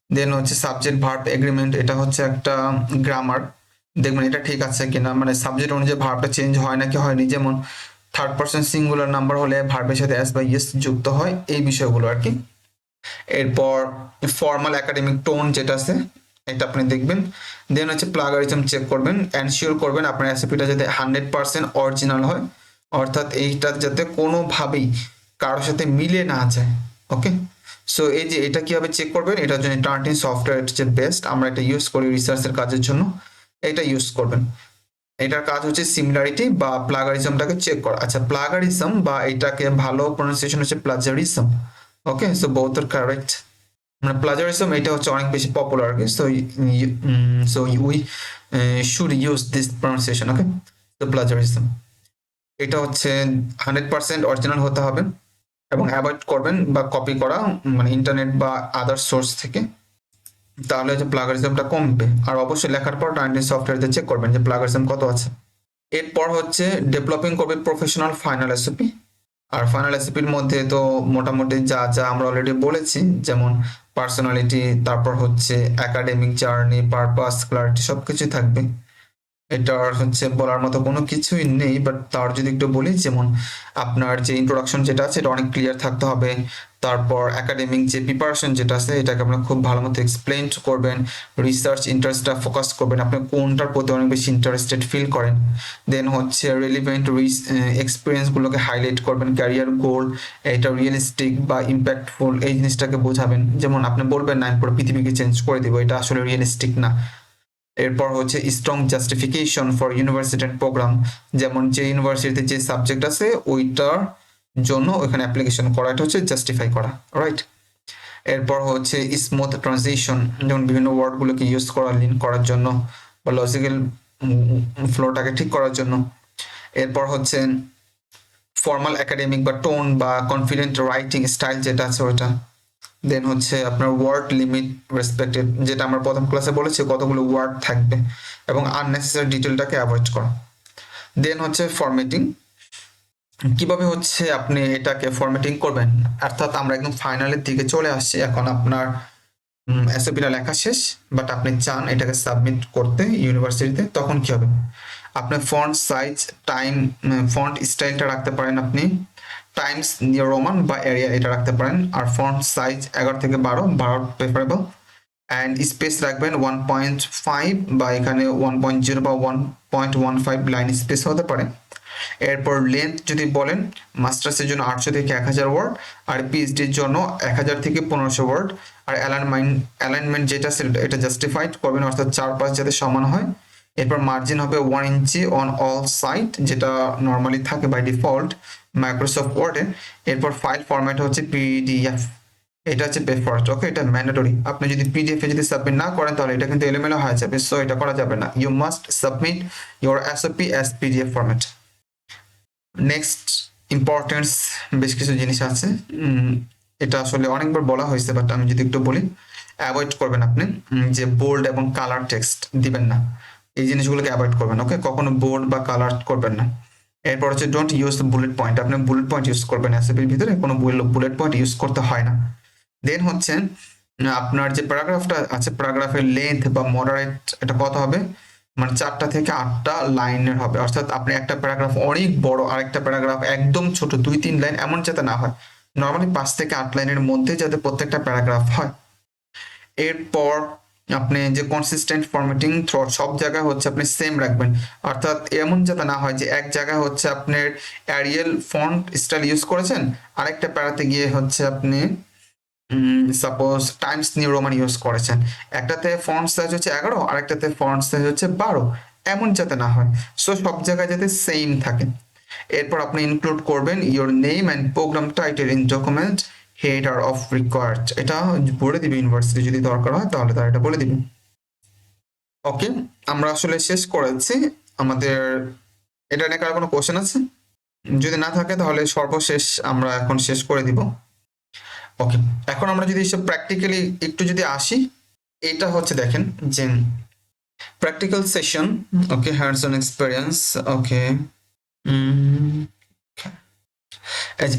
Speaker 1: দেন হচ্ছে সাবজেক্ট ভার্ব এগ্রিমেন্ট, এটা হচ্ছে একটা গ্রামার, দেখবেন এটা ঠিক আছে কিনা, মানে সাবজেক্ট অনুযায়ী ভার্বটা চেঞ্জ হয় নাকি হয়নি। যেমন থার্ড পারসন সিঙ্গুলার নাম্বার হলে ভার্বের সাথে এস বা ইয়েস যুক্ত হয়, এই বিষয়গুলো আর কি। এরপর ফর্মাল একাডেমিক টোন যেটা আছে এটা আপনি দেখবেন। দেন হচ্ছে প্লাগারিজম চেক করবেন, এনশিওর করবেন আপনার রেসিপিটা যাতে 100% অরিজিনাল হয়, অর্থাৎ এইটা যাতে কোনোভাবেই কারোর সাথে মিলে না যায়। ওকে, সো এই যে এটা কিভাবে চেক করবেন, এটার জন্য টার্নিটিন সফটওয়্যার হচ্ছে বেস্ট, আমরা এটা ইউজ করি রিসার্চের কাজের জন্য, এটা ইউজ করবেন। এটার কাজ হচ্ছে সিমিলারিটি বা প্লাগারিজমটাকে চেক করা। আচ্ছা, প্লাগারিজম বা এটাকে ভালো প্রনাউন্সিয়েশন হচ্ছে plagiarism. Okay, so both are correct. মানে প্লাজারিজম এটা হচ্ছে অনেক বেশি পপুলার আর কি, so we should use this pronunciation. Okay, তো প্লাজারিজম এটা হচ্ছে 100% অরিজিনাল হতে হবে এবং অ্যাভয়েড করবেন বা কপি করা মানে ইন্টারনেট বা আদার সোর্স থেকে, তাহলে হচ্ছে প্লাগারিজমটা কমবে। আর অবশ্যই লেখার পর টার্নিটিন সফটওয়্যার দিয়ে চেক করবেন যে প্লাগারিজম কত আছে। এরপর হচ্ছে ডেভেলপিং করবে প্রফেশনাল ফাইনাল রেসিপি। আর ফাইনাল রেসিপির মধ্যে তো মোটামুটি যা যা আমরা অলরেডি বলেছি, যেমন পার্সোনালিটি, তারপর হচ্ছে একাডেমিক জার্নি, পারপাস, ক্লারিটি সবকিছুই থাকবে। এটার হচ্ছে বলার মতো কোনো কিছুই নেই, বাট তার যদি একটু বলি, যেমন আপনার যে ইন্ট্রোডাকশন যেটা আছে এটা অনেক ক্লিয়ার থাকতে হবে। তারপর একাডেমিক যে প্রিপারেশন যেটা আছে এটাকে আপনি খুব ভালো মতো এক্সপ্লেন করবেন, রিসার্চ ইন্টারেস্টটা ফোকাস করবেন, আপনি কোনটার প্রতি অনেক বেশি ইন্টারেস্টেড ফিল করেন। দেন হচ্ছে রিলিভেন্ট এক্সপিরিয়েন্সগুলোকে হাইলাইট করবেন, ক্যারিয়ার গোল, এটা রিয়েলিস্টিক বা ইম্প্যাক্টফুল এই জিনিসটাকে বোঝাবেন। যেমন আপনি বলবেন না আমি পুরো পৃথিবীকে চেঞ্জ করে দিব, এটা আসলে রিয়েলিস্টিক না। এরপর হচ্ছে strong justification for university and programme, যেমন যে ইউনিভার্সিটিতে যে সাবজেক্ট আছে ওইটার জন্য ওইখানে অ্যাপ্লিকেশন করা, এটা হচ্ছে জাস্টিফাই করা। রাইট, এরপর হচ্ছে স্মুথ ট্রানজিশন, যেমন বিভিন্ন ওয়ার্ডগুলোকে ইউজ করা লিঙ্ক করার জন্য বা লজিক্যাল ফ্লোটাকে ঠিক করার জন্য। এরপর হচ্ছে ফর্মাল একাডেমিক বা টোন বা কনফিডেন্ট রাইটিং স্টাইল যেটা আছে ওইটা। দেন হচ্ছে আপনার ওয়ার্ড লিমিট রেসপেক্টেড, যেটা আমরা প্রথম ক্লাসে বলেছি কতগুলো ওয়ার্ড থাকবে, এবং আননেসেসারি ডিটেলটাকে অ্যাভয়েড করা। দেন হচ্ছে ফরম্যাটিং, কিভাবে হচ্ছে আপনি এটাকে ফরম্যাটিং করবেন, অর্থাৎ আমরা একদম ফাইনালের দিকে চলে আসছি, এখন আপনার এসওপিটা লেখা শেষ, বাট আপনি চান এটাকে সাবমিট করতে ইউনিভার্সিটিতে, তখন কি হবে, আপনি ফন্ট সাইজ, টাইম, ফন্ট স্টাইলটা রাখতে পারেন আপনি টাইমস নিউ রোমান বা এরিয়া এটা রাখতে পারেন। আর ফন্ট সাইজ 11 থেকে 12 প্রেফারেবল, অ্যান্ড স্পেস রাখবেন 1.5 বা এখানে 1.0 বা 1.15 লাইন স্পেস হতে পারে। এরপর লেন্থ যদি বলেন, মাস্টার্সের জন্য 800 থেকে 1000 ওয়ার্ড, আর পিএইচডির জন্য 1000 থেকে 1500 ওয়ার্ড। আর অ্যালাইনমেন্ট যেটা এটা জাস্টিফাইড করবেন, অর্থাৎ 4-5 যাতে সমান হয়। এরপর মার্জিন হবে 1 ইঞ্চি অন অল সাইড, যেটা নর্মালি থাকে বাই ডিফল্ট মাইক্রোসফট ওয়ার্ডে। এরপর ফাইল ফরম্যাট হচ্ছে পিডিএফ, এটা হচ্ছে প্রেফার্ড। ওকে, এটা ম্যান্ডেটরি। আপনি যদি পিডিএফ এ যদি সাবমিট না করেন তাহলে এটা কিন্তু এলোমেলো হয়ে যাবে, সো এটা করা যাবে না। You must submit your SOP as PDF format. Next importance বেশ কিছু জিনিস আছে, এটা আসলে অনেকবার বলা হয়েছে, বাট আমি যদি একটু বলি, অ্যাভয়েড করবেন আপনি যে বোল্ড এবং কালার টেক্সট দিবেন না, এই জিনিসগুলোকে অ্যাভয়েড করবেন। ওকে, কখনো বোল্ড বা কালার করবেন না। এরপর হচ্ছে ডোন্ট ইউজ বুলেট পয়েন্ট, আপনি বুলেট পয়েন্ট ইউজ করবেন এসএপির ভিতরে, কোনো বুলেট পয়েন্ট ইউজ করতে হয় না। দেন হচ্ছে আপনার যে প্যারাগ্রাফটা আছে, প্যারাগ্রাফের লেন্থ বা মডারেট এটা কত হবে, মানে 4টা থেকে 8টা লাইনের হবে। অর্থাৎ আপনি একটা প্যারাগ্রাফ অনেক বড় আর একটা প্যারাগ্রাফ একদম ছোট 2-3 লাইন এমন যাতে না হয়, নর্মালি 5 থেকে 8 লাইনের মধ্যে যাতে প্রত্যেকটা প্যারাগ্রাফ হয়। এরপর আপনি যে কনসিস্টেন্ট ফরম্যাটিং থ্রুআউট সব জায়গায় হচ্ছে আপনি সেম রাখবেন, অর্থাৎ এমন যাতে না হয় যে এক জায়গায় হচ্ছে আপনার অ্যারিয়েল ফন্ট স্টাইল ইউজ করেছেন, আরেকটা প্যারাতে গিয়ে হচ্ছে আপনি suppose Times new Roman use করেছেন, একটাতে ফন্ট সাইজ হচ্ছে 11, আরেকটাতে ফন্ট সাইজ হচ্ছে 12, এমন যাতে না হয়। সো সব জায়গায় যাতে সেম থাকে। এরপর আপনি ইনক্লুড করবেন your name and programme title in document header of required, এটা বলে দিবে ইউনিভার্সিটি যদি দরকার হয় তাহলে তারা এটা বলে দিবে। ওকে, আমরা আসলে শেষ করেছি আমাদের, এটা নিয়ে কারো কোনো কোশ্চেন আছে? যদি না থাকে তাহলে সর্বশেষ আমরা এখন শেষ করে দিব। ওকে, এখন আমরা যদি এসব প্র্যাকটিক্যালি একটু যদি আসি, এটা হচ্ছে দেখেন যে practical session. Okay, hands on experience. Okay,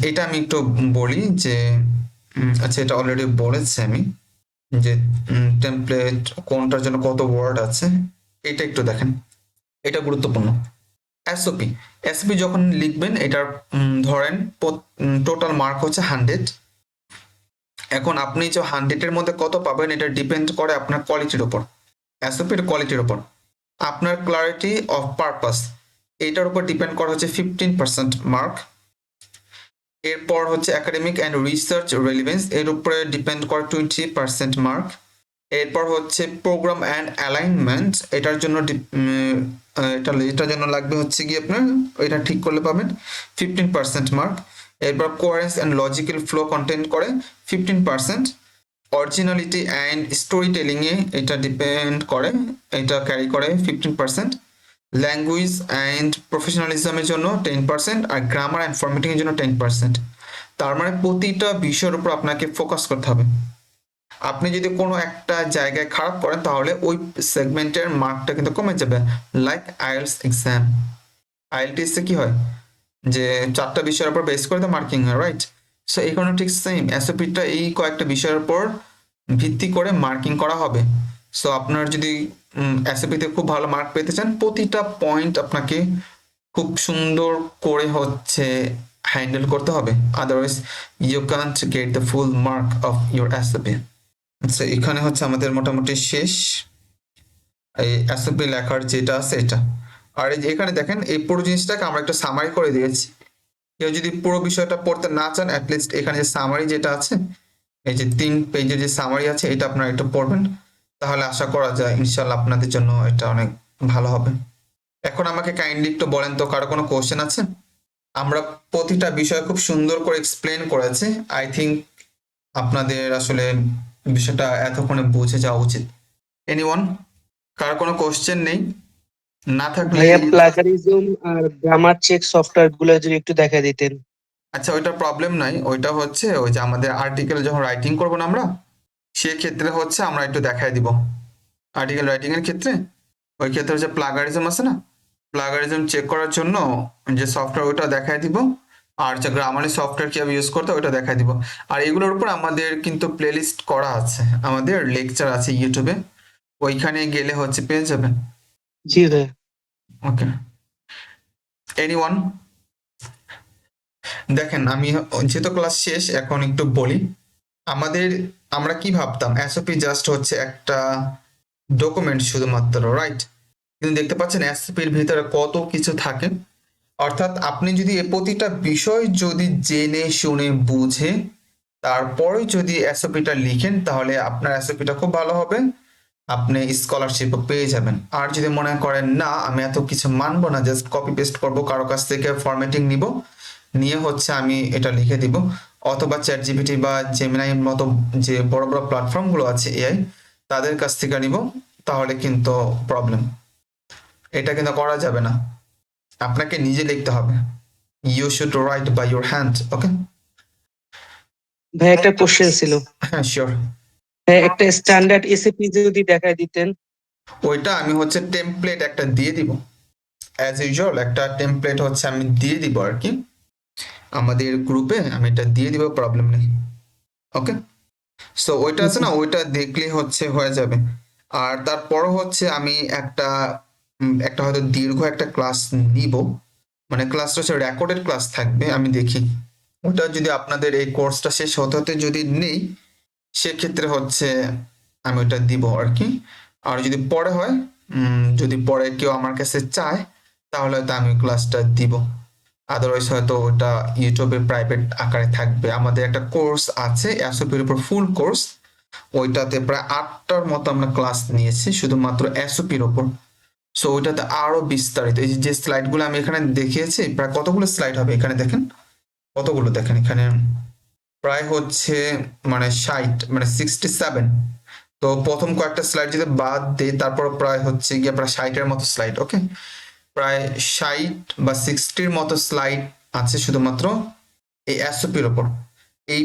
Speaker 1: এটা আমি একটু বলি যে আচ্ছা, এটা অলরেডি বলেছি আমি যে টেমপ্লেট কোনটার জন্য কত ওয়ার্ড আছে, এটা একটু দেখেন, এটা গুরুত্বপূর্ণ। এসওপি, এসওপি যখন লিখবেন এটার ধরেন টোটাল মার্ক হচ্ছে 100। এখন আপনি যে 100-এর মধ্যে কত পাবেন এটা ডিপেন্ড করে আপনার কোয়ালিটির উপর, এসওপির কোয়ালিটির উপর। আপনার ক্লারিটি অফ পারপাস এটার উপর ডিপেন্ড করা হচ্ছে 15% মার্ক। এরপর হচ্ছে একাডেমিক অ্যান্ড রিসার্চ রেলিভেন্স, এর উপরে ডিপেন্ড করে 20% মার্ক। এরপর হচ্ছে প্রোগ্রাম অ্যান্ড অ্যালাইনমেন্ট, এটার জন্য এটার জন্য লাগবে হচ্ছে কি আপনার, এটা ঠিক করলে পাবেন 15% মার্ক। এরপর coherence and logical flow content করে 15%। Originality and story telling a এটা ডিপেন্ড করে, এটা ক্যারি করে 15%। ল্যাঙ্গুয়েজ অ্যান্ড প্রফেশনালিজমের জন্য 10%, আর গ্রামার অ্যান্ড ফরম্যাটিং এর জন্য 10%। তার মানে প্রতিটা বিষয়ের উপর আপনাকে ফোকাস করতে হবে। আপনি যদি কোনো একটা জায়গায় খারাপ করেন তাহলে ওই সেগমেন্টের মার্কটা কিন্তু কমে যাবে। লাইক আইএলটিএস এক্সাম, আইএলটিএস এ কি হয় যে 4টা বিষয়ের উপর বেস করে তো মার্কিং হয়, রাইট? সো এখানে ঠিক সেম, এসওপিটা এই কয়েকটা বিষয়ের উপর ভিত্তি করে মার্কিং করা হবে। সো আপনার যদি এসওপিতে খুব ভালো মার্ক পেতে চান, প্রতিটা পয়েন্ট আপনাকে খুব সুন্দর করে হচ্ছে হ্যান্ডেল করতে হবে, otherwise you can't get the full mark of your SOP. আচ্ছা, এখানে হচ্ছে আমাদের মোটামুটি শেষ এই এসওপি লেখার যেটা আছে এটা। আর এই যে এখানে দেখেন এই পুরো জিনিসটাকে আমরা একটা সামারি করে দিয়েছি। কেউ যদি পুরো বিষয়টা পড়তে না চান, অ্যাটলিস্ট এখানে যে সামারি যেটা আছে, এই যে 3 পেজের যে সামারি আছে, এটা আপনারা একটু পড়বেন, তাহলে আশা করা যায় ইনশাল্লাহ আপনাদের জন্য এটা অনেক ভালো হবে। এখন আমাকে কাইন্ডলি একটু বলেন তো, কারো কোনো কোশ্চেন আছে? আমরা প্রতিটা বিষয় খুব সুন্দর করে এক্সপ্লেন করেছি। আই থিঙ্ক আপনাদের আসলে বিষয়টা এতক্ষণে বুঝে যাওয়া উচিত। এনিওয়ান, কার কোনো কোশ্চেন নেই? না থাকলে
Speaker 4: ভাইয়া প্লাগারিজম আর গ্রামার চেক সফটওয়্যার গুলো যদি একটু দেখা দিতেন।
Speaker 1: আচ্ছা, ওইটা প্রবলেম নাই, ওইটা হচ্ছে ওই যে আমাদের আর্টিকেল যখন রাইটিং করবো না আমরা, সেক্ষেত্রে হচ্ছে আমরা একটু দেখাই দিব। আর্টিকেল রাইটিং এর ক্ষেত্রে ওই ক্ষেত্রে হচ্ছে প্লাগারিজম আছে না, প্লাগারিজম চেক করার জন্য যে সফটওয়্যার ওইটা দেখাই দিব, আর হচ্ছে গ্রামারি সফটওয়্যার কিভাবে ইউজ করতে ওইটা দেখাই দিব। আর এগুলোর উপর আমাদের কিন্তু প্লেলিস্ট করা আছে, আমাদের লেকচার আছে ইউটিউবে, ওইখানে গেলে হচ্ছে পেয়ে যাবেন।
Speaker 4: জি ভাইয়া।
Speaker 1: ওকে, এনিওয়ান, দেখেন আমি যেহেতু ক্লাস শেষ এখন একটু বলি আমরা কি ভাবতাম এসওপি জাস্ট হচ্ছে একটা ডকুমেন্ট শুধুমাত্র, রাইট? কিন্তু দেখতে পাচ্ছেন এসওপির ভিতরে কত কিছু থাকে। অর্থাৎ আপনি যদি এ প্রতিটা বিষয় যদি জেনে শুনে বুঝে তারপরে যদি এসওপিটা লিখেন তাহলে আপনার এসওপিটা খুব ভালো হবে, আপনি স্কলারশিপও পেয়ে যাবেন। আর যদি মনে করেন না আমি এত কিছু মানবো না, জাস্ট কপি পেস্ট করবো, কারো কাছ থেকে ফরম্যাটিং নিব, নিয়ে হচ্ছে আমি এটা লিখে দিব, অথবা চ্যাট জিপিটি বা জেমিনাইয়ের মতো যে বড় বড় প্ল্যাটফর্মগুলো আছে এআই তাদের কাছ থেকে নিব, তাহলে কিন্তু প্রবলেম। এটা কিন্তু করা যাবে না, আপনাকে নিজে লিখতে হবে। You should write by your hand. Okay,
Speaker 4: ভাই একটা কোশ্চেন ছিল,
Speaker 1: হ্যাঁ শিওর।
Speaker 4: ভাই একটা স্ট্যান্ডার্ড এসিপি যদি দেখায় দিতেন।
Speaker 1: ওইটা আমি হচ্ছে টেমপ্লেট একটা দিয়ে দিব, অ্যাজ ইউজুয়াল একটা টেমপ্লেট হচ্ছে আমি দিয়ে দিব আর কি, আমাদের গ্রুপে আমি এটা দিয়ে দিব, প্রবলেম নেই। ওকে, সো ওইটা আছে না, ওইটা দেখলে হচ্ছে হয়ে যাবে। আর তারপর হচ্ছে আমি একটা হয়তো দীর্ঘ একটা ক্লাস নিব, মানে ক্লাসটা হচ্ছে রেকর্ডেড ক্লাস থাকবে, আমি দেখি ওটা যদি আপনাদের এই কোর্সটা শেষ হতে হতে যদি নেই সেক্ষেত্রে হচ্ছে আমি ওটা দিব আর কি। আর যদি পরে হয়, যদি পরে কেউ আমার কাছে চায় তাহলে হয়তো আমি ক্লাসটা দিব, আদারওয়াইজ হয়তো ওটা ইউটিউবে প্রাইভেট আকারে থাকবে। আমাদের একটা কোর্স আছে এসওপির উপর, ফুল কোর্স, ওইটাতে প্রায় 8টার মতো আমরা ক্লাস নিয়েছি শুধুমাত্র এসওপির উপর। সো ওইটাতে আরো বিস্তারিত, এই যে স্লাইডগুলো আমি এখানে দেখিয়েছি, প্রায় কতগুলো স্লাইড হবে এখানে দেখেন, কতগুলো দেখেন এখানে, প্রায় হচ্ছে মানে 60, মানে 67। তো প্রথম কয়েকটা স্লাইড যদি বাদ দিই তারপর প্রায় হচ্ছে গিয়ে প্রায় 60-এর মতো স্লাইড। ওকে, প্রায় 60 বা 60-র মতো স্লাইড আছে শুধুমাত্র এই এসওপির ওপর। এই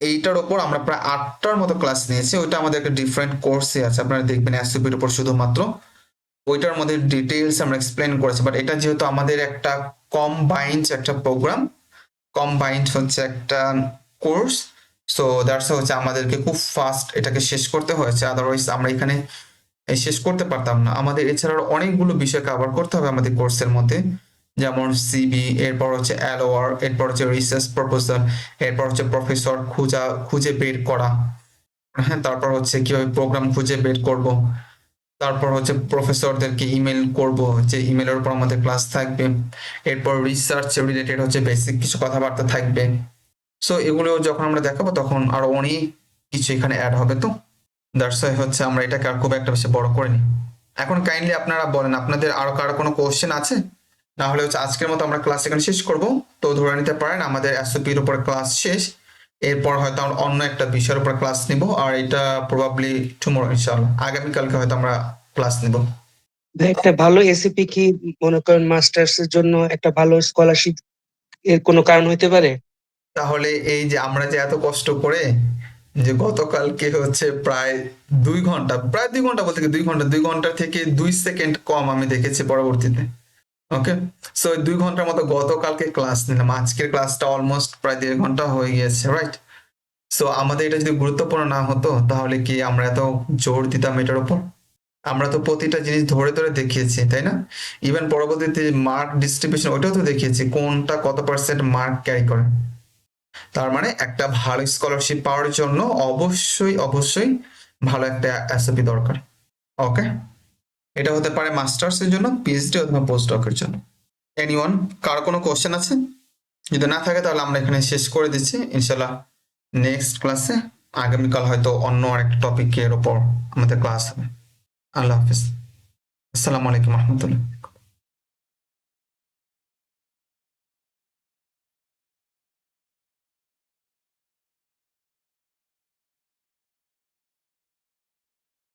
Speaker 1: এইটার ওপর আমরা প্রায় 8টার মতো ক্লাস নিয়েছি, ওইটা আমাদের একটা ডিফারেন্ট কোর্সে আছে, আপনারা দেখবেন এসওপির উপর শুধুমাত্র, ওইটার মধ্যে ডিটেইলস আমরা এক্সপ্লেন করেছি। বাট এটা যেহেতু আমাদের একটা কম্বাইন্ড একটা প্রোগ্রাম, কম্বাইন্ড হচ্ছে একটা কোর্স, সো দ্যাটস হচ্ছে আমাদেরকে খুব ফাস্ট এটাকে শেষ করতে হয়েছে, আদারওয়াইজ আমরা এখানে শেষ করতে পারতাম না। আমাদের এছাড়াও অনেকগুলো বিষয় কভার করতে হবে আমাদের কোর্সের মধ্যে, যেমন সিবি, এরপর হচ্ছে এলওআর, এরপর হচ্ছে রিসার্চ প্রপোজাল, এরপর হচ্ছে প্রফেসর খুঁজে বের করা, হ্যাঁ, তারপর হচ্ছে কিভাবে প্রোগ্রাম খুঁজে বের করব, তারপর হচ্ছে প্রফেসরদেরকে ইমেল করব, যে ইমেলের উপর আমাদের ক্লাস থাকবে, এরপর রিসার্চ রিলেটেড হচ্ছে বেসিক কিছু কথাবার্তা থাকবে। সো এগুলো যখন আমরা দেখাবো তখন আরো অনেক কিছু এখানে অ্যাড হবে। তো দ্যাটস ওয়াই হচ্ছে আমরা এটাকে আর খুব একটা বেশি বড় করিনি। এখন কাইন্ডলি আপনারা বলেন আপনাদের আরো কারো কোনো কোশ্চেন আছে, না হলে হচ্ছে আজকের মতো আমরা ক্লাস এখানে শেষ করব। তো ধরে নিতে পারেন আমাদের এসওপির উপর ক্লাস শেষ, এরপর হয়তো আমরা অন্য একটা বিষয়ের উপর ক্লাস নিব, আর এটা প্রবাবলি টুমরো ইনশাআল্লাহ, আগামীকালকে হয়তো আমরা ক্লাস নিব।
Speaker 4: ভাই একটা ভালো এসিপি কি মনে করেন মাস্টার্স এর জন্য একটা ভালো স্কলারশিপ এর কোনো কারণ হইতে পারে?
Speaker 1: তাহলে এই যে আমরা যে এত কষ্ট করে যে গতকালকে হচ্ছে প্রায় 2 ঘন্টা, প্রায় 2 ঘন্টা বলতে কি 2 ঘন্টা, 2 ঘন্টা থেকে 2 সেকেন্ড কম আমি দেখেছি পরবর্তীতে। ওকে, সো 2 ঘন্টার মতো গতকালকে ক্লাস নিলাম, আজকের ক্লাসটা অলমোস্ট প্রায় 1.5 ঘন্টা হয়ে গিয়েছে, রাইট? সো আমাদের এটা যদি গুরুত্বপূর্ণ না হতো তাহলে কি আমরা এত জোর দিতাম এটার উপর? আমরা তো প্রতিটা জিনিস ধরে ধরে দেখিয়েছি, তাই না? ইভেন পরবর্তীতে মার্ক ডিস্ট্রিবিউশন ওটাও তো দেখিয়েছি, কোনটা কত পার্সেন্ট মার্ক ক্যারি করে। তার মানে একটা ভালো স্কলারশিপ পাওয়ার জন্য অবশ্যই অবশ্যই ভালো একটা এসওপি দরকার। ওকে, এটা হতে পারে মাস্টার্স এর জন্য, পিএইচডি অথবা পোস্ট ডকের জন্য। এনিওয়ান, কারো কোনো কোশ্চেন আছে? যদি না থাকে তাহলে আমরা এখানে শেষ করে দিচ্ছি। ইনশাল্লাহ নেক্সট ক্লাসে আগামীকাল হয়তো অন্য আরেকটা টপিকের উপর আমাদের ক্লাস হবে। আল্লাহ হাফিজ, আসসালামু আলাইকুম রহমতুল্লাহ।